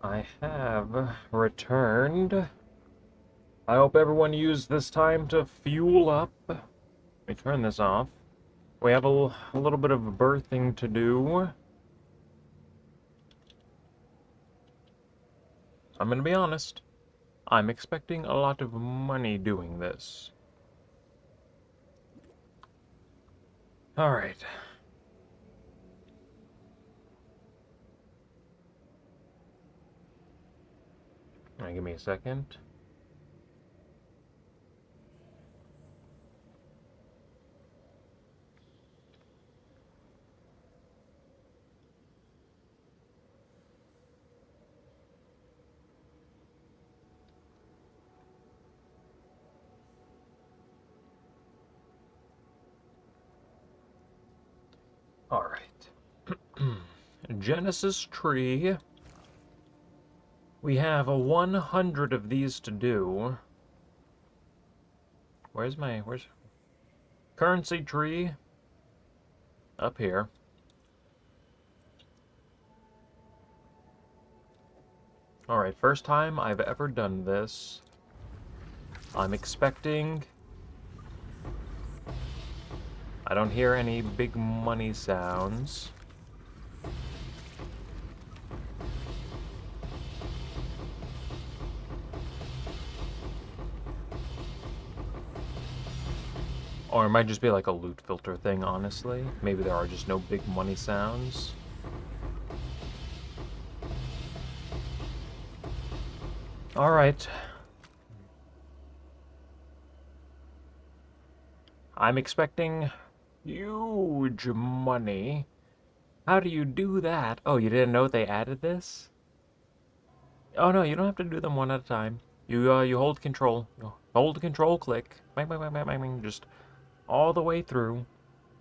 I have returned. I hope everyone used this time to fuel up. Let me turn this off. We have a little bit of birthing to do. I'm gonna be honest. I'm expecting a lot of money doing this. Alright. Give me a second. Alright. Genesis tree. We have 100 of these to do. Where's currency tree? Up here. Alright, first time I've ever done this. I'm expecting... I don't hear any big money sounds. Or it might just be like a loot filter thing, honestly. Maybe there are just no big money sounds. Alright. I'm expecting huge money. How do you do that? Oh, you didn't know they added this? Oh no, you don't have to do them one at a time. You hold control. You hold the control click. Bang, bang, bang, bang, bang, bang, just all the way through.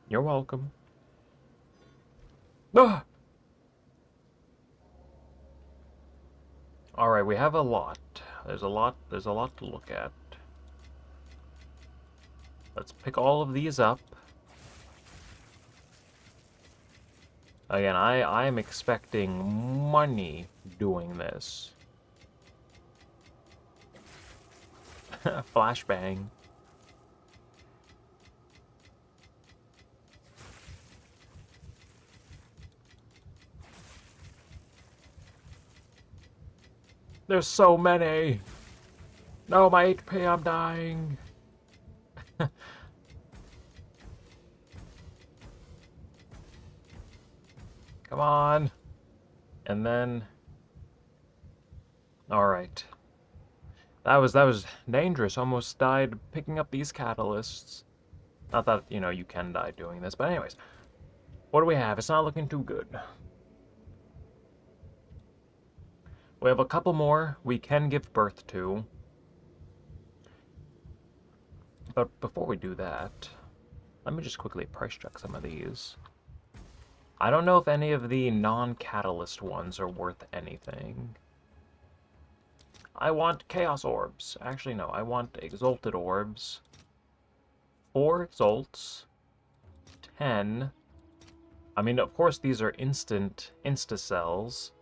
You're welcome. Ah! Alright, we have a lot. There's a lot to look at. Let's pick all of these up. Again, I'm expecting money doing this. Flashbang. There's so many. No, my HP, I'm dying. Come on. And then... Alright. That was dangerous. Almost died picking up these catalysts. Not that, you can die doing this, but anyways. What do we have? It's not looking too good. We have a couple more we can give birth to. But before we do that, let me just quickly price check some of these. I don't know if any of the non-catalyst ones are worth anything. I want Chaos Orbs. Actually, no, I want Exalted Orbs. 4 Exalts. 10. I mean, of course, these are insta-cells.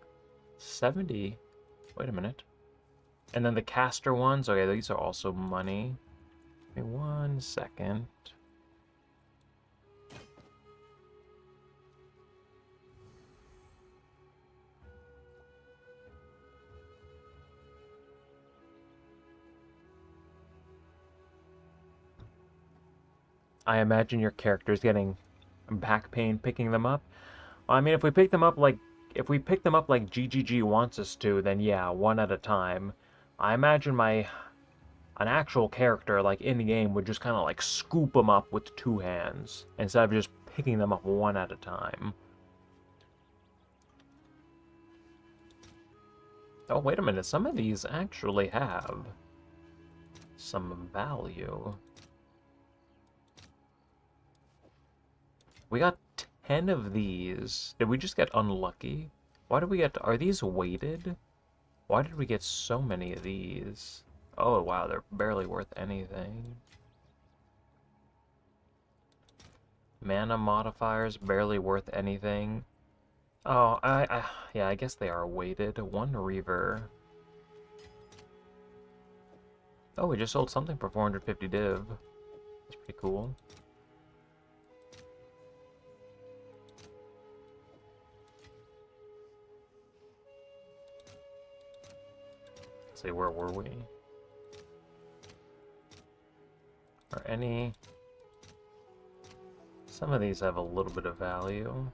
70. Wait a minute. And then the caster ones. Okay, these are also money. Give me 1 second. I imagine your character's getting back pain picking them up. I mean, if we pick them up like GGG wants us to, then yeah, one at a time. I imagine an actual character, like in the game, would just kind of like scoop them up with 2 hands instead of just picking them up one at a time. Oh, wait a minute. Some of these actually have some value. We got 10 of these. Did we just get unlucky? Why did we get... Are these weighted? Why did we get so many of these? Oh, wow, they're barely worth anything. Mana modifiers, barely worth anything. Oh, yeah, I guess they are weighted. One Reaver. Oh, we just sold something for 450 div. That's pretty cool. Let's see, where were we? Are any... Some of these have a little bit of value.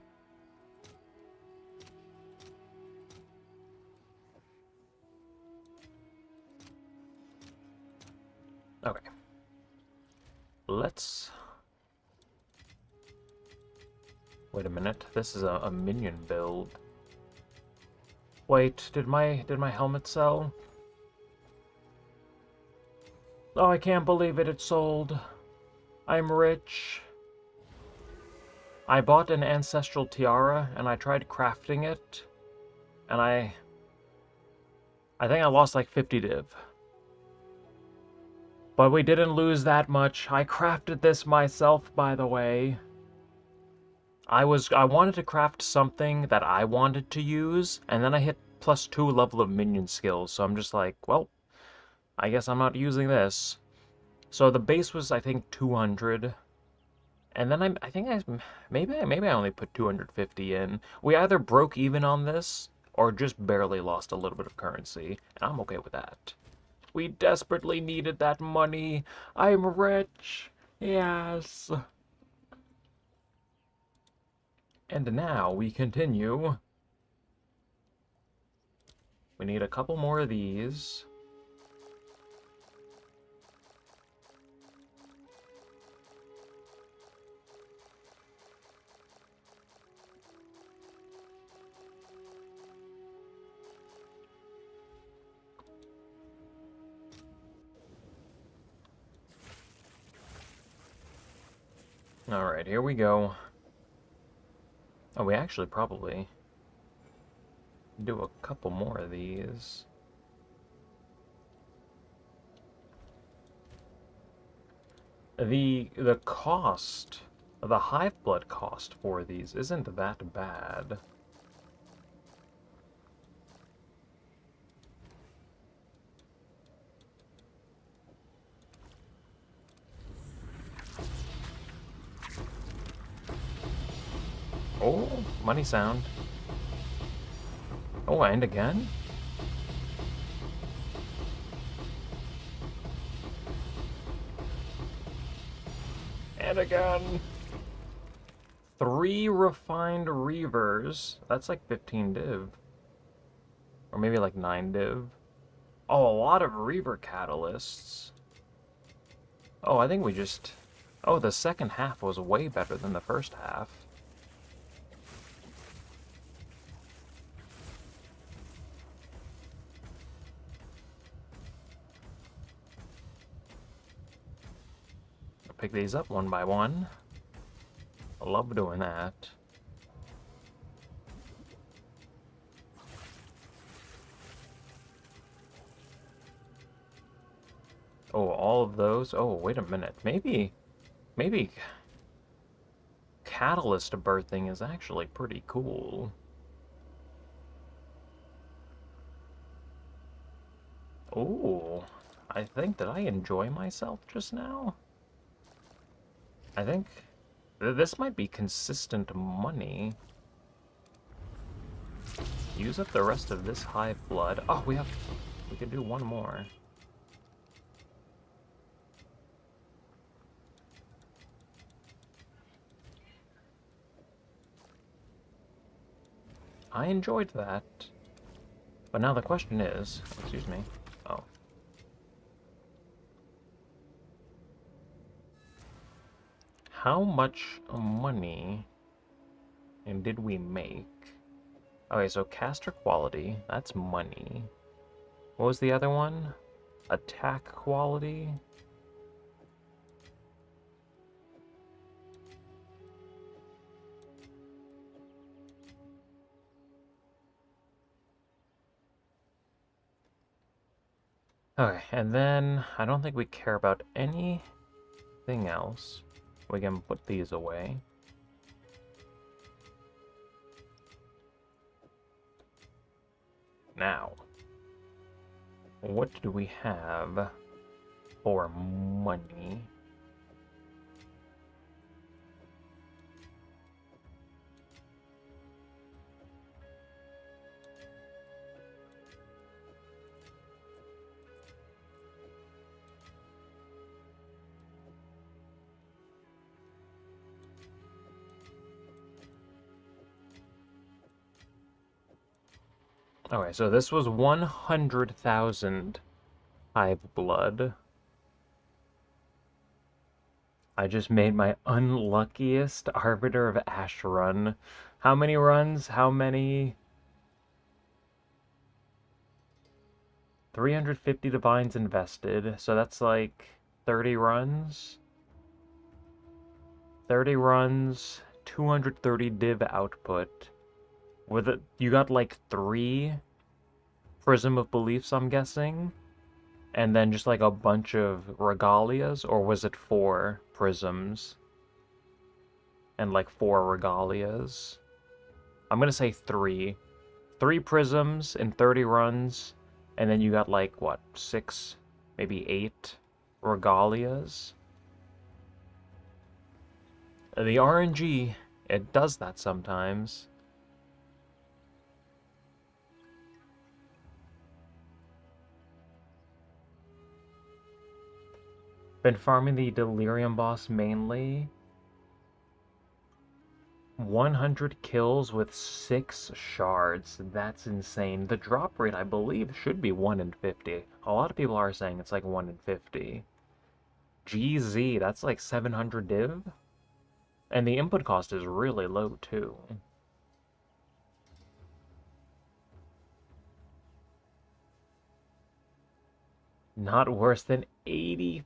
Okay. Let's... Wait a minute. This is a minion build. Wait, did my helmet sell? Oh, I can't believe it. It sold. I'm rich. I bought an ancestral tiara and I tried crafting it, and I think I lost like 50 div. But we didn't lose that much. I crafted this myself, by the way. I wanted to craft something that I wanted to use, and then I hit +2 level of minion skills, so I'm just like, well, I guess I'm not using this. So the base was, I think, 200. And then maybe I only put 250 in. We either broke even on this, or just barely lost a little bit of currency, and I'm okay with that. We desperately needed that money. I'm rich. Yes. And now we continue. We need a couple more of these. Alright, here we go. Oh, we actually probably do a couple more of these. The cost, the hive blood cost for these isn't that bad. Oh, money sound. Oh, and again? And again! 3 refined reavers. That's like 15 div. Or maybe like 9 div. Oh, a lot of reaver catalysts. Oh, I think we just... Oh, the second half was way better than the first half. I'll pick these up one by one. I love doing that. Oh, all of those? Oh, wait a minute. Maybe catalyst birthing is actually pretty cool. Oh, I think that I enjoy myself just now. I think this might be consistent money. Use up the rest of this hive blood. Oh, we can do one more. I enjoyed that. But now the question is, excuse me. Oh. How much money did we make? Okay, so caster quality, that's money. What was the other one? Attack quality? Okay, and then I don't think we care about anything else. We can put these away. Now, what do we have for money? Okay, so this was 100,000 hive blood. I just made my unluckiest Arbiter of Ash run. How many runs? How many? 350 divines invested, so that's like 30 runs. 30 runs, 230 div output. With it, you got like 3 Prism of Beliefs, I'm guessing, and then just like a bunch of regalias, or was it 4 prisms and like 4 regalias? I'm gonna say 3. 3 prisms in 30 runs, and then you got like what, 6, maybe 8 regalias. The RNG, it does that sometimes. Been farming the Delirium boss mainly. 100 kills with 6 shards. That's insane. The drop rate, I believe, should be 1 in 50. A lot of people are saying it's like 1 in 50. GZ, that's like 700 div. And the input cost is really low, too. Not worse than 85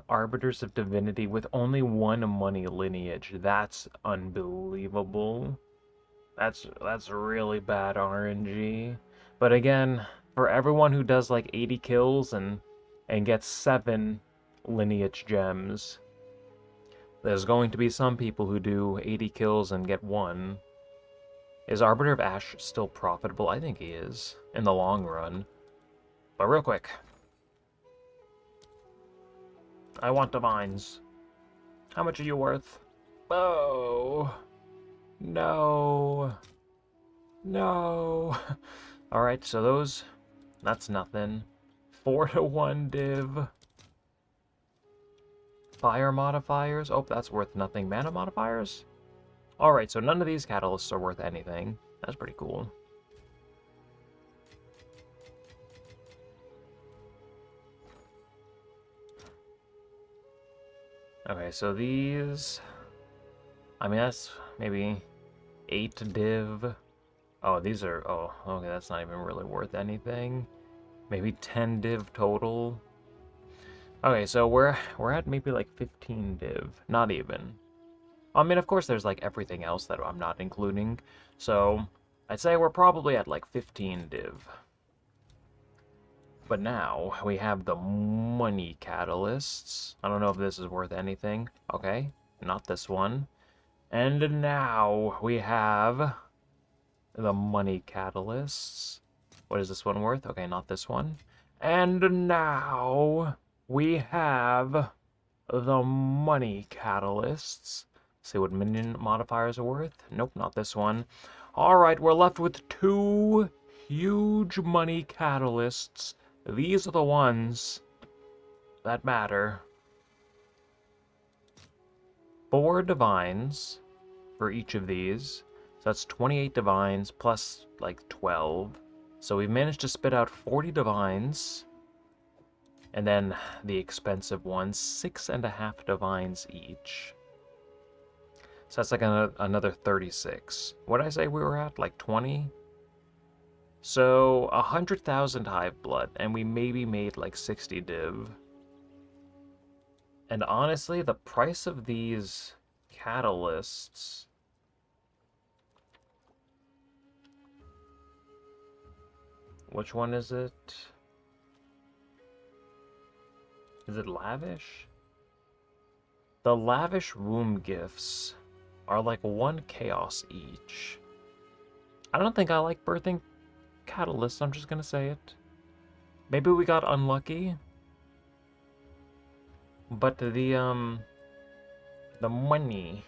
Arbiters of Divinity with only 1 money lineage. That's unbelievable. That's really bad RNG. But again, for everyone who does like 80 kills and gets 7 lineage gems, there's going to be some people who do 80 kills and get 1. Is Arbiter of Ash still profitable? I think he is, in the long run. But real quick, I want divines. How much are you worth? Oh, no. No. Alright, so those, that's nothing. 4-to-1 div. Fire modifiers. Oh, that's worth nothing. Mana modifiers? Alright, so none of these catalysts are worth anything. That's pretty cool. Okay, so these... I mean, that's maybe 8 div. Oh, these are... Oh, okay, that's not even really worth anything. Maybe 10 div total. Okay, so we're at maybe like 15 div. Not even. I mean, of course, there's like everything else that I'm not including. So, I'd say we're probably at like 15 div. But now, we have the money catalysts. I don't know if this is worth anything. Okay, not this one. And now, we have the money catalysts. What is this one worth? Okay, not this one. And now, we have the money catalysts. See what minion modifiers are worth? Nope, not this one. Alright, we're left with 2 huge money catalysts. These are the ones that matter. 4 divines for each of these. So that's 28 divines plus like 12. So we've managed to spit out 40 divines. And then the expensive ones, 6.5 divines each. So that's like another 36. What did I say we were at? Like 20? So 100,000 hive blood, and we maybe made like 60 div. And honestly, the price of these catalysts... Which one is it? Is it lavish? The lavish womb gifts are like 1 chaos each. I don't think I like birthing catalysts, I'm just gonna say it. Maybe we got unlucky. But the money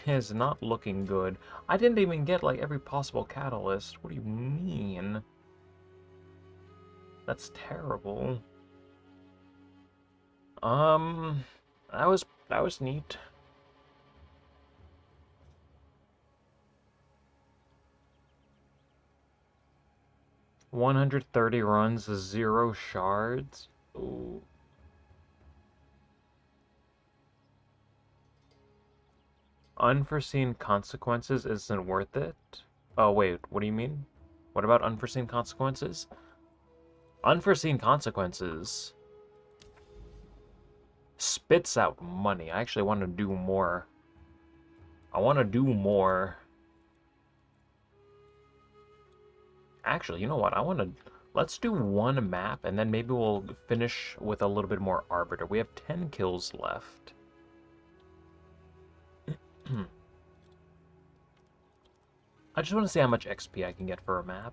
is not looking good. I didn't even get, like, every possible catalyst. What do you mean? That's terrible. That was neat. $130 runs, 0 shards. Ooh. Unforeseen consequences isn't worth it? Oh, wait, what do you mean? What about unforeseen consequences? Unforeseen consequences spits out money. I actually want to do more. I want to do more. Actually, you know what? Let's do one map, and then maybe we'll finish with a little bit more Arbiter. We have 10 kills left. I just want to see how much XP I can get for a map,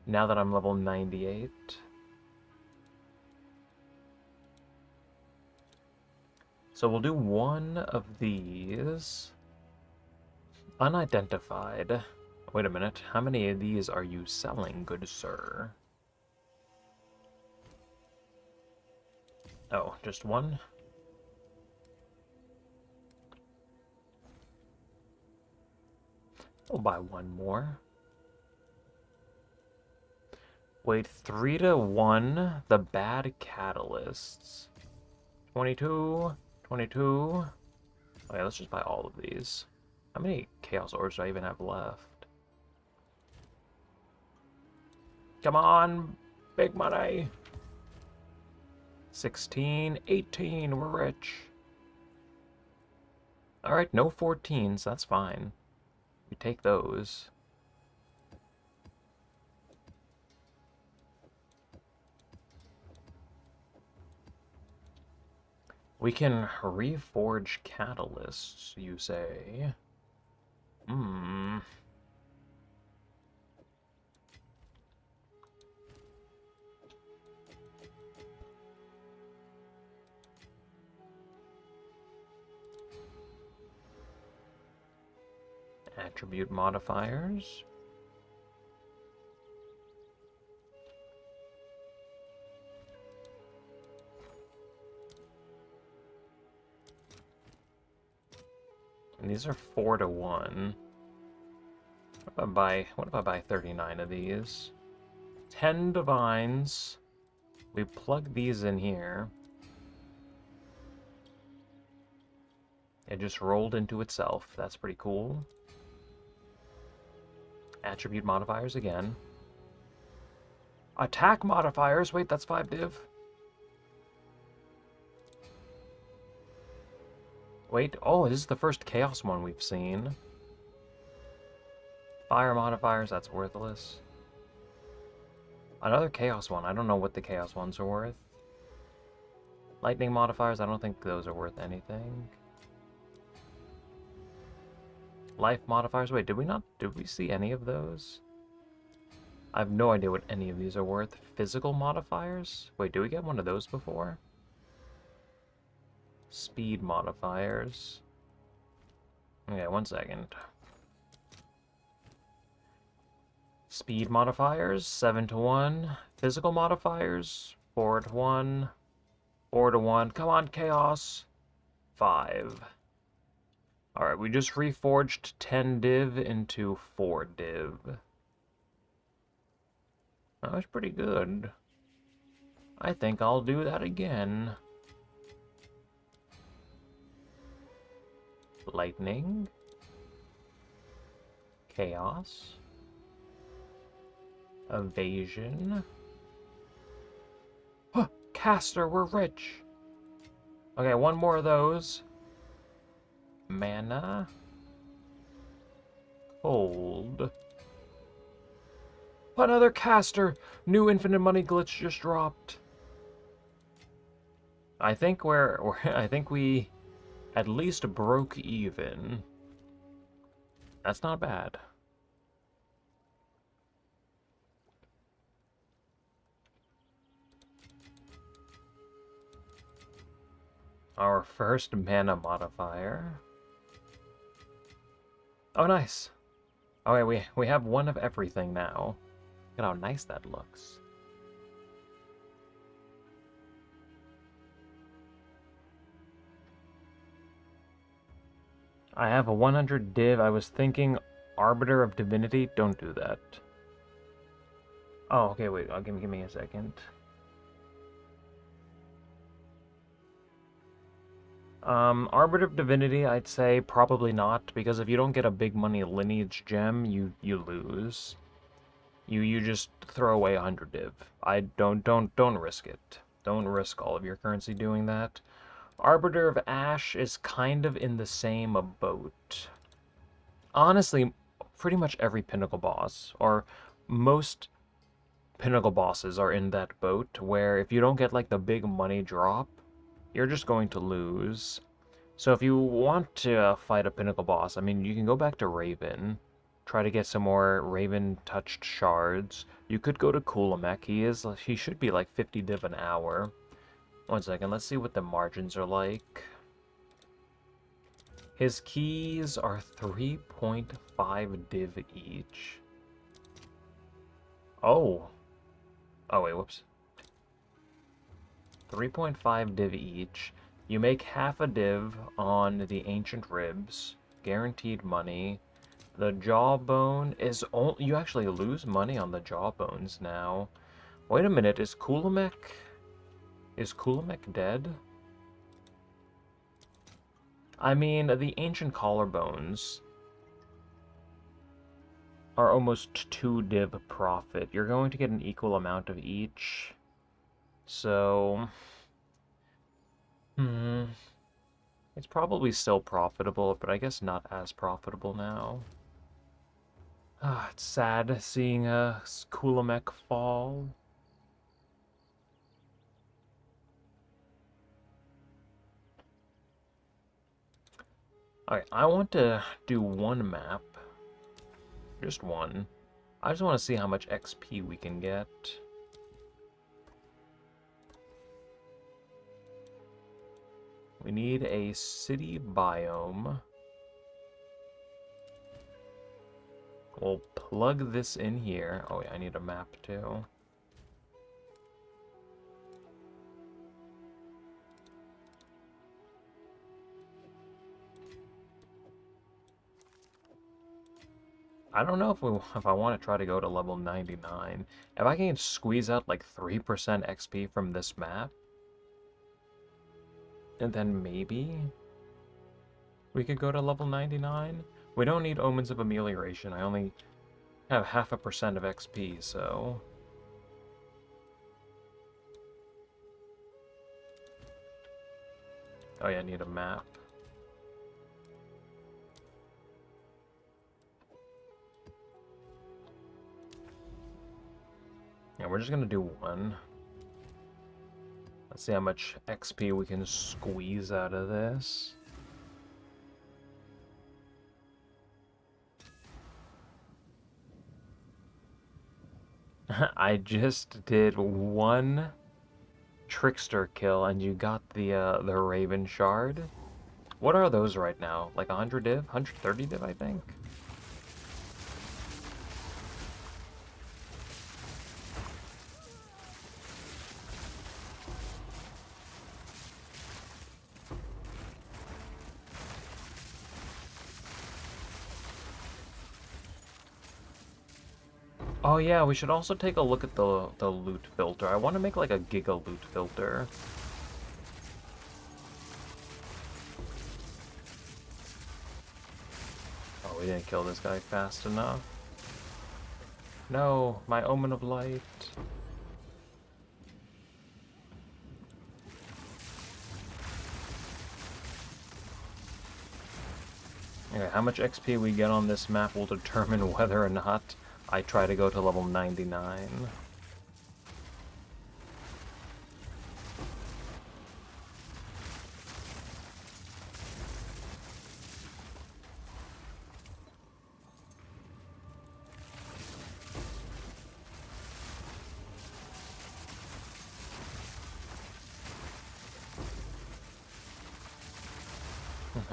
now that I'm level 98. So we'll do one of these. Unidentified. Wait a minute, how many of these are you selling, good sir? Oh, just one? I'll buy one more. Wait, 3-1, the bad catalysts. 22, 22. Okay, let's just buy all of these. How many Chaos Orbs do I even have left? Come on, big money. 16, 18, we're rich. Alright, no 14s, that's fine. We take those. We can reforge catalysts, you say? Hmm. Attribute modifiers. And these are 4-1. What if I buy 39 of these? 10 divines. We plug these in here. It just rolled into itself. That's pretty cool. Attribute modifiers again. Attack modifiers. Wait, that's 5 div. Wait, oh, this is the first chaos one we've seen. Fire modifiers, that's worthless. Another chaos one. I don't know what the chaos ones are worth. Lightning modifiers, I don't think those are worth anything. Life modifiers, wait, did we see any of those? I have no idea what any of these are worth. Physical modifiers? Wait, did we get one of those before? Speed modifiers. Okay, one second. Speed modifiers, 7-1. Physical modifiers, 4-1. 4-1. Come on, Chaos. 5. Alright, we just reforged 10 div into 4 div. That was pretty good. I think I'll do that again. Lightning. Chaos. Evasion. Huh, Caster, we're rich. Okay, one more of those. Mana. Cold. Another Caster! New infinite money glitch just dropped. I think I think we at least broke even. That's not bad. Our first mana modifier. Oh, nice. Okay, we have one of everything now. Look at how nice that looks. I have a 100 div. I was thinking Arbiter of Divinity. Don't do that. Oh, okay, wait. Give me a second. Arbiter of Divinity, I'd say probably not, because if you don't get a big money lineage gem, you lose. You just throw away 100 div. I don't risk it. Don't risk all of your currency doing that. Arbiter of Ash is kind of in the same boat. Honestly, pretty much every Pinnacle boss, or most Pinnacle bosses are in that boat, where if you don't get like the big money drop, you're just going to lose. So if you want to fight a Pinnacle boss, I mean, you can go back to Raven, try to get some more Raven-touched shards. You could go to Kulamek. He should be like 50 div an hour. One second, let's see what the margins are like. His keys are 3.5 div each. Oh. Oh, wait, whoops. 3.5 div each. You make half a div on the Ancient Ribs. Guaranteed money. The Jawbone is only... You actually lose money on the Jawbones now. Wait a minute, is Kulamek... Is Kulamek dead? I mean, the Ancient Collarbones are almost 2 div profit. You're going to get an equal amount of each. So... It's probably still profitable, but I guess not as profitable now. Ah, it's sad seeing a Kulamek fall. Alright, I want to do one map. Just one. I just want to see how much XP we can get. We need a city biome. We'll plug this in here. Oh yeah, I need a map too. I don't know if I want to try to go to level 99. If I can squeeze out like 3% XP from this map, and then maybe we could go to level 99. We don't need Omens of Amelioration. I only have 0.5% of XP, so... Oh yeah, I need a map. Yeah, we're just gonna do one. Let's see how much XP we can squeeze out of this. I just did one trickster kill and you got the Raven shard. What are those right now? Like 100 div? 130 div, I think? Oh yeah, we should also take a look at the loot filter. I want to make like a giga loot filter. Oh, we didn't kill this guy fast enough. No, my Omen of Light. Okay, how much XP we get on this map will determine whether or not I try to go to level 99.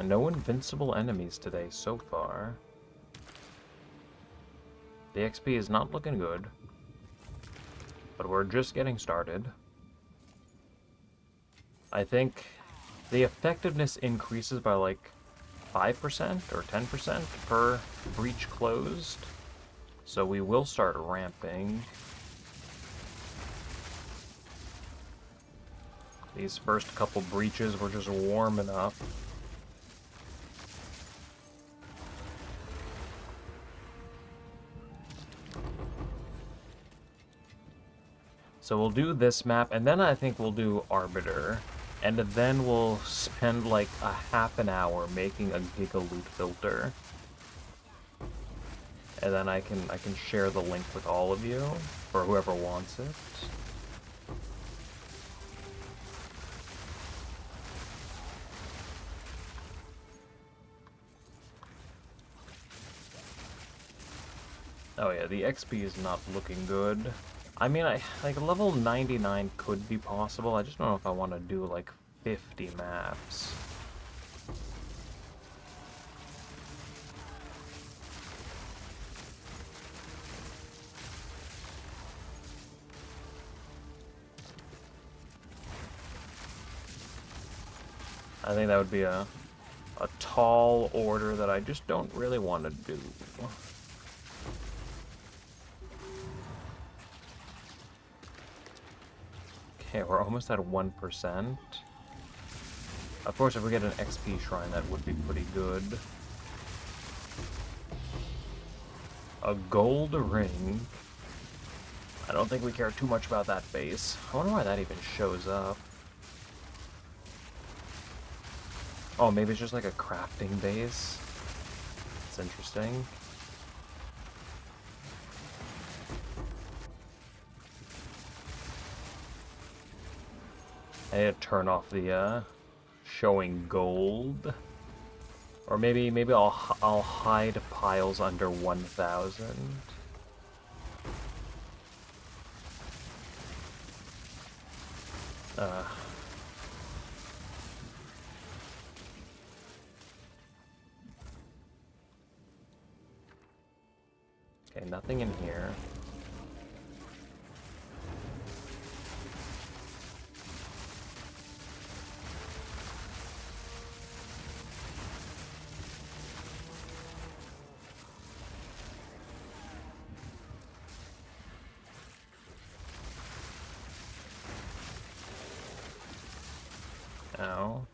And no invincible enemies today so far. The XP is not looking good. But we're just getting started. I think the effectiveness increases by like 5% or 10% per breach closed. So we will start ramping. These first couple breaches were just warming up. So we'll do this map, and then I think we'll do Arbiter. And then we'll spend like a half an hour making a Giga Loot filter. And then I can share the link with all of you, for whoever wants it. Oh yeah, the XP is not looking good. I mean, like level 99 could be possible. I just don't know if I want to do like 50 maps. I think that would be a tall order that I just don't really want to do. Okay, we're almost at 1%. Of course, if we get an XP shrine, that would be pretty good. A gold ring. I don't think we care too much about that base. I wonder why that even shows up. Oh, maybe it's just like a crafting base. That's interesting. I need to turn off the showing gold, or maybe I'll hide piles under 1,000. Okay, nothing in here. Ow.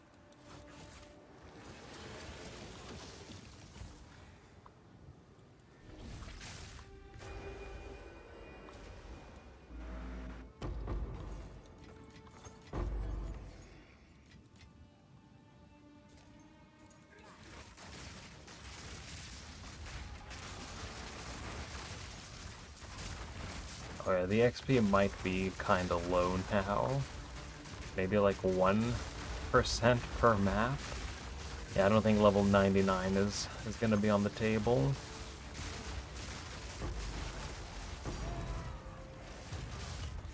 Oh yeah, the XP might be kinda low now. Maybe like 1% per map. Yeah, I don't think level 99 is gonna be on the table.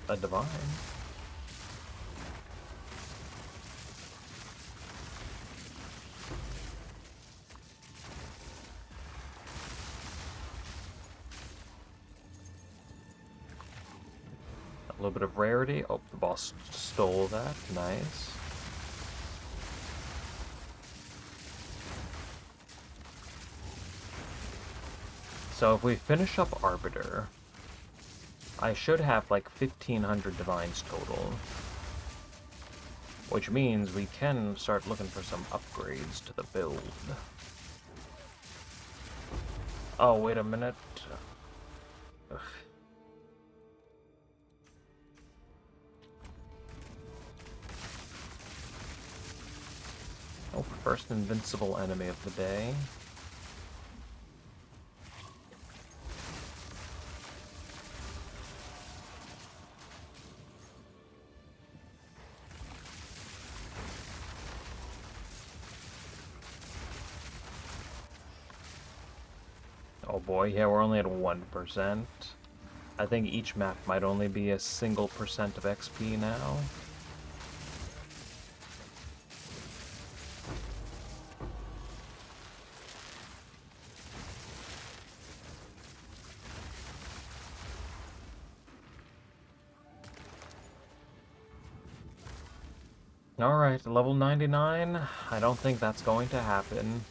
A divine. A little bit of rarity. Oh, the boss stole that. Nice. So if we finish up Arbiter, I should have like 1,500 divines total. Which means we can start looking for some upgrades to the build. Oh, wait a minute. Ugh. Oh, first invincible enemy of the day. Oh boy, yeah, we're only at 1%. I think each map might only be a single percent of XP now. Alright, level 99. I don't think that's going to happen.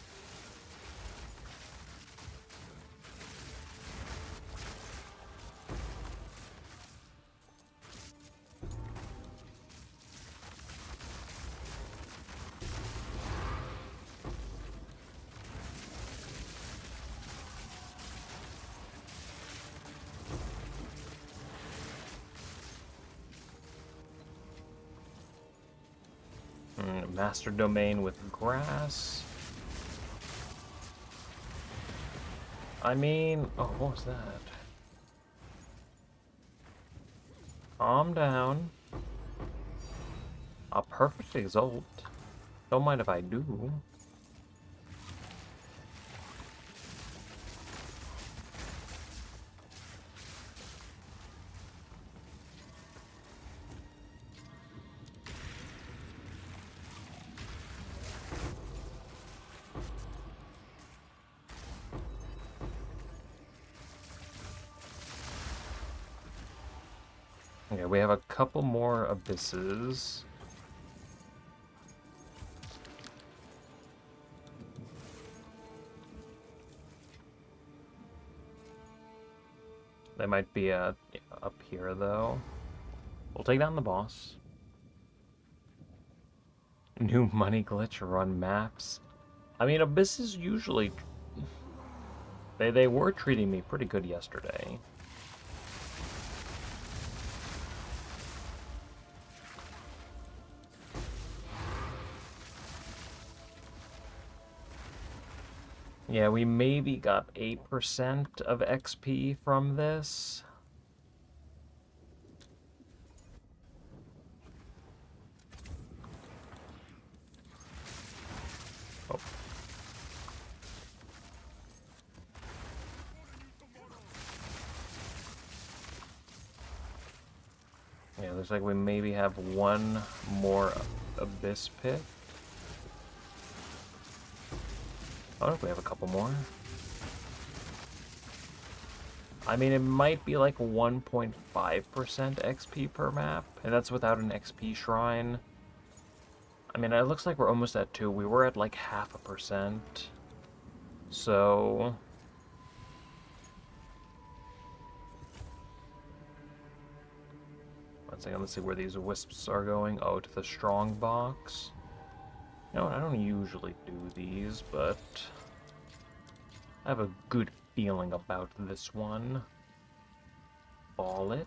Master domain with grass. I mean, oh, what was that? Calm down. A perfect exalt. Don't mind if I do. Okay, we have a couple more abysses. They might be up here, though. We'll take down the boss. New money glitch run maps. I mean, abysses usually... They were treating me pretty good yesterday. Yeah, we maybe got 8% of XP from this. Oh. Yeah, looks like we maybe have one more abyss pit. Oh, we have a couple more. I mean, it might be like 1.5% XP per map, and that's without an XP shrine. I mean, it looks like we're almost at 2. We were at like 0.5%. So... one second, let's see where these wisps are going. Oh, to the strong box. No, I don't usually do these, but... I have a good feeling about this one. Ball it.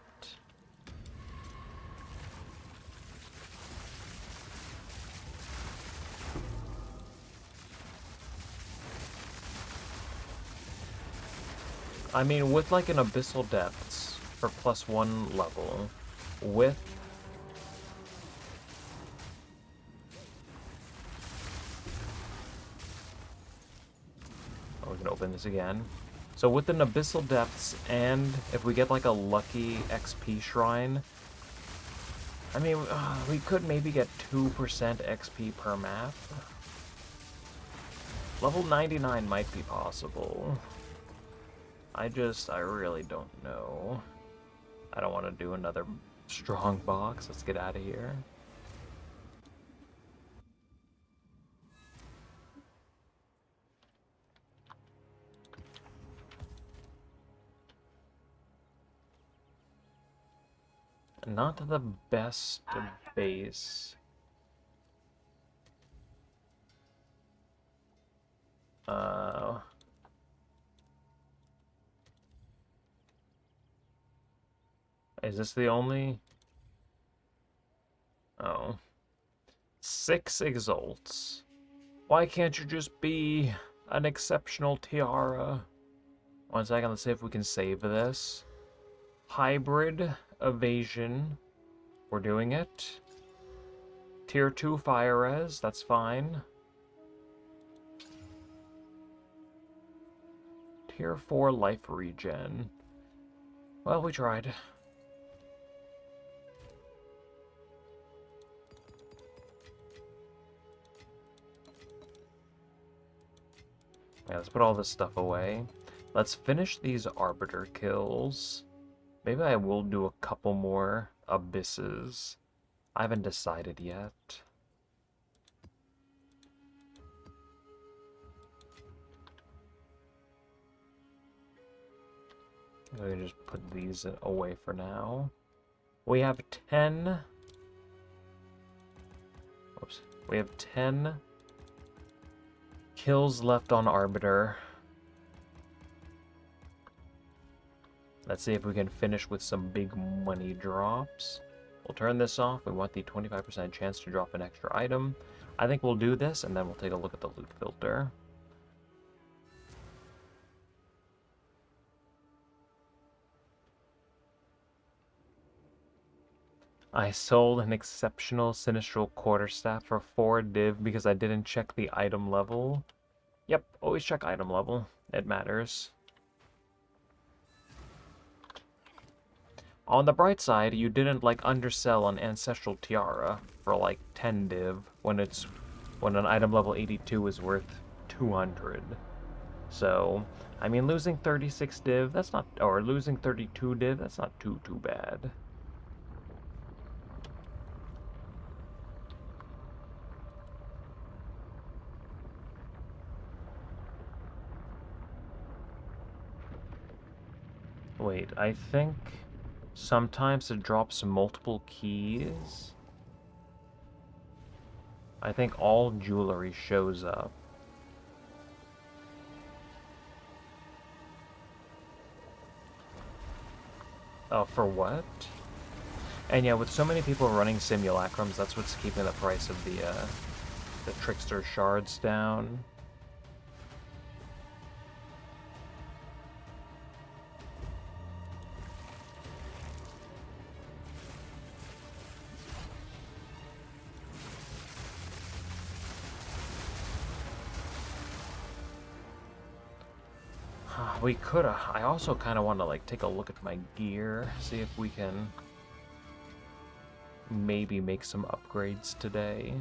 I mean, with like an Abyssal Depths for +1 level, with... Oh, we can open this again. So with an Abyssal Depths, and if we get like a lucky XP shrine, I mean, we could maybe get 2% XP per map. Level 99 might be possible. I really don't know. I don't want to do another strong box. Let's get out of here. Not the best base. Is this the only? Oh. 6 exalts. Why can't you just be an exceptional tiara? One second, let's see if we can save this. Hybrid evasion. We're doing it. Tier 2 fire res, that's fine. Tier 4 life regen. Well, we tried. Yeah, let's put all this stuff away. Let's finish these Arbiter kills. Maybe I will do a couple more abysses. I haven't decided yet. I'm going to just put these away for now. We have 10... Whoops. We have 10 kills left on Arbiter. Let's see if we can finish with some big money drops. We'll turn this off. We want the 25% chance to drop an extra item. I think we'll do this, and then we'll take a look at the loot filter. I sold an exceptional Sinistral Quarterstaff for 4 div because I didn't check the item level. Yep, always check item level. It matters. On the bright side, you didn't like undersell an Ancestral Tiara for like 10 div when an item level 82 is worth 200. So, I mean, losing 36 div, that's not, or losing 32 div, that's not too bad. Wait, I think sometimes it drops multiple keys. I think all jewelry shows up. Oh, for what? And yeah, with so many people running simulacrums, that's what's keeping the price of the Trickster shards down. We could I also kind of want to like take a look at my gear, see if we can maybe make some upgrades today.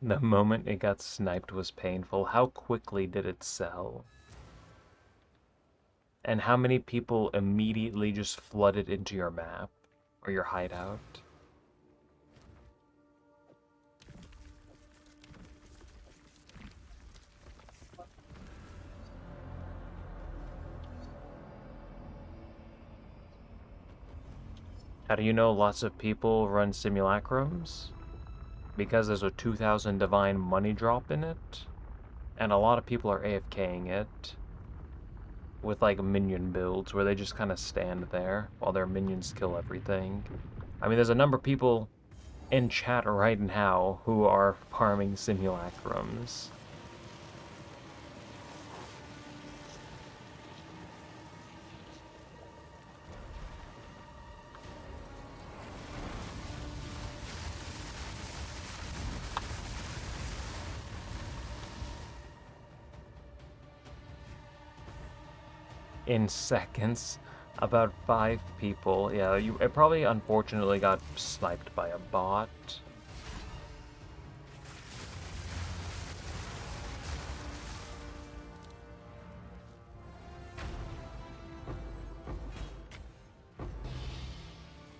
The moment it got sniped was painful. How quickly did it sell? And how many people immediately just flooded into your map? Or your hideout. How do you know lots of people run simulacrums? Because there's a 2000 divine money drop in it, and a lot of people are AFKing it with like minion builds where they just kind of stand there while their minions kill everything. I mean, there's a number of people in chat right now who are farming simulacrums. In seconds. About 5 people. Yeah, it probably unfortunately got sniped by a bot.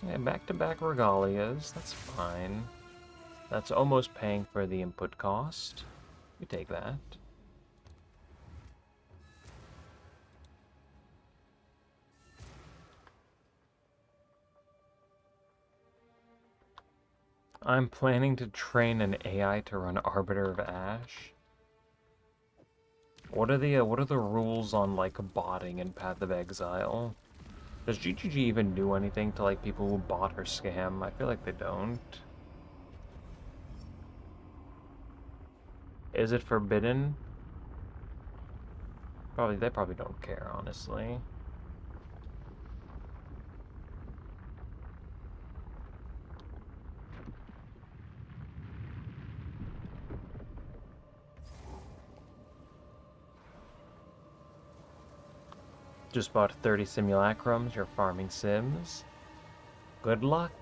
Yeah, back-to-back regalias. That's fine. That's almost paying for the input cost. We take that. I'm planning to train an AI to run Arbiter of Ash. What are the rules on like botting in Path of Exile? Does GGG even do anything to like people who bot or scam? I feel like they don't. Is it forbidden? They probably don't care, honestly. Just bought 30 simulacrums, you're farming sims. Good luck.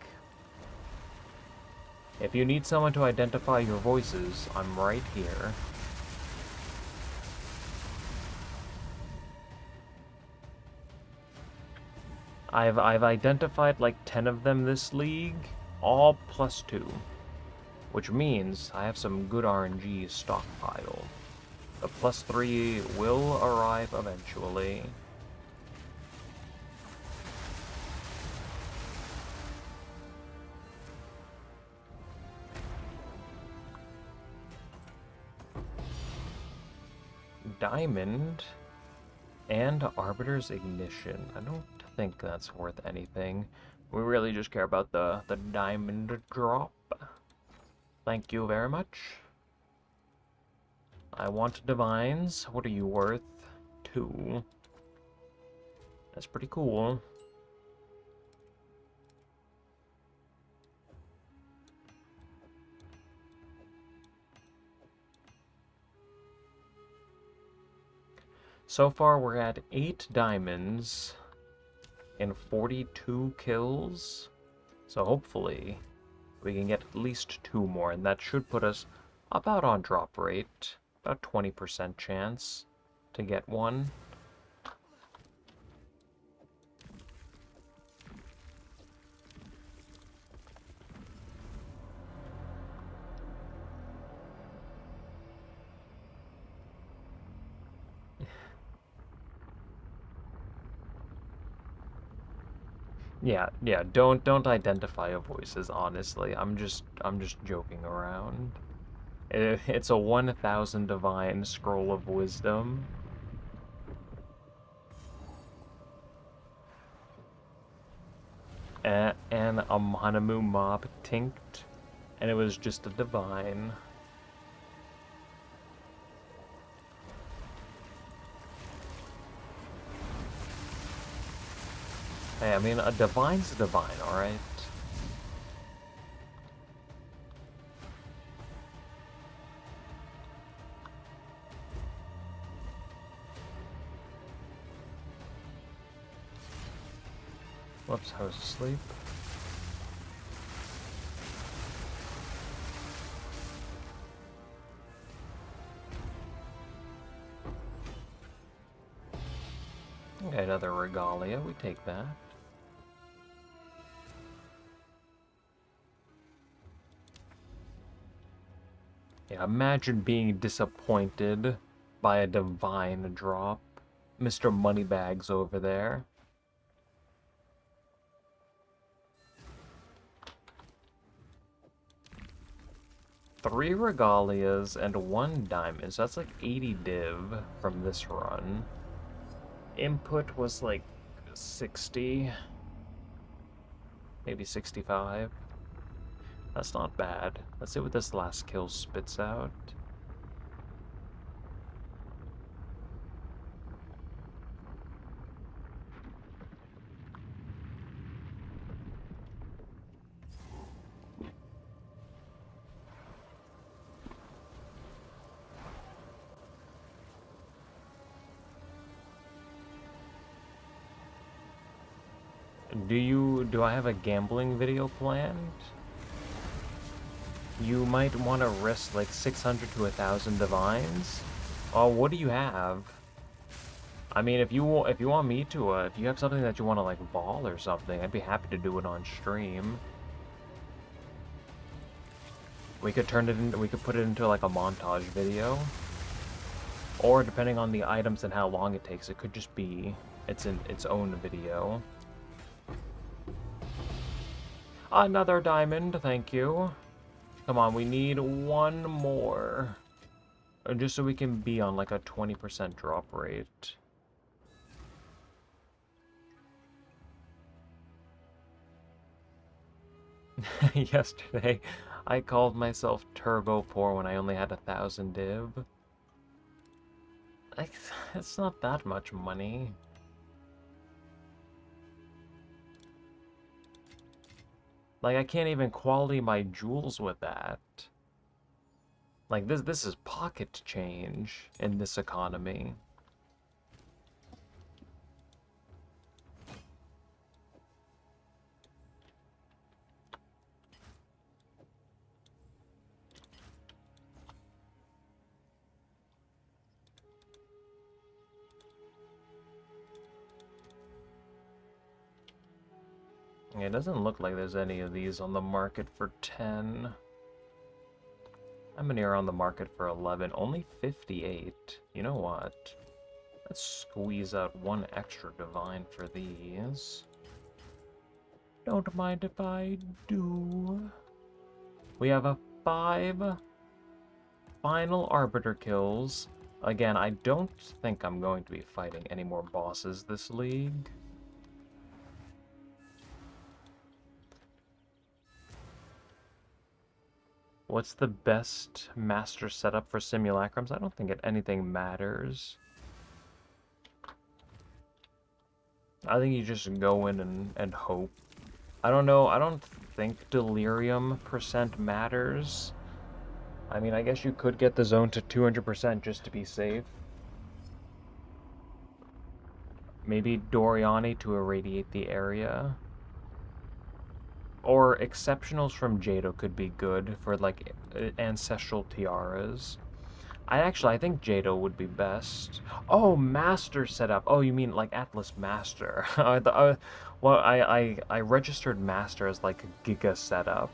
If you need someone to identify your voices, I'm right here. I've identified like 10 of them this league, all +2, which means I have some good RNG stockpiled. The +3 will arrive eventually. Diamond and Arbiter's Ignition. I don't think that's worth anything. We really just care about the diamond drop. Thank you very much. I want divines. What are you worth? 2. That's pretty cool. So far, we're at 8 diamonds and 42 kills. So hopefully, we can get at least 2 more, and that should put us about on drop rate. About 20% chance to get one. Yeah, don't identify your voices, honestly. I'm just joking around. It's a 1000 divine scroll of wisdom. And a Hanamu mob tinked, and it was just a divine. Hey, I mean, a divine's a divine, alright? Whoops, I was asleep. Okay, another regalia, we take that. Yeah, imagine being disappointed by a divine drop. Mr. Moneybags over there. Three regalias and 1 diamond, so that's like 80 div from this run. Input was like 60, maybe 65. That's not bad. Let's see what this last kill spits out. Do I have a gambling video planned? You might want to risk like 600 to 1,000 divines. Oh, what do you have? I mean, if you want me to, if you have something that you want to like ball or something, I'd be happy to do it on stream. We could put it into like a montage video. Or depending on the items and how long it takes, it could just be its own video. Another diamond, thank you. Come on, we need 1 more. Just so we can be on like a 20% drop rate. Yesterday, I called myself turbo poor when I only had 1,000 div. Like, it's not that much money. Like, I can't even quality my jewels with that. Like, this is pocket change in this economy. It doesn't look like there's any of these on the market for 10. How many are on the market for 11? Only 58. You know what? Let's squeeze out one extra divine for these. Don't mind if I do. We have a 5 final Arbiter kills. Again, I don't think I'm going to be fighting any more bosses this league. What's the best master setup for simulacrums? I don't think anything matters. I think you just go in and hope. I don't know, I don't think delirium percent matters. I mean, I guess you could get the zone to 200% just to be safe. Maybe Doriani to irradiate the area. Or exceptionals from Jado could be good for, like, ancestral tiaras. I think Jado would be best. Oh, Master setup. Oh, you mean like Atlas Master. Well, I registered Master as like a Giga setup.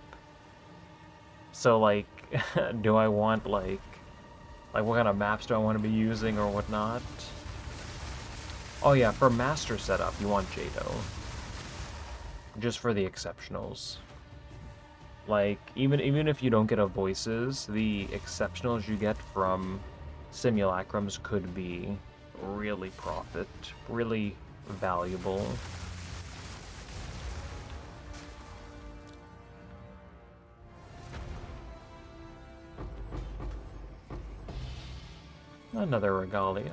So, like, do I want, like what kind of maps do I want to be using or whatnot? Oh yeah, for Master setup, you want Jado. Just for the exceptionals. Like, even if you don't get a voices, the exceptionals you get from simulacrums could be really really valuable. Another Regalia.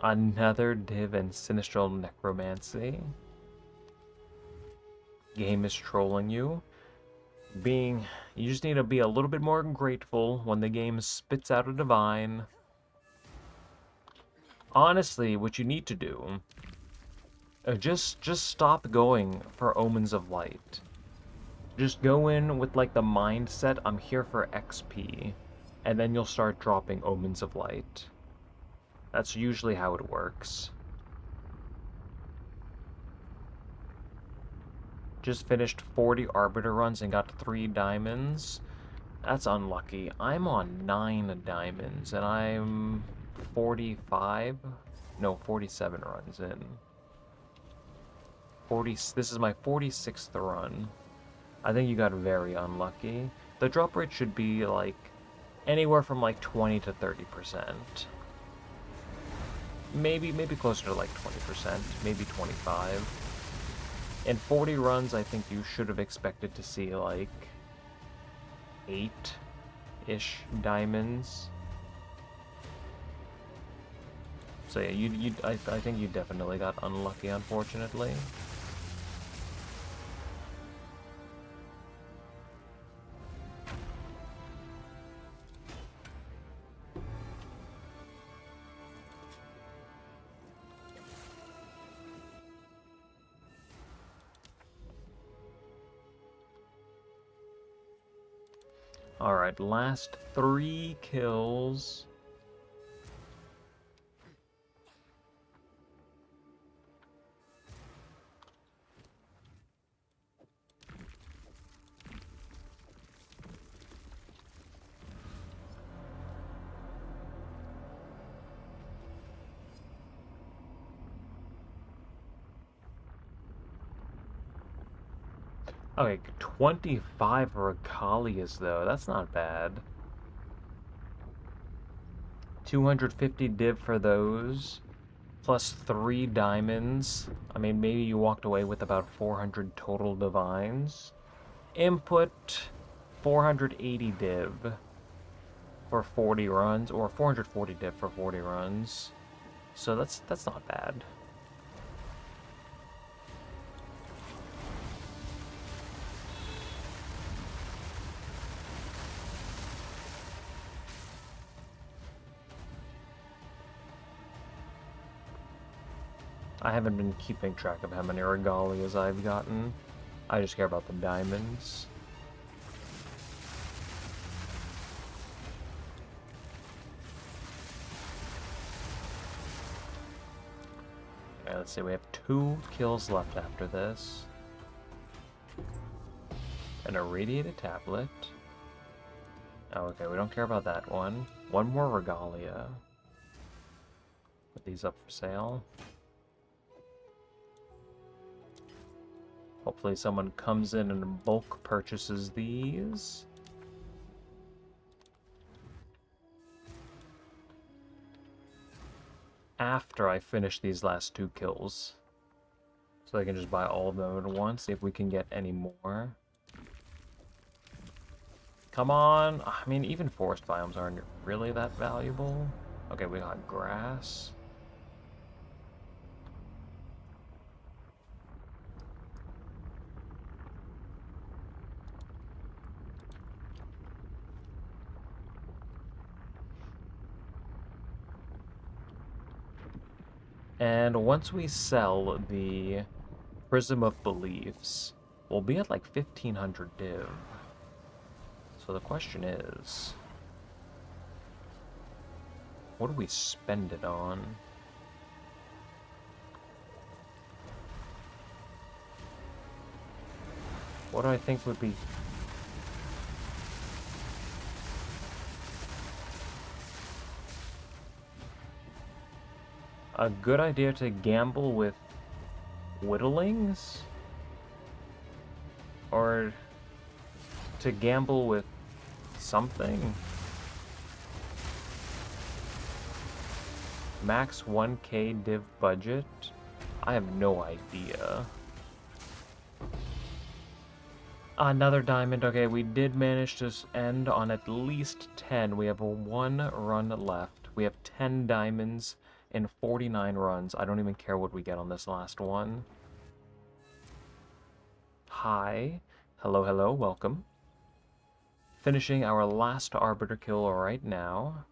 Another div and Sinistral Necromancy. Game is trolling you. You just need to be a little bit more grateful when the game spits out a divine. Honestly, what you need to do, just stop going for Omens of Light. Just go in with like the mindset, I'm here for XP, and then you'll start dropping Omens of Light. That's usually how it works. Just finished 40 Arbiter runs and got 3 diamonds. That's unlucky. I'm on 9 diamonds, and I'm 45? No, 47 runs in. This is my 46th run. I think you got very unlucky. The drop rate should be, like, anywhere from, like, 20 to 30%. Maybe closer to, like, 20%. Maybe 25. In 40 runs, I think you should have expected to see, like, 8-ish diamonds. So yeah, I think you definitely got unlucky, unfortunately. Alright, last 3 kills. Okay, 25 Regalias, though. That's not bad. 250 div for those, plus 3 diamonds. I mean, maybe you walked away with about 400 total divines. Input, 480 div for 40 runs, or 440 div for 40 runs. So that's not bad. I haven't been keeping track of how many Regalias I've gotten. I just care about the diamonds. let's see, we have 2 kills left after this. An irradiated tablet. Oh, okay, we don't care about that one. One more regalia. Put these up for sale. Hopefully someone comes in and bulk purchases these. After I finish these last 2 kills. So I can just buy all of them at once, see if we can get any more. Come on! I mean, even forest biomes aren't really that valuable. Okay, we got grass. And once we sell the Prism of Beliefs, we'll be at like 1500 div. So the question is, what do we spend it on? What do I think would be... a good idea to gamble with whittlings? Or to gamble with something? Max 1k div budget? I have no idea. Another diamond. Okay, we did manage to end on at least 10. We have 1 run left. We have 10 diamonds in 49 runs. I don't even care what we get on this last one. Hi. Hello, hello. Welcome. Finishing our last Arbiter kill right now.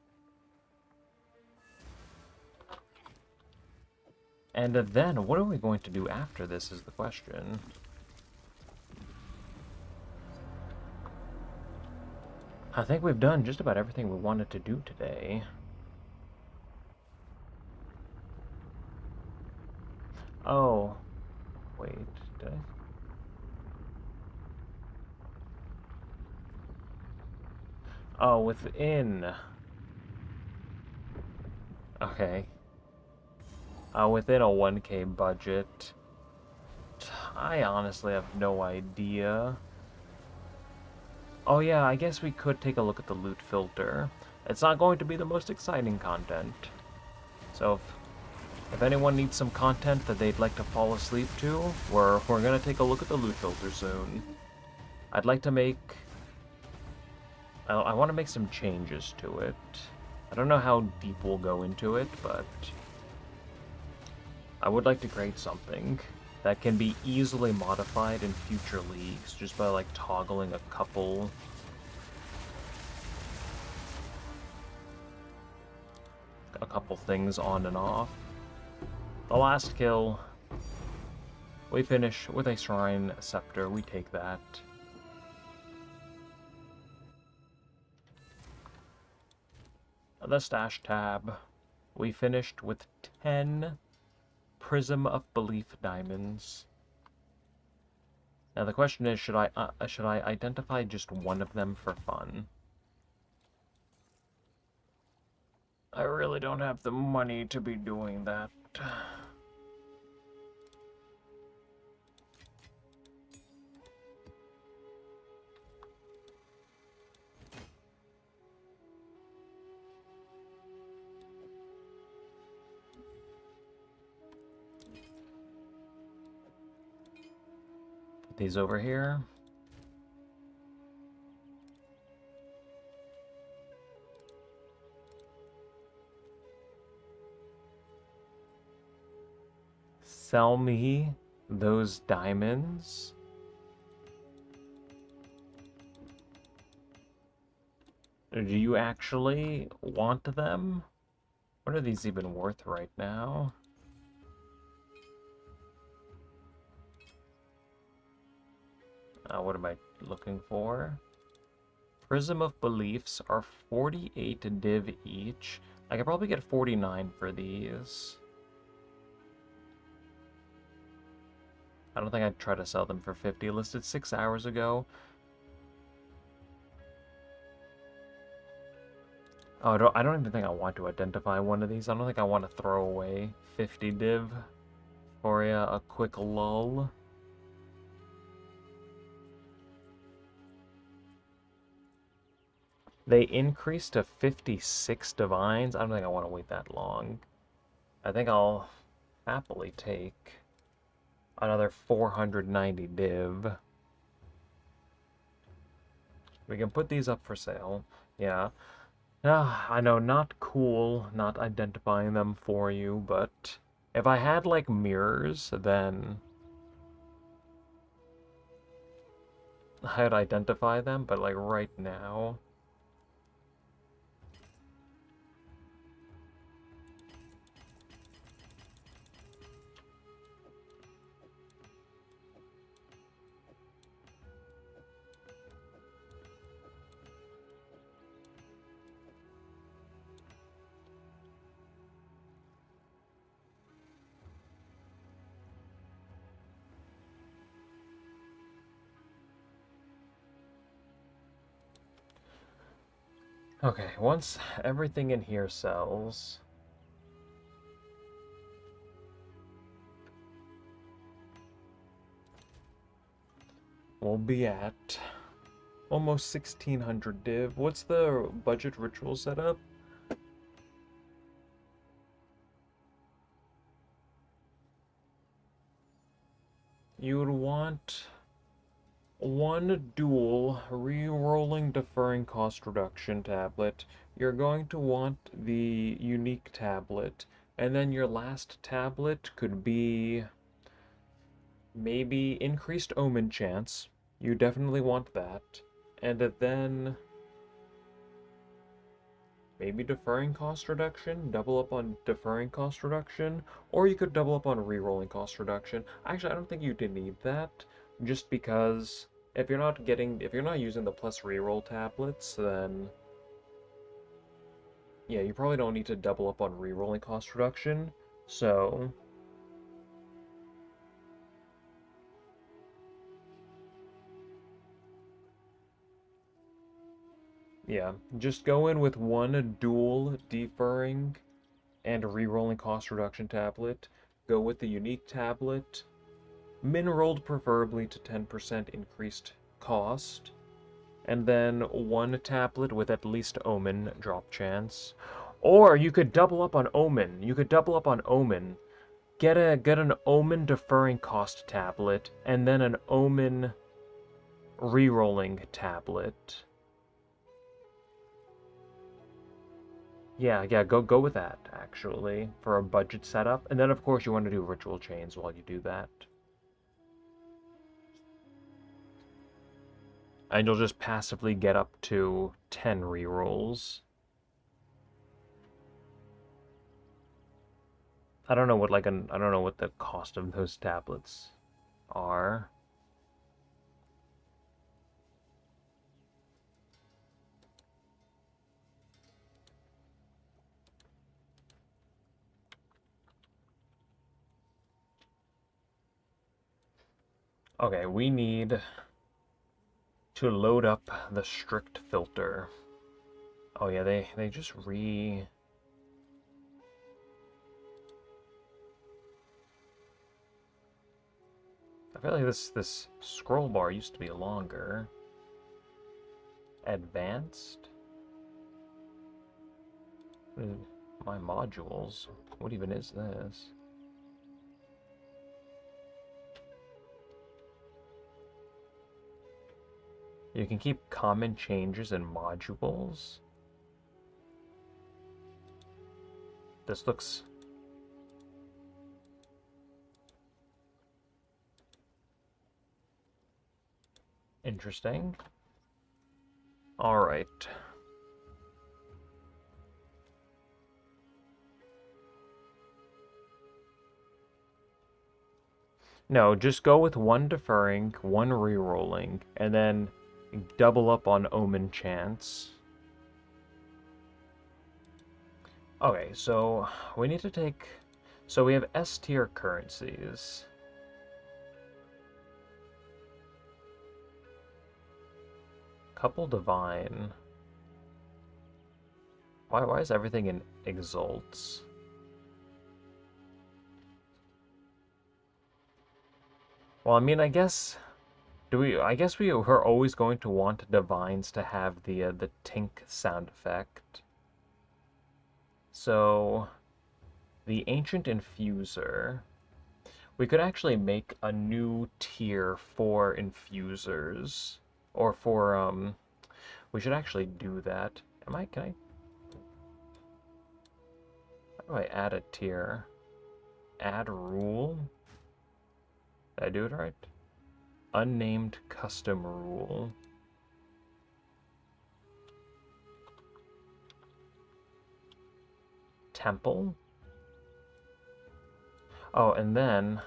And then, what are we going to do after this is the question. I think we've done just about everything we wanted to do today. Oh. Wait, did I? Oh, within. Okay. Within a 1k budget. I honestly have no idea. Oh yeah, I guess we could take a look at the loot filter. It's not going to be the most exciting content. So if anyone needs some content that they'd like to fall asleep to, we're gonna take a look at the loot filter soon. I'd like to make... I want to make some changes to it. I don't know how deep we'll go into it, but I would like to create something that can be easily modified in future leagues just by like toggling a couple things on and off. The last kill, we finish with a Shrine Scepter. We take that. The stash tab, we finished with 10 Prism of Belief diamonds. Now the question is, should I identify just one of them for fun? I really don't have the money to be doing that. Put these over here. Sell me those diamonds. Do you actually want them? What are these even worth right now? What am I looking for? Prism of Beliefs are 48 div each. I could probably get 49 for these. I don't think I'd try to sell them for 50. Listed 6 hours ago. Oh, I don't even think I want to identify one of these. I don't think I want to throw away 50 div for a quick lull. They increased to 56 divines. I don't think I want to wait that long. I think I'll happily take another 490 div. We can put these up for sale. Yeah. I know, not cool, not identifying them for you, but if I had, like, mirrors, then I'd identify them, but, like, right now... Okay, once everything in here sells... we'll be at almost 1600 div. What's the budget ritual setup? You would want one dual re-rolling deferring cost reduction tablet. You're going to want the unique tablet, and then your last tablet could be maybe increased omen chance. You definitely want that. And then maybe deferring cost reduction, double up on deferring cost reduction, or you could double up on re-rolling cost reduction. Actually, I don't think you did need that, just because if you're not using the plus re-roll tablets, then yeah, you probably don't need to double up on re-rolling cost reduction. So yeah, just go in with one dual deferring and re-rolling cost reduction tablet. Go with the unique tablet. Min-rolled preferably to 10% increased cost. And then one tablet with at least Omen drop chance. Or you could double up on Omen. Get an Omen deferring cost tablet, and then an Omen re-rolling tablet. Yeah, go with that, actually, for a budget setup. And then, of course, you want to do ritual chains while you do that. And you'll just passively get up to 10 rerolls. I don't know what the cost of those tablets are. Okay, we need to load up the strict filter. Oh yeah, they just I feel like this scroll bar used to be longer. Advanced? My modules. What even is this? You can keep common changes in modules. This looks... interesting. Alright. No, just go with one deferring, one re-rolling, and then double up on Omen Chance. Okay, so we need to take... So we have S tier currencies. Couple divine. Why is everything in exalts? Well, I mean, I guess I guess we are always going to want divines to have the tink sound effect. So, the ancient infuser. We could actually make a new tier for infusers, or for we should actually do that. Can I? How do I add a tier? Add rule? Did I do it right? Unnamed custom rule. Temple? Oh, and then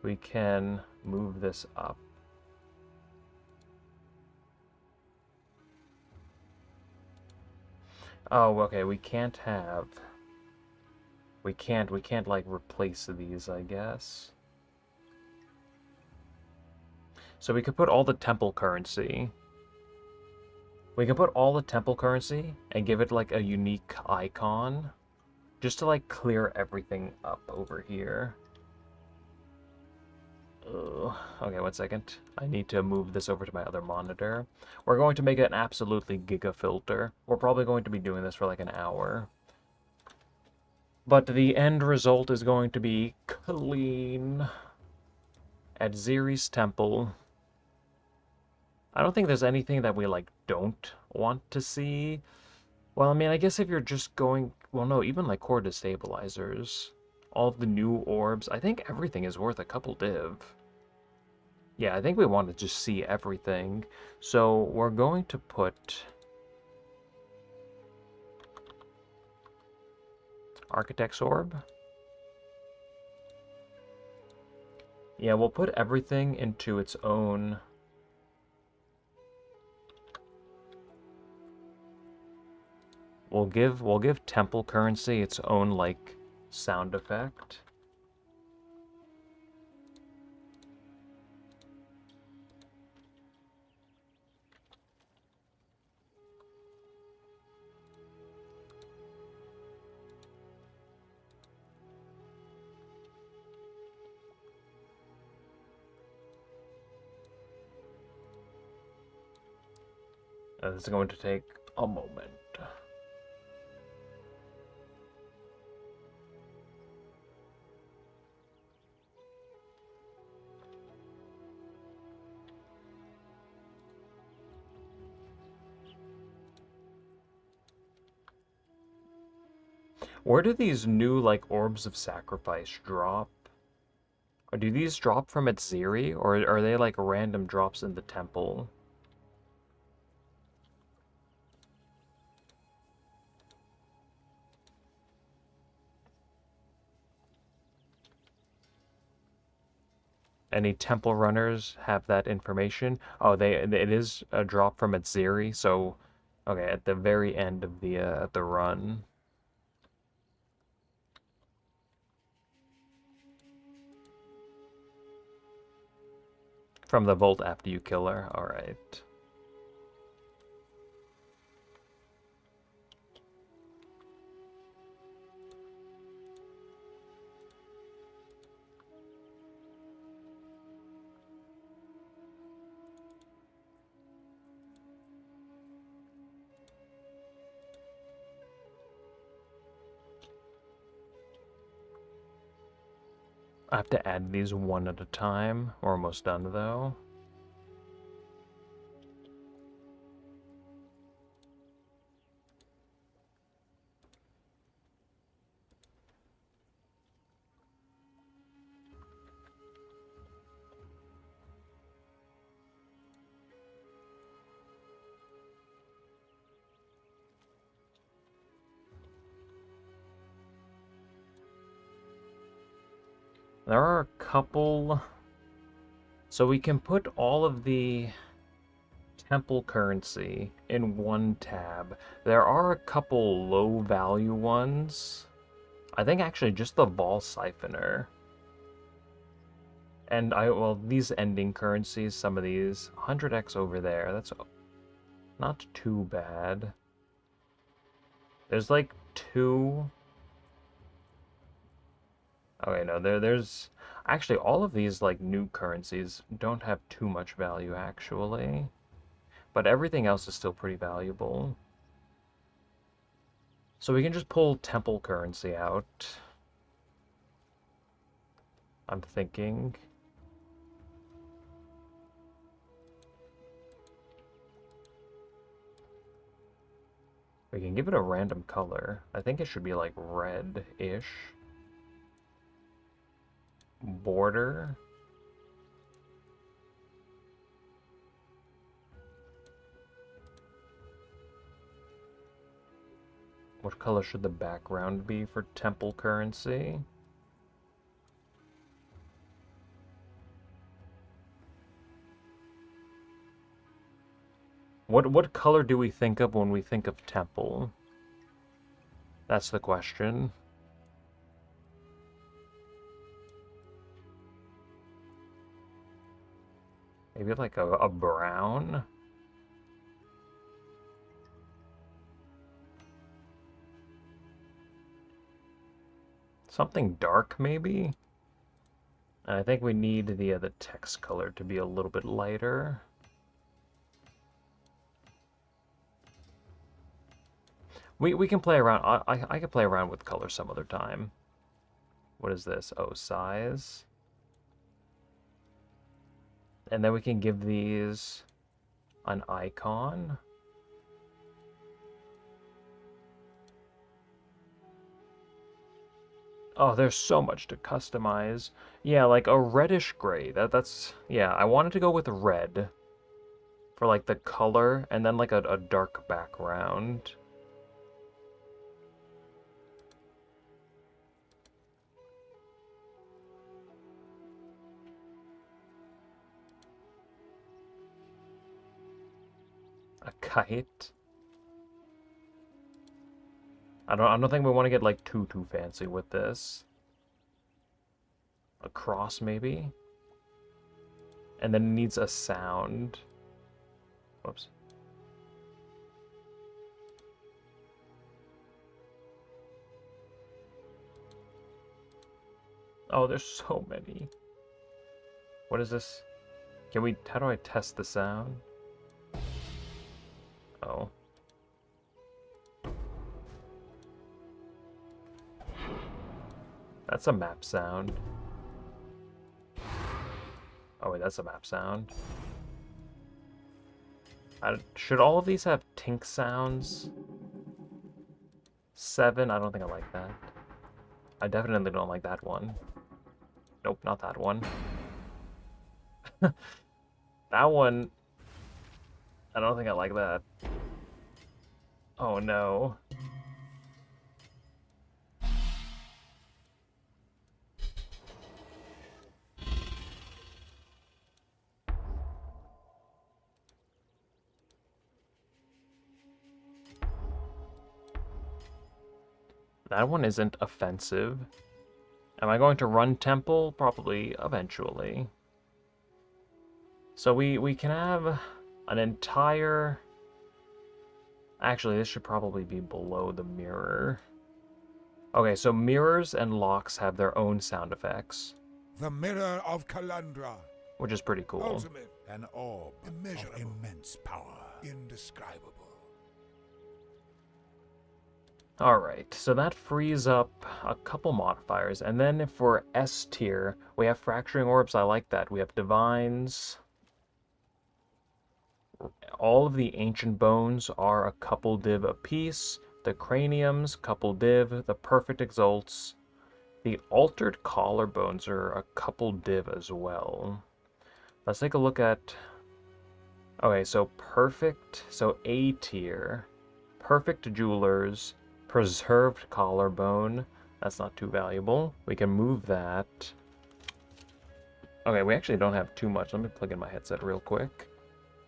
we can move this up. Oh, okay, we can't like replace these, I guess. So we could put all the temple currency. We can put all the temple currency and give it like a unique icon. Just to like clear everything up over here. Okay, 1 second. I need to move this over to my other monitor. We're going to make it an absolutely giga filter. We're probably going to be doing this for like an hour. But the end result is going to be clean. At Ziri's temple. I don't think there's anything that we like don't want to see. Well, I mean, I guess if you're just going... Well, no, even like core destabilizers. All of the new orbs. I think everything is worth a couple div. Yeah, I think we want to just see everything. So we're going to put... Architect's Orb. Yeah, we'll put everything into its own... We'll give temple currency its own, like, sound effect. This is going to take a moment. Where do these new, like, orbs of sacrifice drop? Or do these drop from its Ziri, or are they, like, random drops in the temple? Any temple runners have that information? Oh, it is a drop from its Ziri, so okay, at the very end of the run. From the vault after you kill her. Alright. I have to add these one at a time. We're almost done though. There are a couple... So we can put all of the temple currency in one tab. There are a couple low value ones. I think actually just the ball siphoner. And well, these ending currencies, some of these, 100x over there, that's Not too bad. There's like two... Okay, no, there's... Actually, all of these, like, new currencies don't have too much value, actually. But everything else is still pretty valuable. So we can just pull temple currency out. I'm thinking. We can give it a random color. I think it should be like red-ish. Border. What color should the background be for temple currency? What color do we think of when we think of temple? That's the question. Maybe like a brown? Something dark, maybe? And I think we need the text color to be a little bit lighter. We can play around. I can play around with color some other time. What is this? Oh, size. And then we can give these an icon. Oh, there's so much to customize. Yeah, like a reddish gray. That's yeah, I wanted to go with red for like the color and then like a dark background. A kite. I don't think we want to get like too fancy with this. A cross maybe? And then it needs a sound. Whoops. Oh, there's so many. What is this? Can we, how do I test the sound? Oh. That's a map sound. Oh wait, that's a map sound. Should all of these have tink sounds? 7? I don't think I like that. I definitely don't like that one. Nope, not that one. That one... I don't think I like that. Oh no. That one isn't offensive. Am I going to run temple? Probably eventually. So we can have an entire... Actually, this should probably be below the mirror. Okay, so mirrors and locks have their own sound effects. The mirror of Kalandra. Which is pretty cool. Ultimate. An orb of immense power. Indescribable. Alright, so that frees up a couple modifiers. And then for S tier, we have Fracturing Orbs. I like that. We have Divines. All of the Ancient Bones are a couple div apiece. The Craniums, couple div. The Perfect Exalts. The Altered Collarbones are a couple div as well. Let's take a look at... Okay, so Perfect... So A tier. Perfect Jewelers. Preserved Collarbone. That's not too valuable. We can move that. Okay, we actually don't have too much. Let me plug in my headset real quick.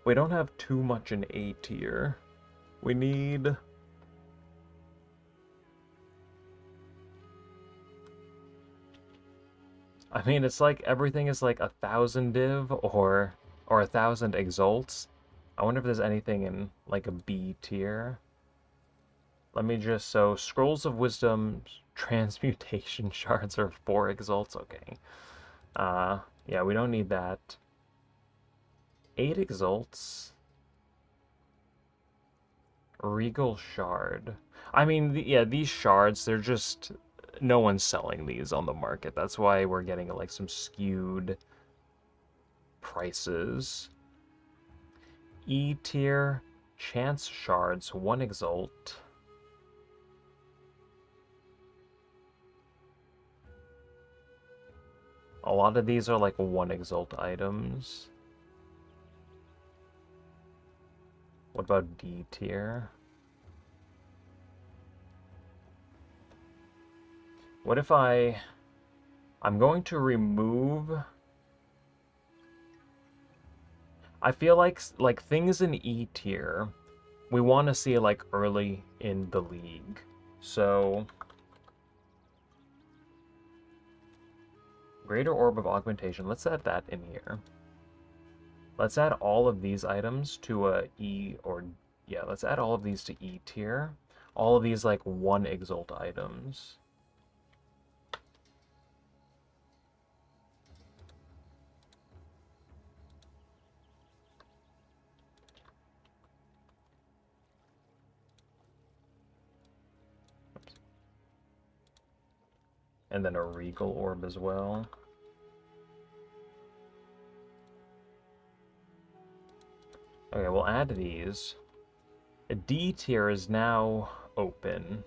We don't have too much in A tier. We need... I mean, it's like everything is like 1,000 div or 1,000 exalts. I wonder if there's anything in, like, a B tier. Let me just... So, Scrolls of Wisdom, Transmutation Shards are 4 exalts. Okay. Yeah, we don't need that. 8 exalts. Regal Shard. I mean, yeah, these shards, they're just... No one's selling these on the market. That's why we're getting, like, some skewed prices. E tier, Chance Shards, 1 exalt. A lot of these are, like, 1 exalt items. What about D tier? What if I'm going to remove... I feel like things in E tier, we want to see, like, early in the league. So... Greater Orb of Augmentation, let's add that in here. Let's add all of these items to a E or... Yeah, let's add all of these to E tier. All of these, like, 1 exalt items. And then a Regal Orb as well. Okay, we'll add these. A D tier is now open.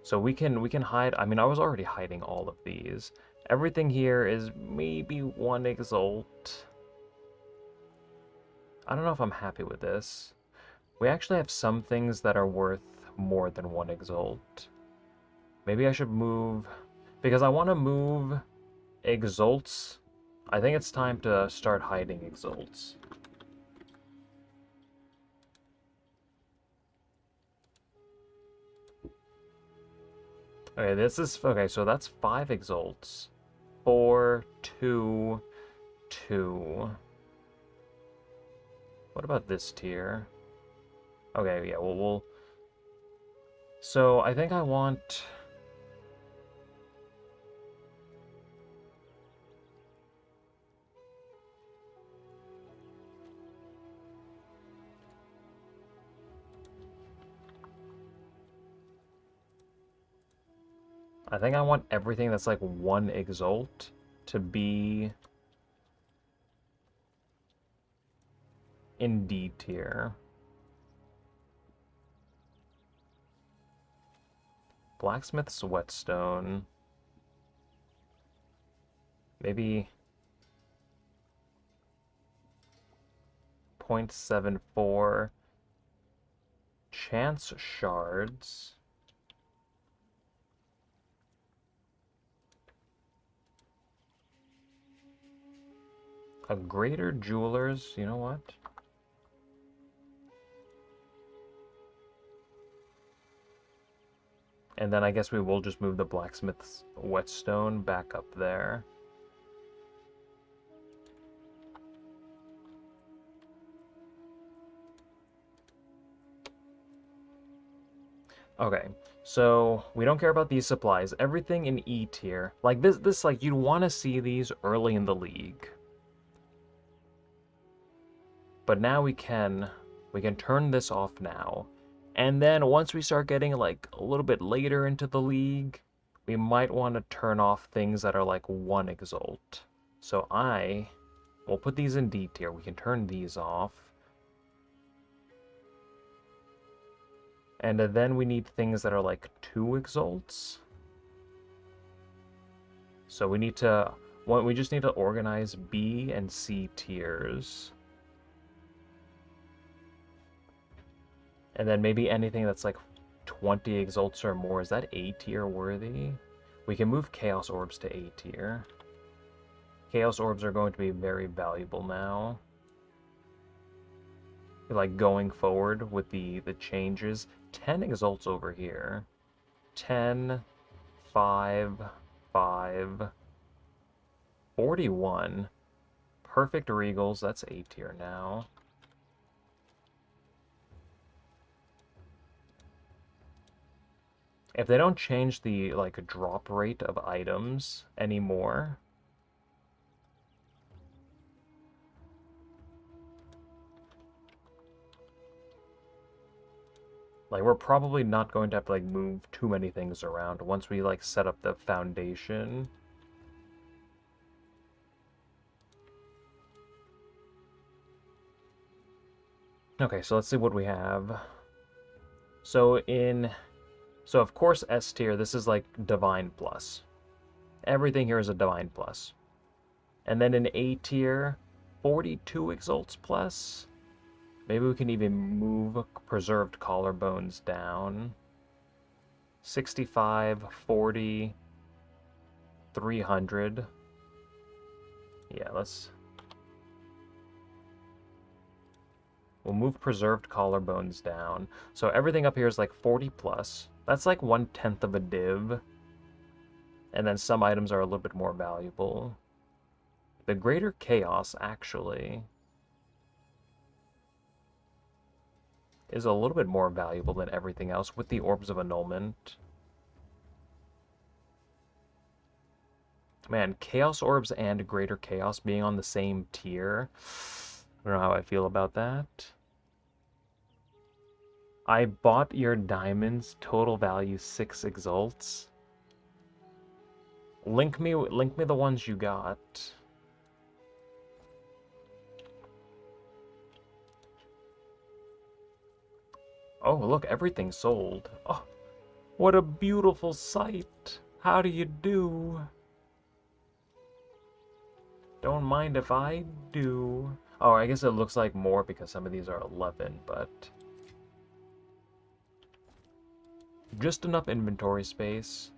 So we can hide... I mean, I was already hiding all of these. Everything here is maybe 1 exalt. I don't know if I'm happy with this. We actually have some things that are worth more than 1 exalt. Maybe I should move... Because I want to move exalts. I think it's time to start hiding exalts. Okay, this is... Okay, so that's 5 exalts. 4, 2, 2. What about this tier? Okay, yeah, well, we'll... So, I think I want... I think I want everything that's like 1 exalt to be in D tier. Blacksmith's Whetstone. Maybe 0.74. Chance Shards. A Greater Jewelers, you know what? And then I guess we will just move the Blacksmith's Whetstone back up there. Okay, so we don't care about these supplies. Everything in E tier. Like this like you'd want to see these early in the league. But now we can turn this off now. And then once we start getting like a little bit later into the league, we might want to turn off things that are like 1 exalt. So we'll put these in D tier. We can turn these off. And then we need things that are like 2 exalts. So we just need to organize B and C tiers. And then maybe anything that's like 20 exalts or more. Is that A tier worthy? We can move Chaos Orbs to A tier. Chaos Orbs are going to be very valuable now. Like going forward with the changes. 10 exalts over here. 10, 5, 5, 41. Perfect Regals, that's A tier now. If they don't change the, like, drop rate of items anymore... Like, we're probably not going to have to, like, move too many things around once we, like, set up the foundation. Okay, so let's see what we have. So of course S tier, this is like Divine Plus. Everything here is a Divine Plus. And then in A tier, 42 Exalts Plus. Maybe we can even move Preserved Collarbones down. 65, 40, 300. Yeah, we'll move Preserved Collarbones down. So everything up here is like 40 plus. That's like 1/10 of a div. And then some items are a little bit more valuable. The Greater Chaos, actually, is a little bit more valuable than everything else with the Orbs of Annulment. Man, Chaos Orbs and Greater Chaos being on the same tier. I don't know how I feel about that. I bought your diamonds, total value 6 exalts. Link me the ones you got. Oh, look, everything's sold. Oh, what a beautiful sight. How do you do? Don't mind if I do. Oh, I guess it looks like more because some of these are 11, but... just enough inventory space.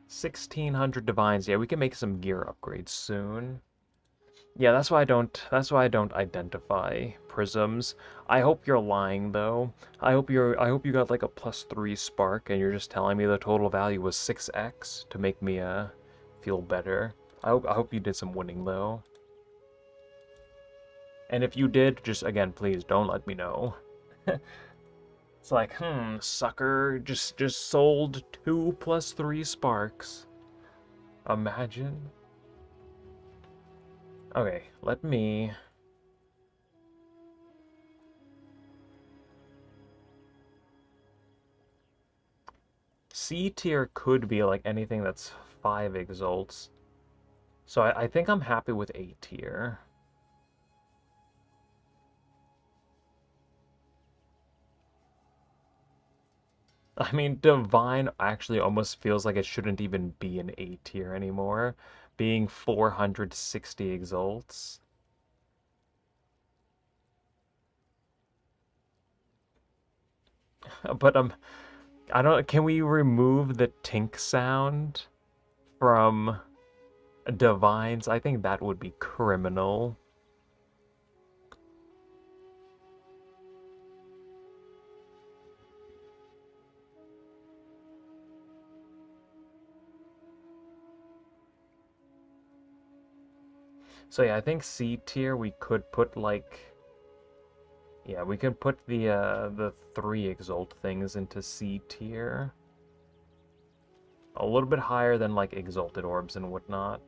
1,600 divines. Yeah, we can make some gear upgrades soon. Yeah, that's why I don't identify prisms. I hope you're lying though. I hope you got like a +3 spark and you're just telling me the total value was 6x to make me feel better. I hope you did some winning though. And if you did, just again, please don't let me know. It's like, sucker, just sold 2 + 3 sparks. Imagine. Okay, let me... C tier could be like anything that's 5 exalts. So I think I'm happy with A tier. I mean, Divine actually almost feels like it shouldn't even be an A tier anymore, being 460 exalts. But I don't. Can we remove the tink sound from Divines? I think that would be criminal. So yeah, I think C tier we could put like, yeah, we could put the 3 exalt things into C tier. A little bit higher than like exalted orbs and whatnot.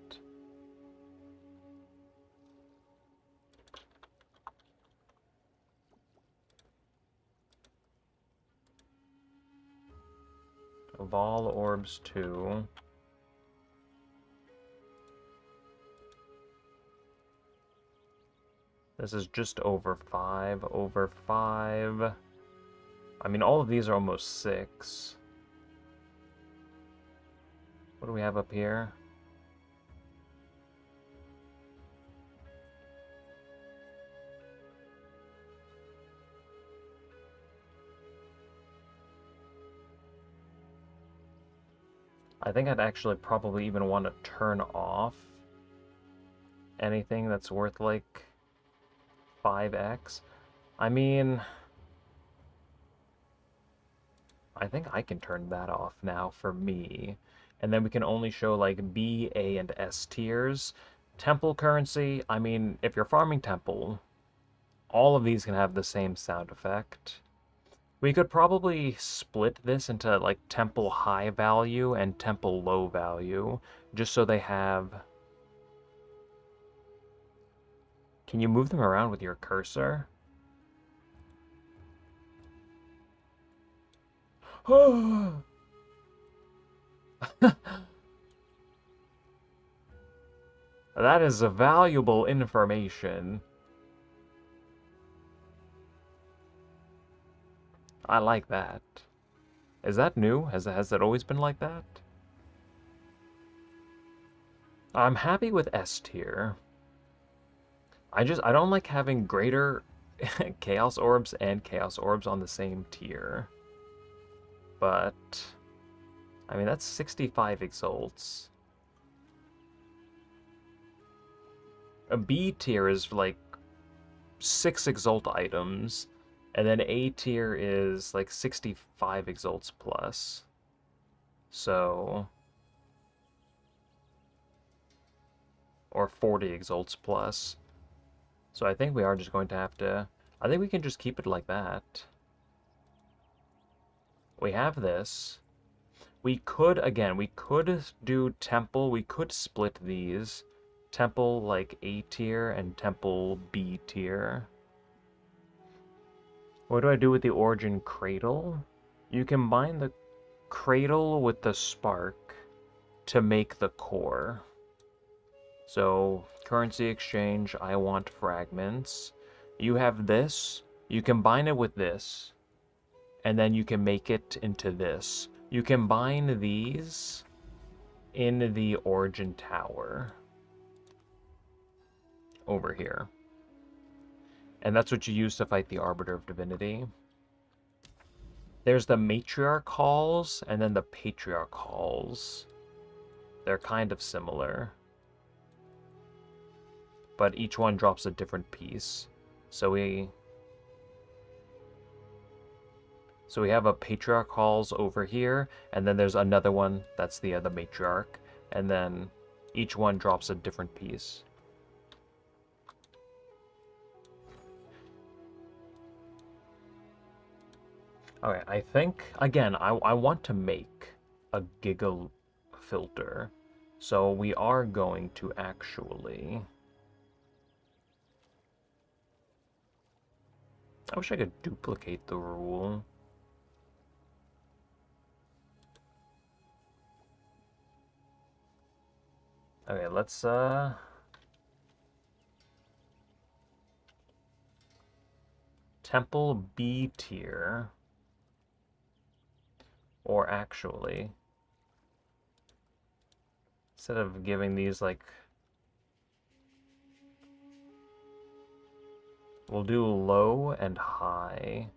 Vol orbs 2. This is just over 5, over 5. I mean, all of these are almost 6. What do we have up here? I think I'd actually probably even want to turn off anything that's worth like 5x. I mean, I think I can turn that off now for me. And then we can only show like B, A, and S tiers. Temple currency, I mean, if you're farming temple, all of these can have the same sound effect. We could probably split this into like temple high value and temple low value, just so they have... Can you move them around with your cursor? That is a valuable information. I like that. Is that new? Has that always been like that? I'm happy with S tier. I don't like having greater Chaos Orbs and Chaos Orbs on the same tier. But I mean that's 65 exalts. A B tier is like 6 exalt items, and then A tier is like 65 exalts plus. So, or 40 exalts plus. So I think we are just going to have to, I think we can just keep it like that. We have this. We could, again, we could do temple, we could split these. Temple like A tier and temple B tier. What do I do with the origin cradle? You combine the cradle with the spark to make the core. So, currency exchange, I want fragments. You have this, you combine it with this, and then you can make it into this. You combine these in the origin tower over here. And that's what you use to fight the Arbiter of Divinity. There's the Matriarch Halls and then the Patriarch Halls. They're kind of similar, but each one drops a different piece. So we have a Patriarch Halls over here, and then there's another one that's the Matriarch, and then each one drops a different piece. Okay, I think, again, I want to make a Giga filter, so we are going to actually... I wish I could duplicate the rule. Okay, let's, Temple B tier. Or actually, instead of giving these, like, we'll do low and high.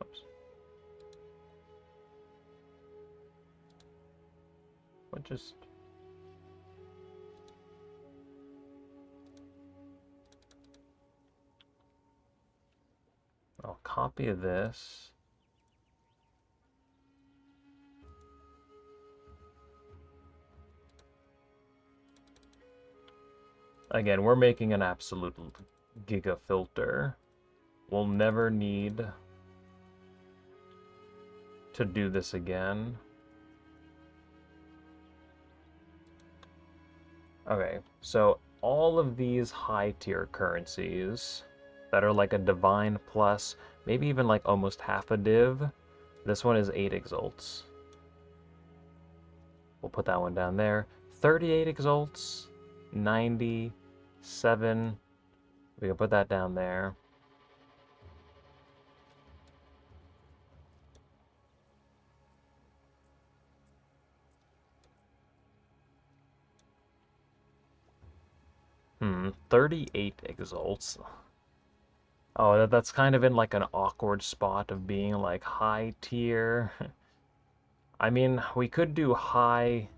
Oops. What just... I'll copy this. Again, we're making an absolute giga filter. We'll never need to do this again. Okay, so all of these high tier currencies that are like a divine plus, maybe even like almost half a div, this one is 8 exalts. We'll put that one down there. 38 exalts, 97. We can put that down there. Hmm, 38 exalts. Oh, that's kind of in like an awkward spot of being like high tier. I mean, we could do high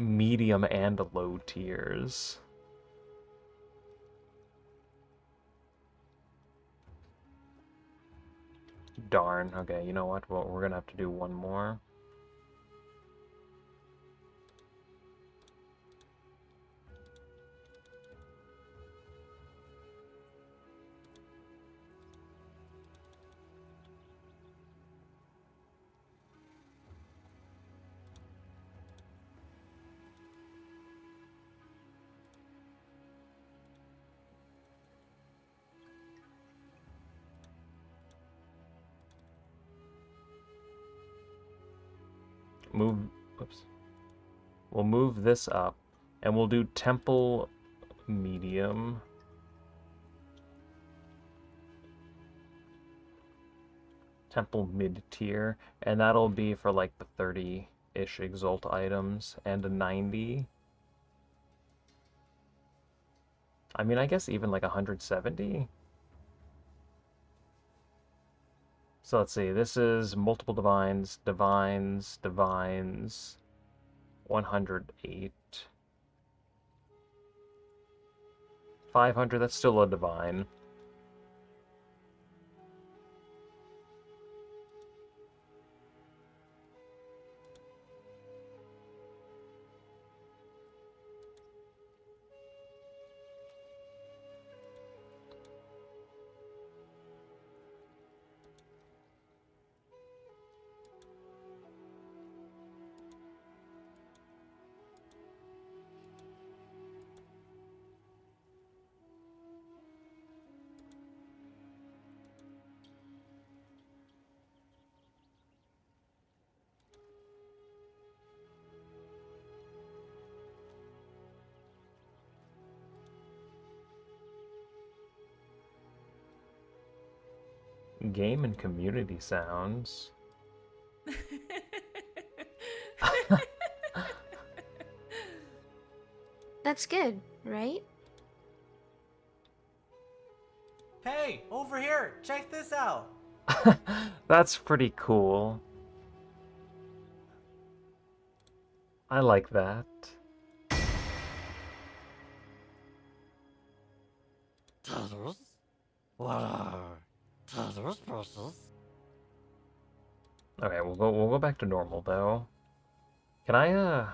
medium and low tiers. Darn. Okay, you know what? Well, we're gonna have to do one more. Oops. We'll move this up, and we'll do temple medium. Temple mid-tier, and that'll be for like the 30-ish exalt items, and a 90. I mean, I guess even like 170? So let's see, this is multiple divines, 108. 500, that's still a divine. Game and community sounds. That's good, right? Hey, over here! Check this out! That's pretty cool. I like that. Taters? What are Taters process? Okay, we'll go back to normal though. Can I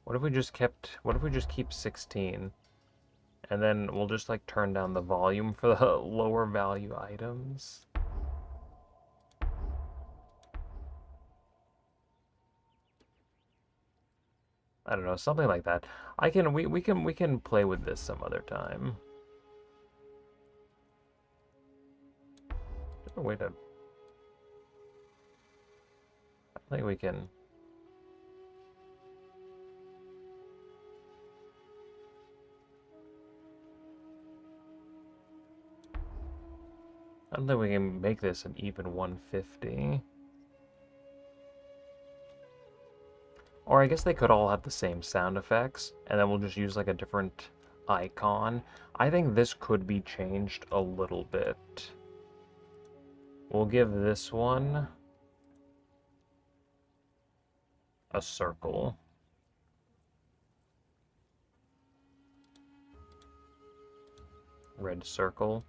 what if we just keep 16? And then we'll just like turn down the volume for the lower value items. I don't know, something like that. We can play with this some other time. Is there a way to I think we can I don't think we can make this an even 150. Or I guess they could all have the same sound effects, and then we'll just use like a different icon. I think this could be changed a little bit. We'll give this one a circle. Red circle.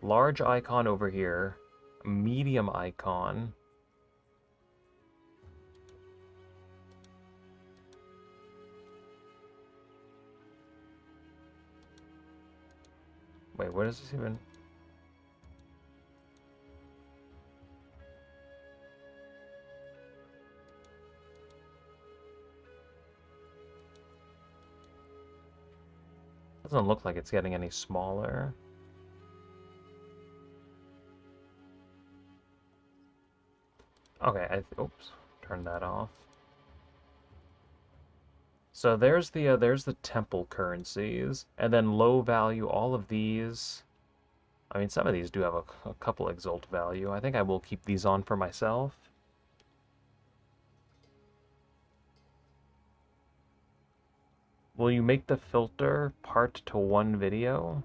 Large icon over here. Medium icon. Wait, what is this even? Doesn't look like it's getting any smaller. Okay, oops, turn that off. So there's the temple currencies, and then low value, all of these. I mean, some of these do have a couple exalt value. I think I will keep these on for myself. Will you make the filter part to one video?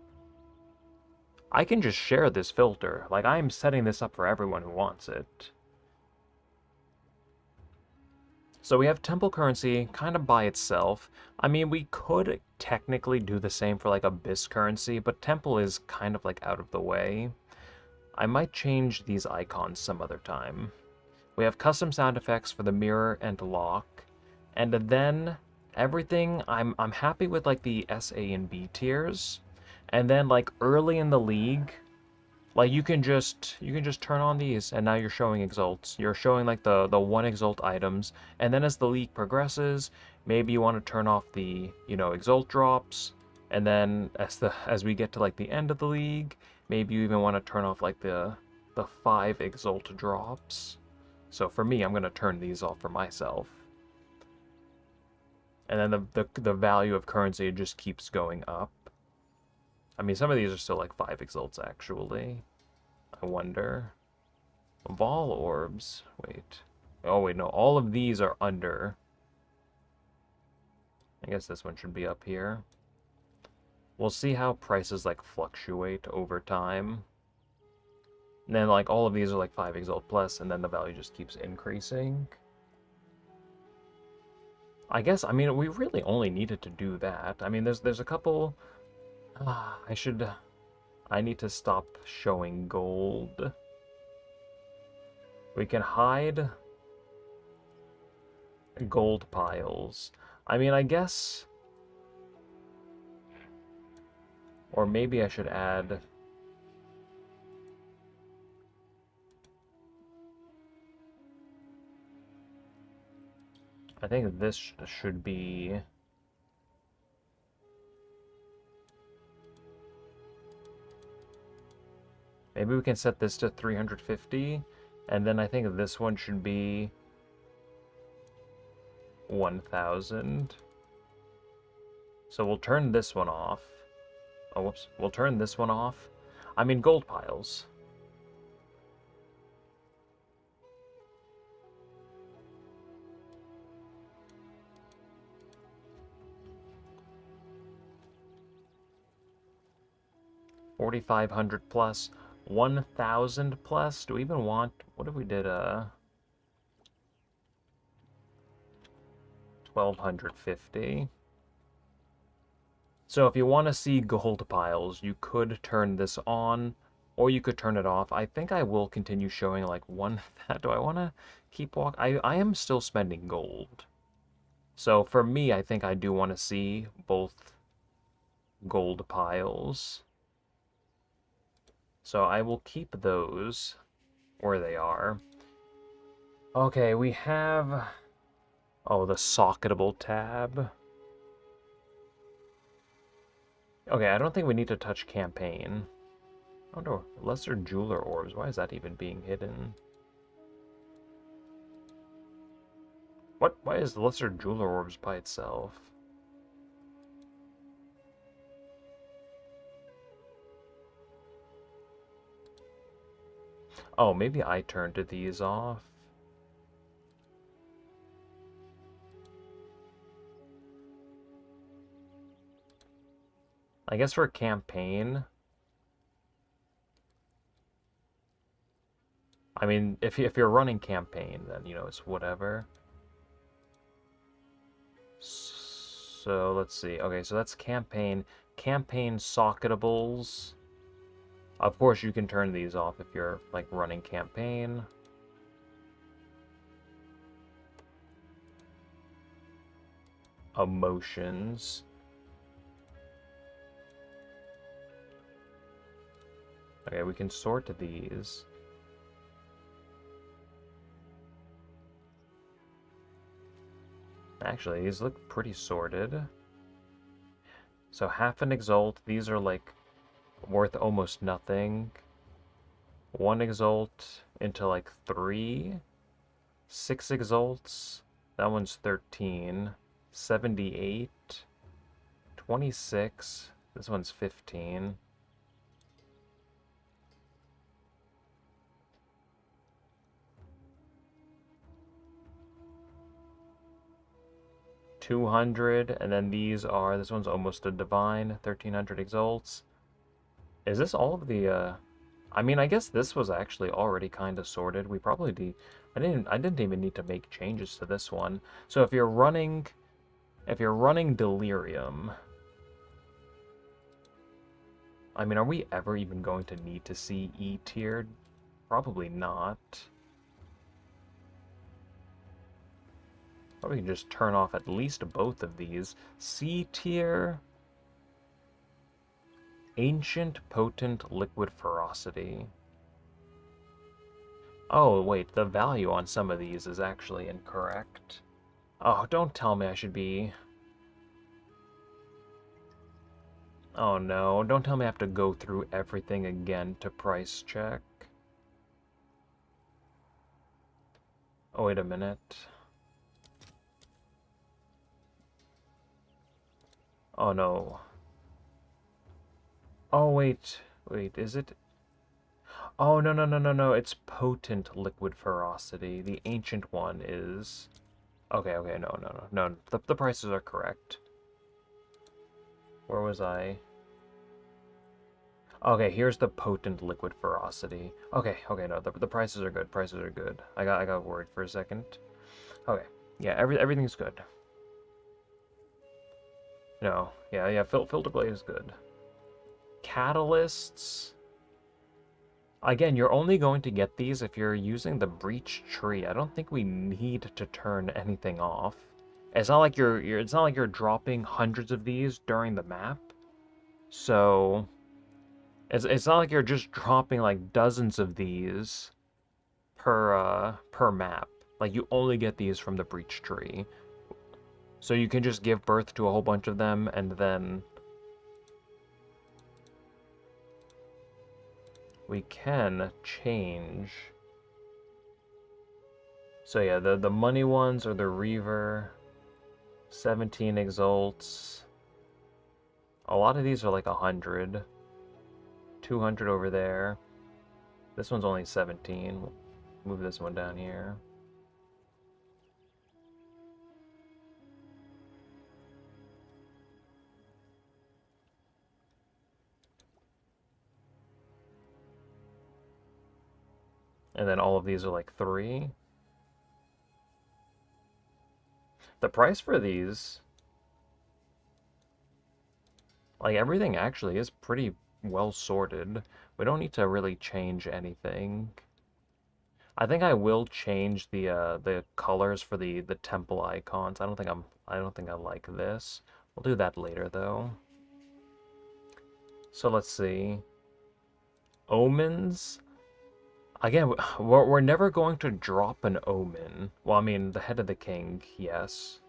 I can just share this filter. Like, I'm setting this up for everyone who wants it. So we have temple currency kind of by itself. I mean, we could technically do the same for like abyss currency, but temple is kind of like out of the way. I might change these icons some other time. We have custom sound effects for the mirror and lock. And then everything, I'm happy with like the S, A, and B tiers. And then like early in the league, like you can just turn on these and now you're showing exalts. You're showing like the one exalt items, and then as the league progresses, maybe you want to turn off the, you know, exalt drops, and then as we get to like the end of the league, maybe you even want to turn off like the 5 exalt drops. So for me, I'm going to turn these off for myself. And then the value of currency just keeps going up. I mean, some of these are still like 5 exalts, actually. I wonder. Vol orbs. Wait. Oh, wait, no. All of these are under. I guess this one should be up here. We'll see how prices, like, fluctuate over time. And then, like, all of these are, like, 5 exalt plus, and then the value just keeps increasing. I guess, I mean, we really only needed to do that. I mean, there's a couple... I need to stop showing gold. We can hide gold piles. I mean, I guess... Or maybe I should add... I think this should be... Maybe we can set this to 350, and then I think this one should be 1,000. So we'll turn this one off. Oh, whoops. We'll turn this one off. I mean, gold piles. $4,500 plus, 1,000 plus. Do we even want? What if we did 1,250? So if you want to see gold piles, you could turn this on, or you could turn it off. I think I will continue showing like one. Do I want to keep walk? I am still spending gold. So for me, I think I do want to see both gold piles. So I will keep those where they are. Okay, we have... Oh, the socketable tab. Okay, I don't think we need to touch campaign. Oh no, lesser jeweler orbs. Why is that even being hidden? What? Why is lesser jeweler orbs by itself? Oh, maybe I turned these off. I guess for campaign... I mean, if you're running campaign, then, you know, it's whatever. So, let's see. Okay, so that's campaign. Campaign socketables. Of course, you can turn these off if you're, like, running campaign. Emotions. Okay, we can sort these. Actually, these look pretty sorted. So half an exalt, these are like worth almost nothing. 1 exalt into like 3. 6 exalts, that one's 13. 78. 26, this one's 15. $200, and then these are, this one's almost a divine, 1,300 exalts. Is this all of the, I mean, I guess this was actually already kind of sorted. We probably I didn't even need to make changes to this one. So if you're running Delirium, I mean, are we ever even going to need to see E tiered? Probably not. Or we can just turn off at least both of these. C tier, Ancient Potent Liquid Ferocity. Oh, wait, the value on some of these is actually incorrect. Oh, don't tell me I should be... Oh no, don't tell me I have to go through everything again to price check. Oh, wait a minute. Oh no. Oh, wait, is it? Oh, no, no, no, no, no, it's Potent Liquid Ferocity. The Ancient one is... Okay, okay, no, no, no, no, the prices are correct. Where was I? Okay, here's the Potent Liquid Ferocity. Okay, okay, no, the prices are good, prices are good. I got worried for a second. Okay, yeah, everything's good. No, yeah, Filter Blade is good. Catalysts... Again, you're only going to get these if you're using the Breach Tree. I don't think we need to turn anything off. It's not like it's not like you're dropping hundreds of these during the map. So it's not like you're just dropping like dozens of these per map. Like you only get these from the Breach Tree. So you can just give birth to a whole bunch of them and then we can change. So yeah, the money ones are the Reaver, 17 Exalts. A lot of these are like 100. 200 over there. This one's only 17. We'll move this one down here. And then all of these are like 3. The price for these, like everything actually is pretty well sorted. We don't need to really change anything. I think I will change the colors for the temple icons. I don't think I like this. We'll do that later though. So let's see. Omens. Again, we're never going to drop an omen. Well, I mean, the Head of the King, yes.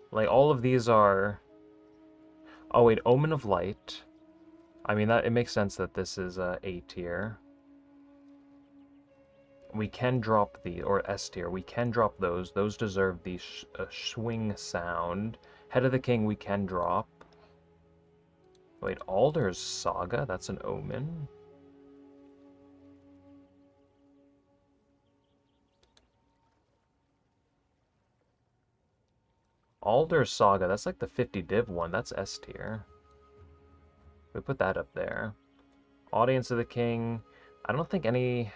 Like, all of these are... Oh, wait, Omen of Light. I mean, it makes sense that this is A tier. We can drop or S tier, we can drop those. Those deserve the swing sound. Head of the King, we can drop. Wait, Alder's Saga? That's an omen? Alder's Saga, that's like the 50 div one. That's S tier. We put that up there. Audience of the King. I don't think any...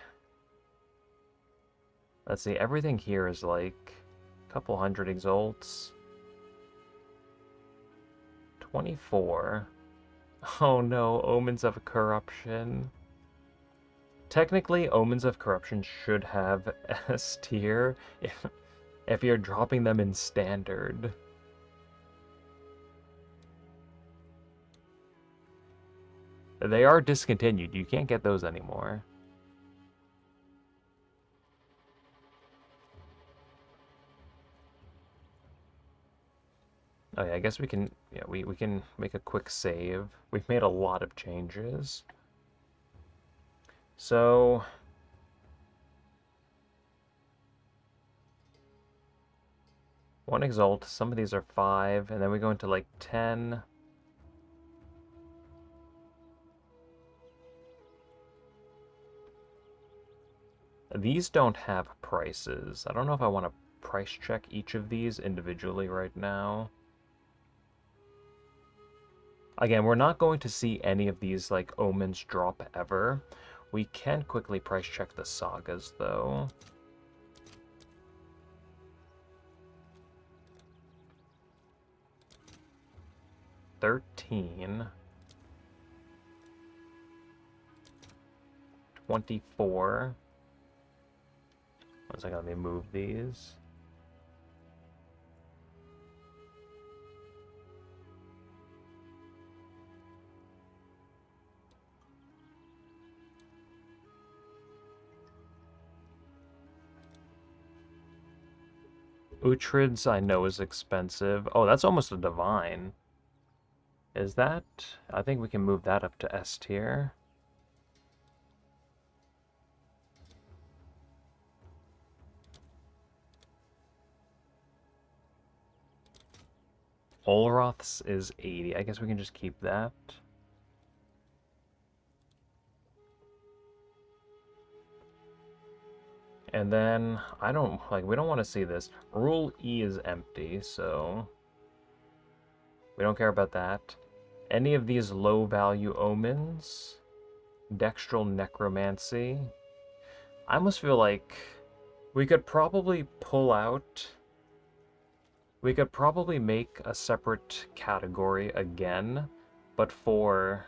Let's see, everything here is like a couple hundred exalts. 24. Oh no, Omens of Corruption. Technically, Omens of Corruption should have S tier if you're dropping them in standard. They are discontinued. You can't get those anymore. Oh yeah, I guess we can, yeah, we can make a quick save. We've made a lot of changes. So... One Exalt, some of these are 5, and then we go into like 10. These don't have prices. I don't know if I want to price check each of these individually right now. Again, we're not going to see any of these, like, omens drop ever. We can quickly price check the sagas, though. $13. 24. One second, let me move these. Uhtred's I know is expensive. Oh, that's almost a divine. Is that? I think we can move that up to S tier. Olroth's is 80. I guess we can just keep that. And then, I don't, like, we don't want to see this. Rule E is empty, so we don't care about that. Any of these low-value omens, Dextral Necromancy. I almost feel like we could probably pull out... We could probably make a separate category again, but for...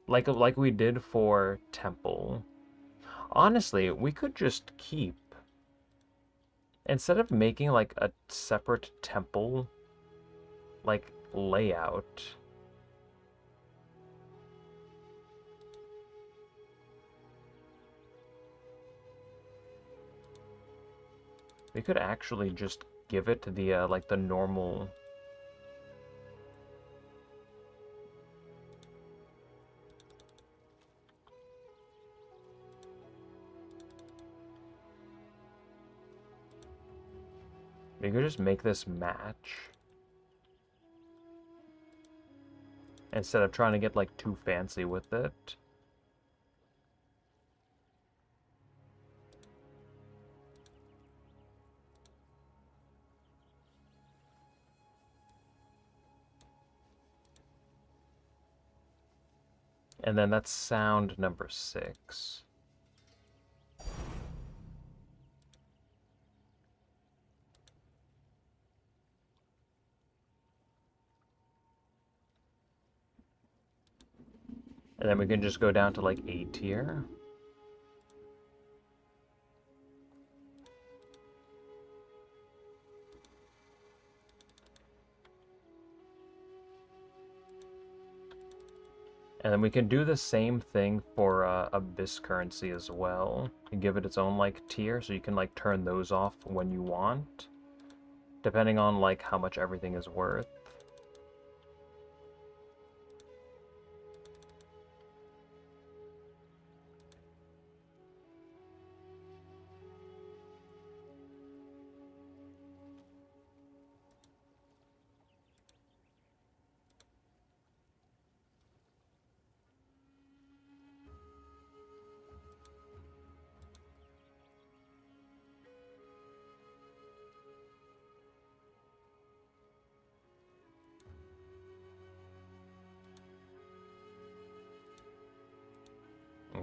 Like we did for Temple. Honestly, we could just keep... Instead of making, like, a separate temple, like, layout... We could actually just give it the, like, the normal... We could just make this match. Instead of trying to get, like, too fancy with it. And then that's sound number 6. And then we can just go down to, like, A tier. And then we can do the same thing for Abyss currency as well. And give it its own, like, tier, so you can, like, turn those off when you want. Depending on, like, how much everything is worth.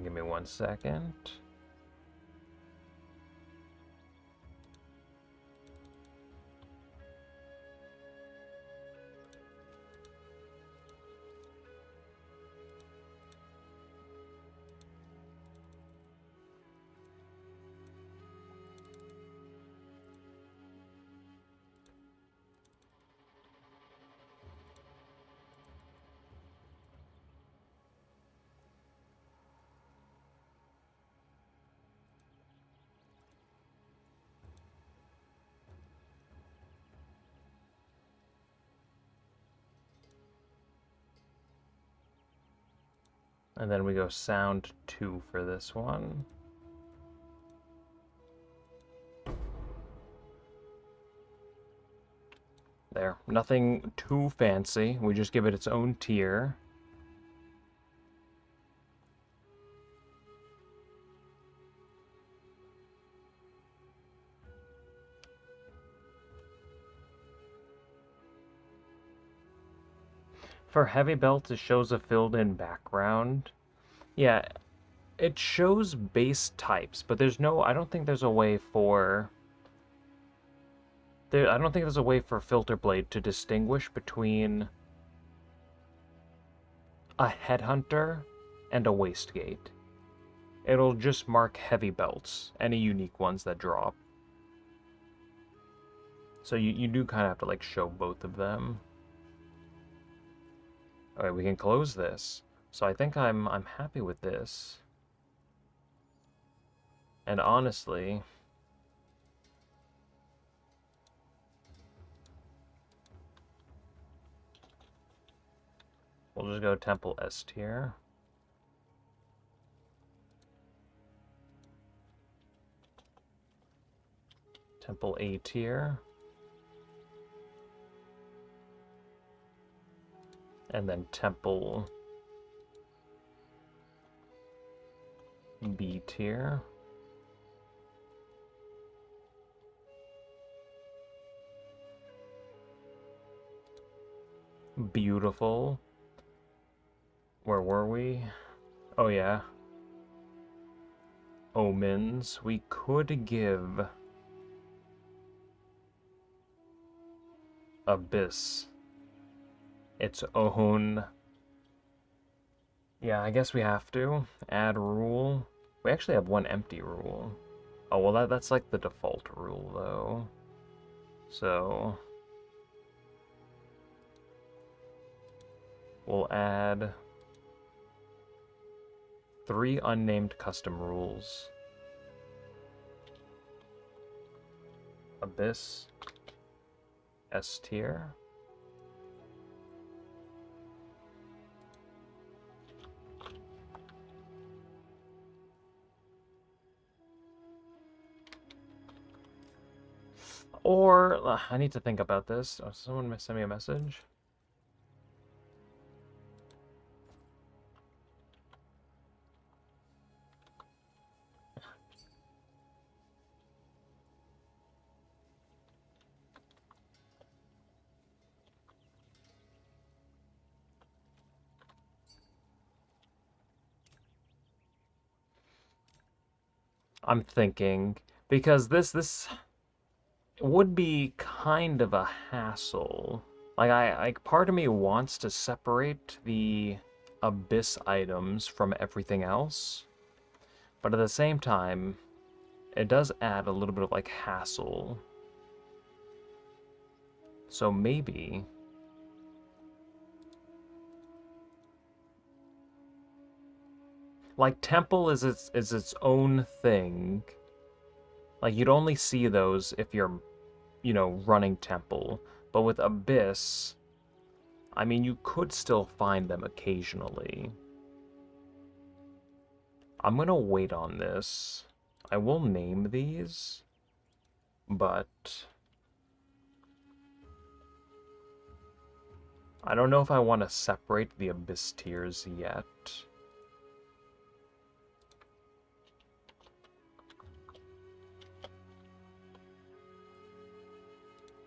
Give me 1 second. And then we go sound 2 for this one. There. Nothing too fancy. We just give it its own tier. For heavy belts, it shows a filled-in background. Yeah, it shows base types, but there's no... I don't think there's a way for... I don't think there's a way for Filter Blade to distinguish between a Headhunter and a Wastegate. It'll just mark heavy belts, any unique ones that drop. So you do kind of have to like show both of them. Okay, we can close this. So I think I'm happy with this. And honestly, we'll just go Temple S tier. Temple A tier. And then Temple B tier. Beautiful. Where were we? Oh yeah. Omens. We could give Abyss its own... Yeah, I guess we have to. Add rule. We actually have one empty rule. Oh, well that's like the default rule, though. So... we'll add 3 unnamed custom rules. Abyss. S tier. Or, I need to think about this. Oh, someone send me a message? I'm thinking, because this would be kind of a hassle. Like, part of me wants to separate the Abyss items from everything else, but at the same time, it does add a little bit of, like, hassle. So maybe... like, Temple is its own thing. Like, you'd only see those if you're, you know, running Temple. But with Abyss, I mean, you could still find them occasionally. I'm gonna wait on this. I will name these, but... I don't know if I want to separate the Abyss tiers yet.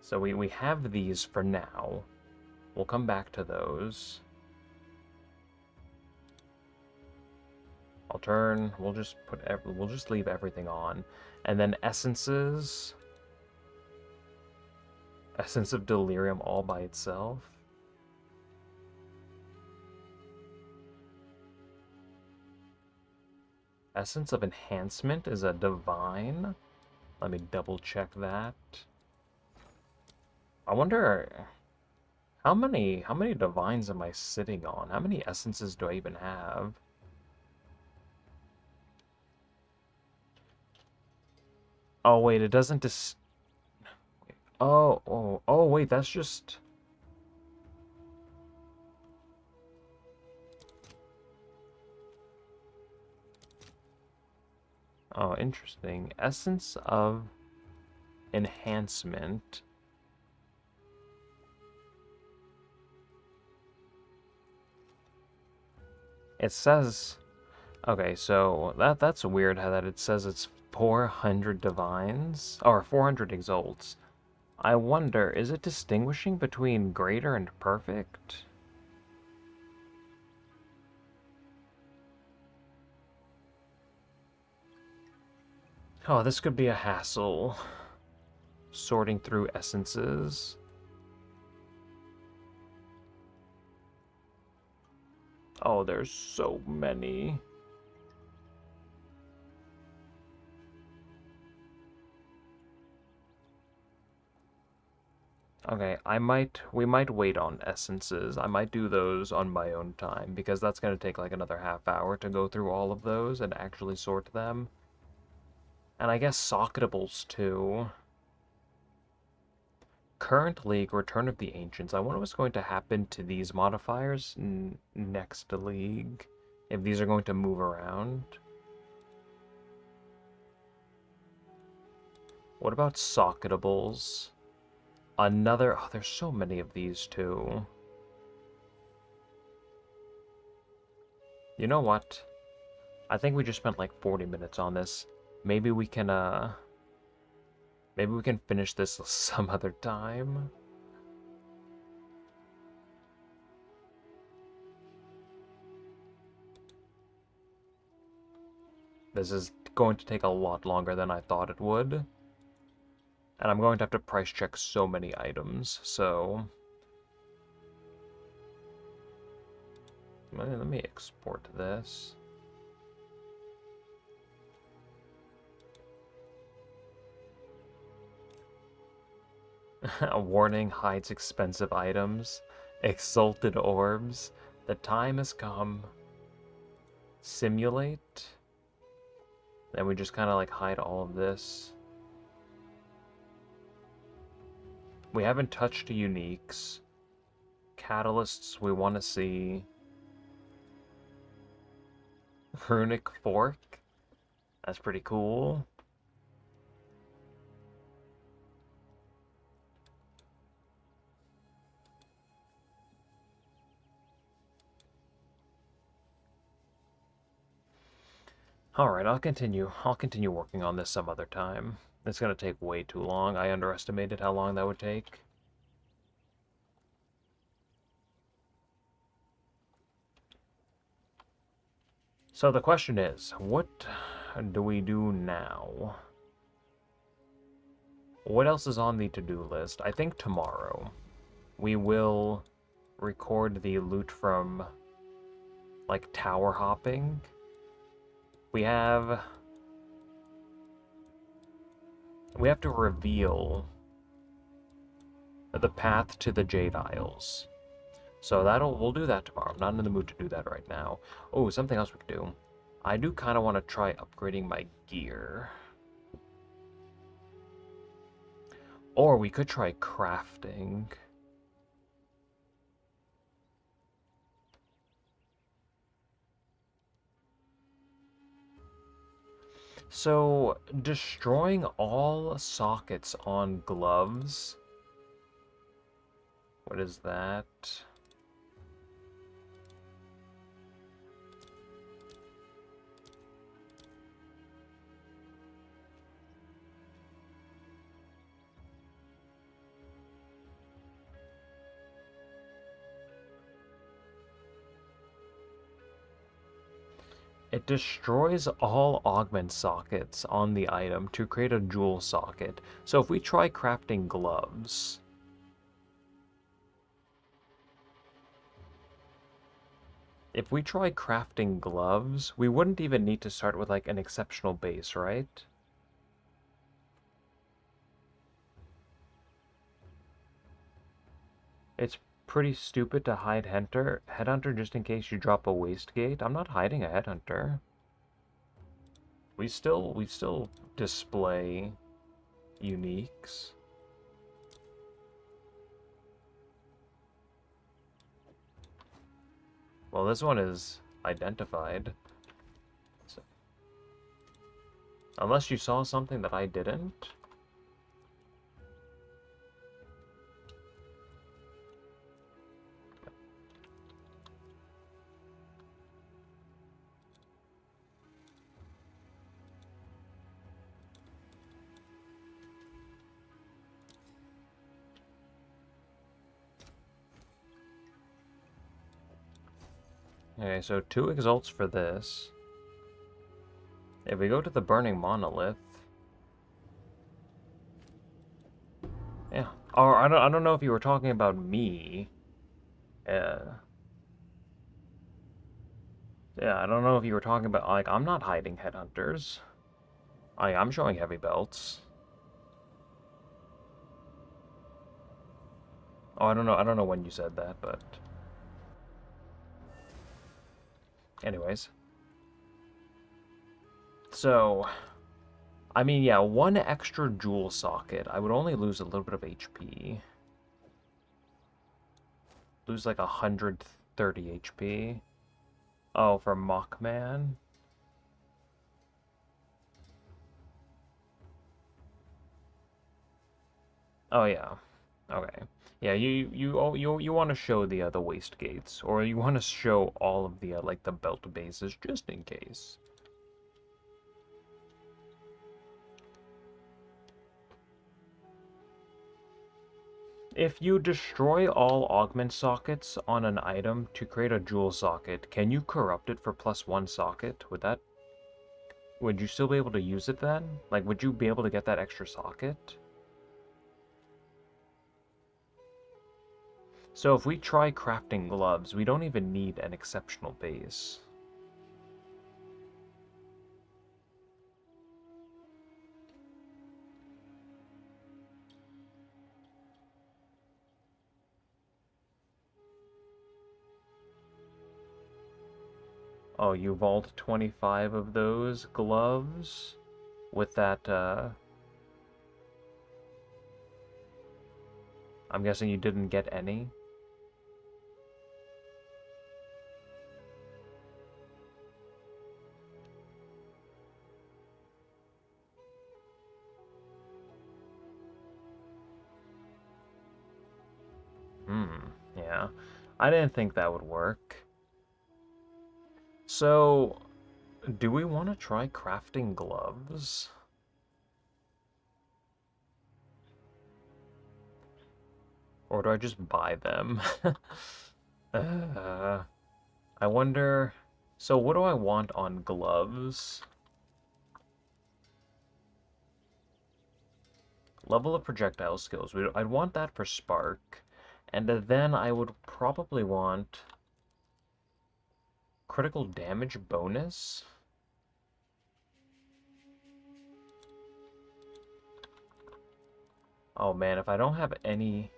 So we have these for now. We'll come back to those. We'll just leave everything on. And then essences. Essence of Delirium all by itself. Essence of Enhancement is a divine. Let me double check that. I wonder how many divines am I sitting on? How many essences do I even have? Oh wait, it doesn't oh wait, that's just... Oh, interesting. Essence of Enhancement. It says... Okay, so that's weird how that it says it's 400 divines, or 400 exalts. I wonder, is it distinguishing between greater and perfect? Oh, this could be a hassle. Sorting through essences. Oh, there's so many. Okay, we might wait on essences. I might do those on my own time, because that's going to take like another half hour to go through all of those and actually sort them. And I guess socketables too. Current League, Return of the Ancients. I wonder what's going to happen to these modifiers next League. If these are going to move around. What about socketables? Another... Oh, there's so many of these too. You know what? I think we just spent like 40 minutes on this. Maybe we can finish this some other time. This is going to take a lot longer than I thought it would. And I'm going to have to price check so many items, so... Let me export this. A warning hides expensive items. Exalted orbs. The time has come. Simulate. Then we just kind of like hide all of this. We haven't touched uniques. Catalysts we want to see. Runic Fork. That's pretty cool. Alright, I'll continue working on this some other time. It's gonna take way too long. I underestimated how long that would take. So the question is, what do we do now? What else is on the to-do list? I think tomorrow we will record the loot from, like, tower hopping. We have to reveal the path to the Jade Isles. So we'll do that tomorrow. I'm not in the mood to do that right now. Oh, something else we could do. I do kind of want to try upgrading my gear. Or we could try crafting. So, destroying all sockets on gloves. What is that? It destroys all augment sockets on the item to create a jewel socket. So if we try crafting gloves... If we try crafting gloves, we wouldn't even need to start with like an exceptional base, right? It's pretty stupid to hide headhunter just in case you drop a waste gate. I'm not hiding a headhunter. We still display uniques. Well, this one is identified. So, unless you saw something that I didn't. Okay, so 2 exalts for this. If we go to the Burning Monolith, Or I don't know if you were talking about me. Uh, yeah, I don't know if you were talking about, like, I'm not hiding headhunters. I'm showing heavy belts. Oh, I don't know when you said that, but... Anyways. So, I mean, yeah, one extra jewel socket. I would only lose a little bit of HP. Lose like 130 HP. Oh, for Mockman? Oh, yeah. Okay. Yeah, you want to show the waist gates, or you want to show all of the like the belt bases just in case. If you destroy all augment sockets on an item to create a jewel socket, can you corrupt it for +1 socket? Would you still be able to use it then? Like, would you be able to get that extra socket? So if we try crafting gloves, we don't even need an exceptional base. Oh, you vault 25 of those gloves with that, I'm guessing you didn't get any? Yeah. I didn't think that would work. So, do we want to try crafting gloves? Or do I just buy them? uh, I wonder... So what do I want on gloves? Level of projectile skills. I'd want that for Spark. And then I would probably want... critical damage bonus? Oh man, if I don't have any...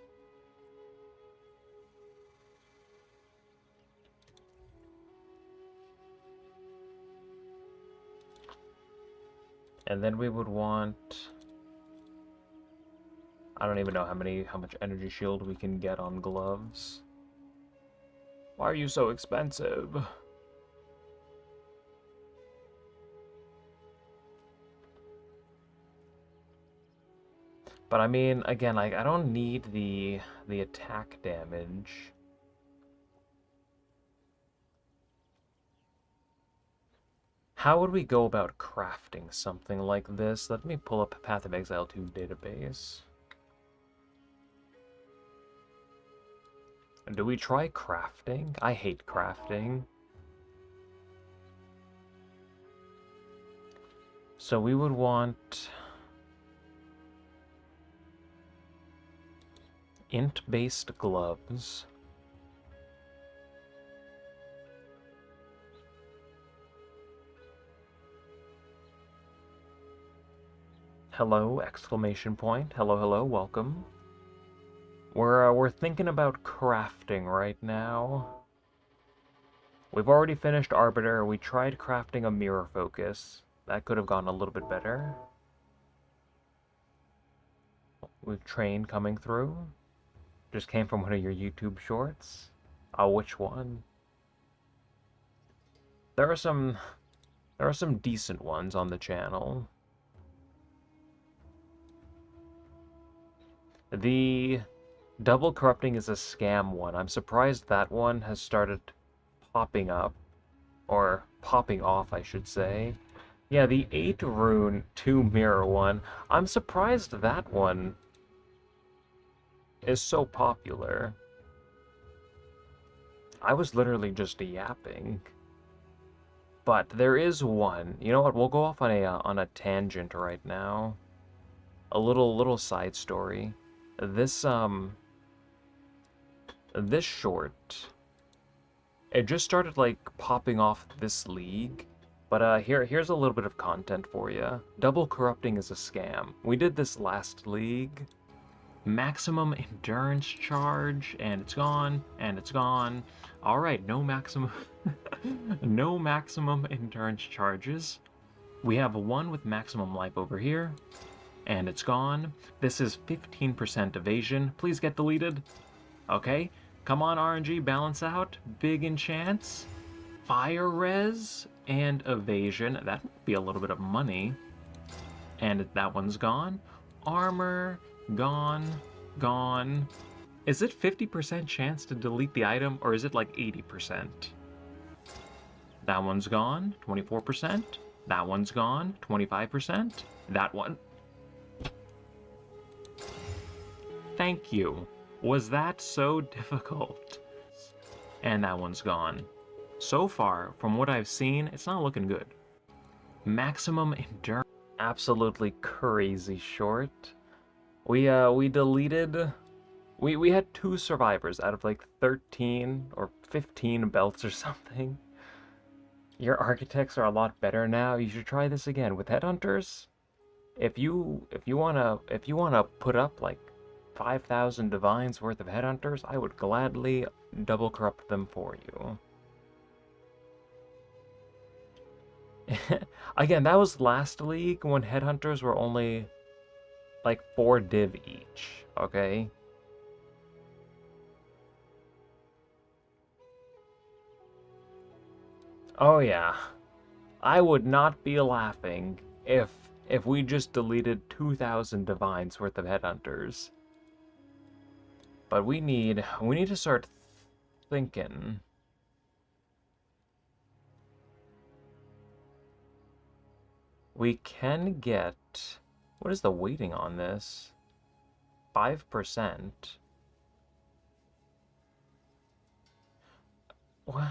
And then we would want... I don't even know how much energy shield we can get on gloves. Why are you so expensive? But I mean, again, like, I don't need the attack damage. How would we go about crafting something like this? Let me pull up Path of Exile 2 database. Do we try crafting? I hate crafting. So we would want... int-based gloves. Hello, exclamation point. Hello, hello, welcome. We're thinking about crafting right now. We've already finished Arbiter. We tried crafting a mirror focus. That could have gone a little bit better. With train coming through. Just came from one of your YouTube shorts. Oh, which one? There are some decent ones on the channel. The double corrupting is a scam one. I'm surprised that one has started popping up. Or popping off, I should say. Yeah, the 8 rune 2 mirror one. I'm surprised that one is so popular. I was literally just yapping. But there is one. You know what? We'll go off on a tangent right now. A little side story. This, this short, it just started, like, popping off this league. But, here's a little bit of content for you. Double corrupting is a scam. We did this last league. Maximum endurance charge, and it's gone, and it's gone. Alright, no maximum... no maximum endurance charges. We have one with maximum life over here, and it's gone. This is 15% evasion. Please get deleted. Okay, come on RNG, balance out. Big enchants. Fire res and evasion. That would be a little bit of money. And that one's gone. Armor, gone, gone. Is it 50% chance to delete the item, or is it like 80%? That one's gone, 24%. That one's gone, 25%. That one. Thank you. Was that so difficult? And that one's gone. So far, from what I've seen, it's not looking good. Maximum endurance. Absolutely crazy short. We deleted... We had 2 survivors out of like 13 or 15 belts or something. Your architects are a lot better now. You should try this again with headhunters. If you wanna put up like 5,000 divines worth of headhunters, I would gladly double corrupt them for you. Again, that was last league when headhunters were only like 4 div each, okay? Oh yeah. I would not be laughing if we just deleted 2,000 divines worth of headhunters. But we need to start thinking. We can get... What is the weighting on this? 5%. What?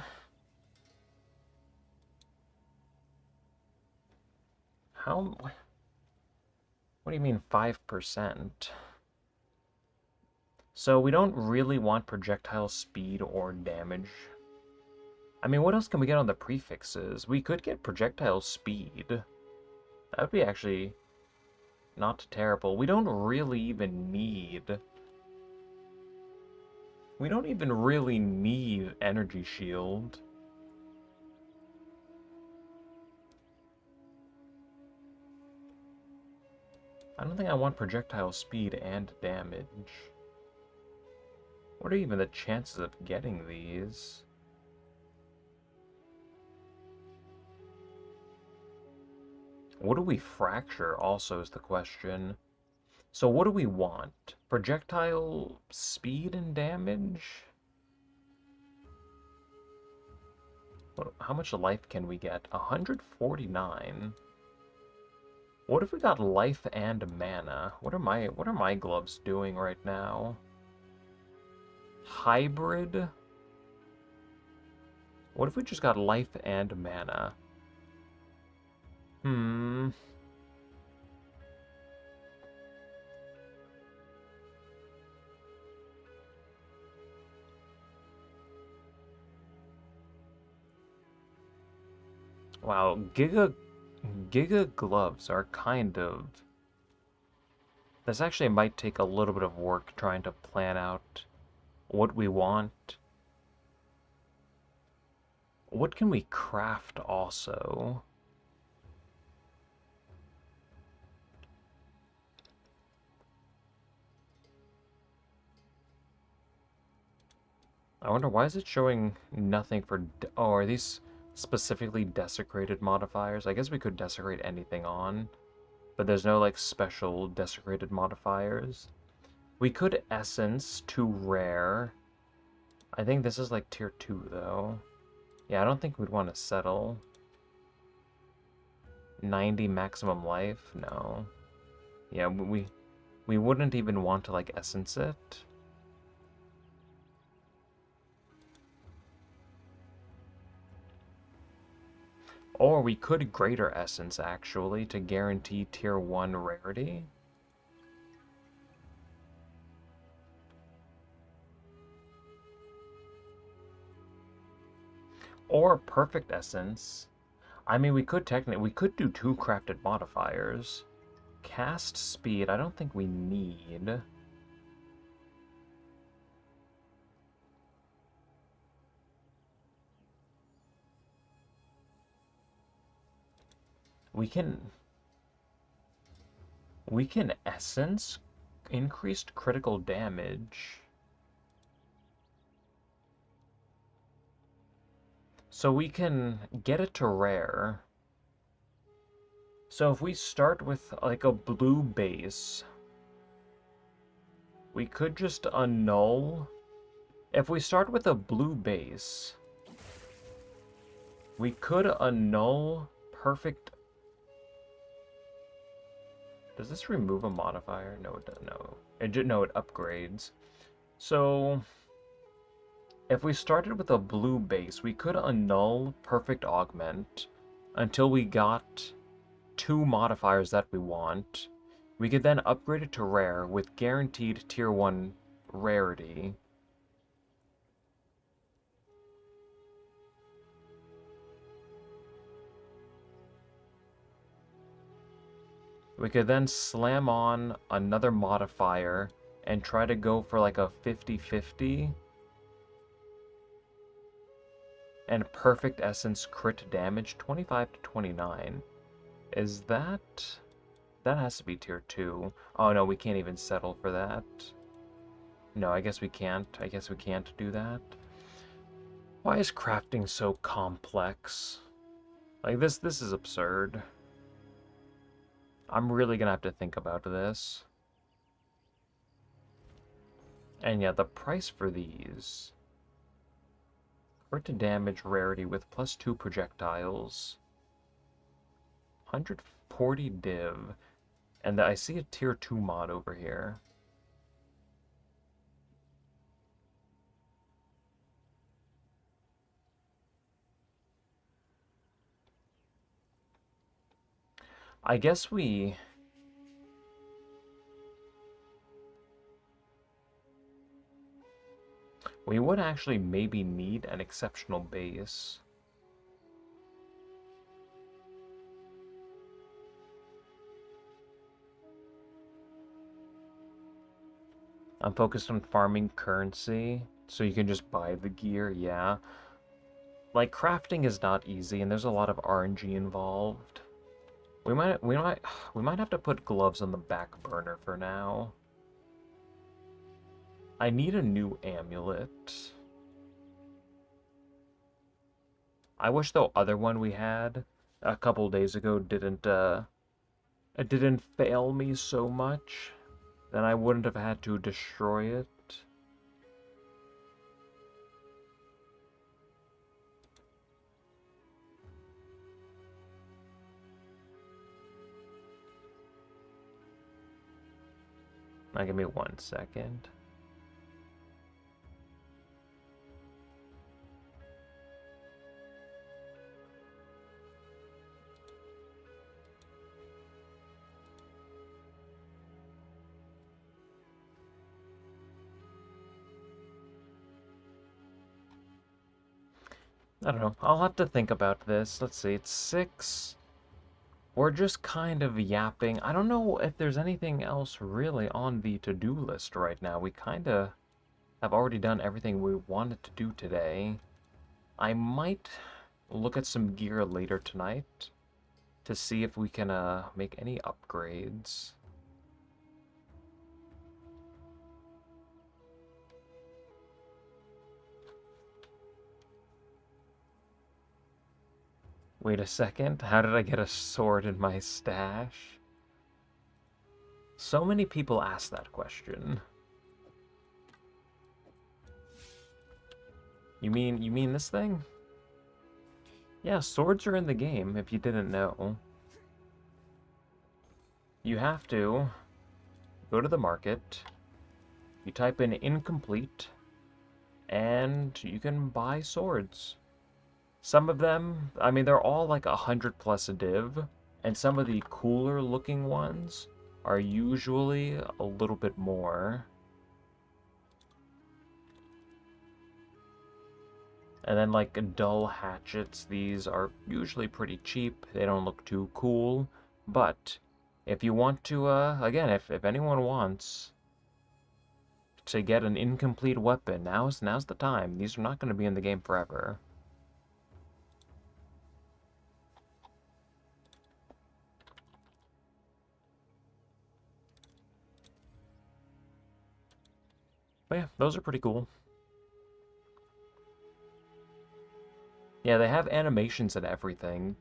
How... What do you mean 5%? So we don't really want projectile speed or damage. I mean, what else can we get on the prefixes? We could get projectile speed. That would be actually not terrible. We don't really even need... We don't even really need energy shield. I don't think I want projectile speed and damage. What are even the chances of getting these? What do we fracture also is the question. So what do we want? Projectile speed and damage? How much life can we get? 149. What if we got life and mana? What are my gloves doing right now? Hybrid? What if we just got life and mana? Wow, Giga gloves are kind of... This actually might take a little bit of work trying to plan out what we want. What can we craft also? I wonder, why is it showing nothing for... Oh, are these specifically desecrated modifiers? I guess we could desecrate anything on, but there's no, like, special desecrated modifiers. We could essence to rare. I think this is, like, tier 2, though. Yeah, I don't think we'd want to settle. 90 maximum life? No. Yeah, we wouldn't even want to, like, essence it. Or we could greater essence, actually, to guarantee tier 1 rarity. Or perfect essence. I mean, we could do 2 crafted modifiers. Cast speed, I don't think we need. We can essence increased critical damage. So we can get it to rare. So if we start with like a blue base, we could just annul. If we start with a blue base, we could annul perfect. Does this remove a modifier? No, it doesn't. No, it upgrades. So if we started with a blue base, we could annul perfect augment until we got 2 modifiers that we want. We could then upgrade it to rare with guaranteed tier 1 rarity. We could then slam on another modifier and try to go for like a 50-50. And perfect essence crit damage 25 to 29. Is that... That has to be tier 2. Oh no, we can't even settle for that. No, I guess we can't. I guess we can't do that. Why is crafting so complex? Like, this is absurd. I'm really gonna have to think about this. And yeah, the price for these... Crit damage rarity with +2 projectiles. 140 div. And I see a tier 2 mod over here. I guess we would actually maybe need an exceptional base. I'm focused on farming currency, so you can just buy the gear, yeah. Like, crafting is not easy, and there's a lot of RNG involved. We might have to put gloves on the back burner for now. I need a new amulet. I wish the other one we had a couple days ago didn't fail me so much. Then I wouldn't have had to destroy it. Now give me 1 second. I don't know. I'll have to think about this. Let's see. It's 6. We're just kind of yapping. I don't know if there's anything else really on the to-do list right now. We kind of have already done everything we wanted to do today. I might look at some gear later tonight to see if we can make any upgrades. Wait a second, how did I get a sword in my stash? So many people ask that question. You mean this thing? Yeah, swords are in the game, if you didn't know. You have to go to the market, you type in incomplete, and you can buy swords. Some of them, I mean, they're all like 100+ a div, and some of the cooler looking ones are usually a little bit more. And then like dull hatchets, these are usually pretty cheap. They don't look too cool. But if you want to, again, if anyone wants to get an incomplete weapon, now's the time. These are not going to be in the game forever. But yeah, those are pretty cool. Yeah, they have animations and everything.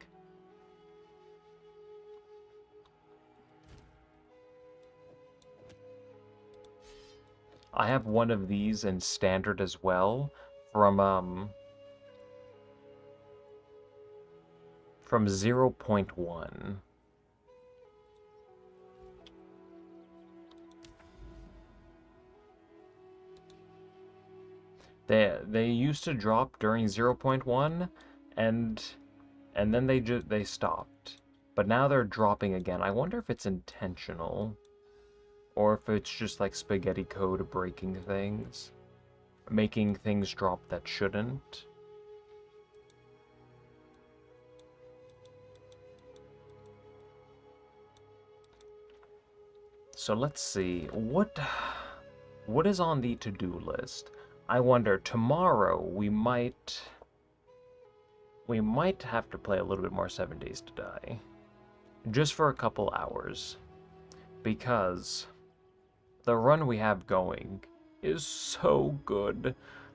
I have one of these in standard as well from 0.1. They used to drop during 0.1 and then they stopped. But now they're dropping again. I wonder if it's intentional or if it's just like spaghetti code breaking things, making things drop that shouldn't. So let's see, what is on the to-do list? I wonder, tomorrow we might have to play a little bit more 7 Days to Die. Just for a couple hours. Because the run we have going is so good.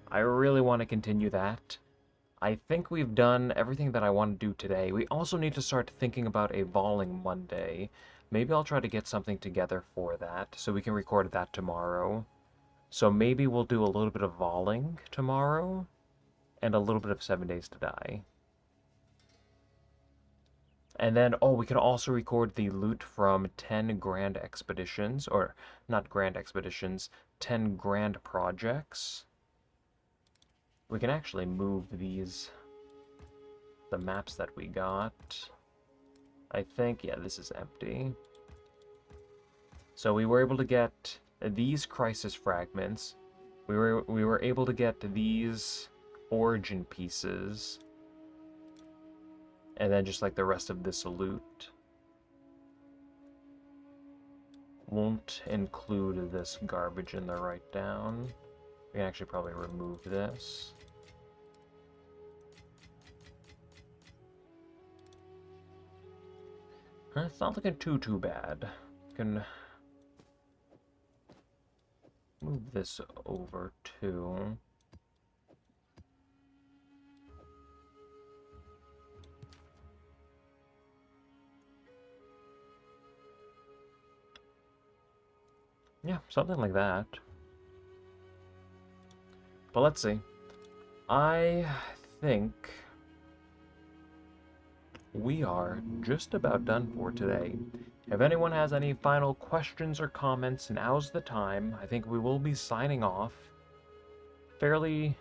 I really want to continue that. I think we've done everything that I want to do today. We also need to start thinking about a Voling Monday. Maybe I'll try to get something together for that, so we can record that tomorrow. So maybe we'll do a little bit of Voling tomorrow, and a little bit of 7 Days to Die. And then, oh, we can also record the loot from 10 Grand Expeditions, or not Grand Expeditions, 10 Grand Projects. We can actually move the maps that we got. I think, yeah, this is empty. So we were able to get these Crisis Fragments. We were able to get these Origin pieces. And then just like the rest of this loot. Won't include this garbage in the write down. We can actually probably remove this. It's not looking too bad. Can move this over too. Yeah, something like that. But let's see. I think we are just about done for today. If anyone has any final questions or comments, now's the time. I think we will be signing off. Fairly...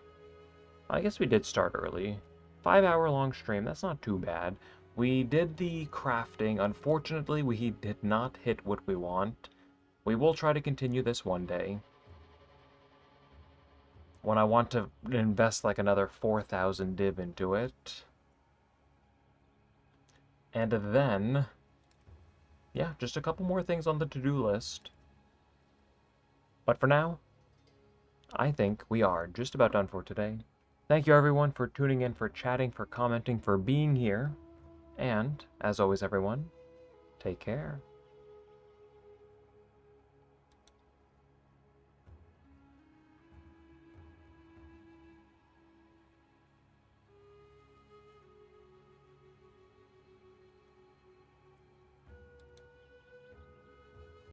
I guess we did start early. 5-hour long stream, that's not too bad. We did the crafting. Unfortunately, we did not hit what we want. We will try to continue this one day. When I want to invest like another 4,000 div into it. And then, yeah, just a couple more things on the to-do list. But for now, I think we are just about done for today. Thank you everyone for tuning in, for chatting, for commenting, for being here. And, as always everyone, take care.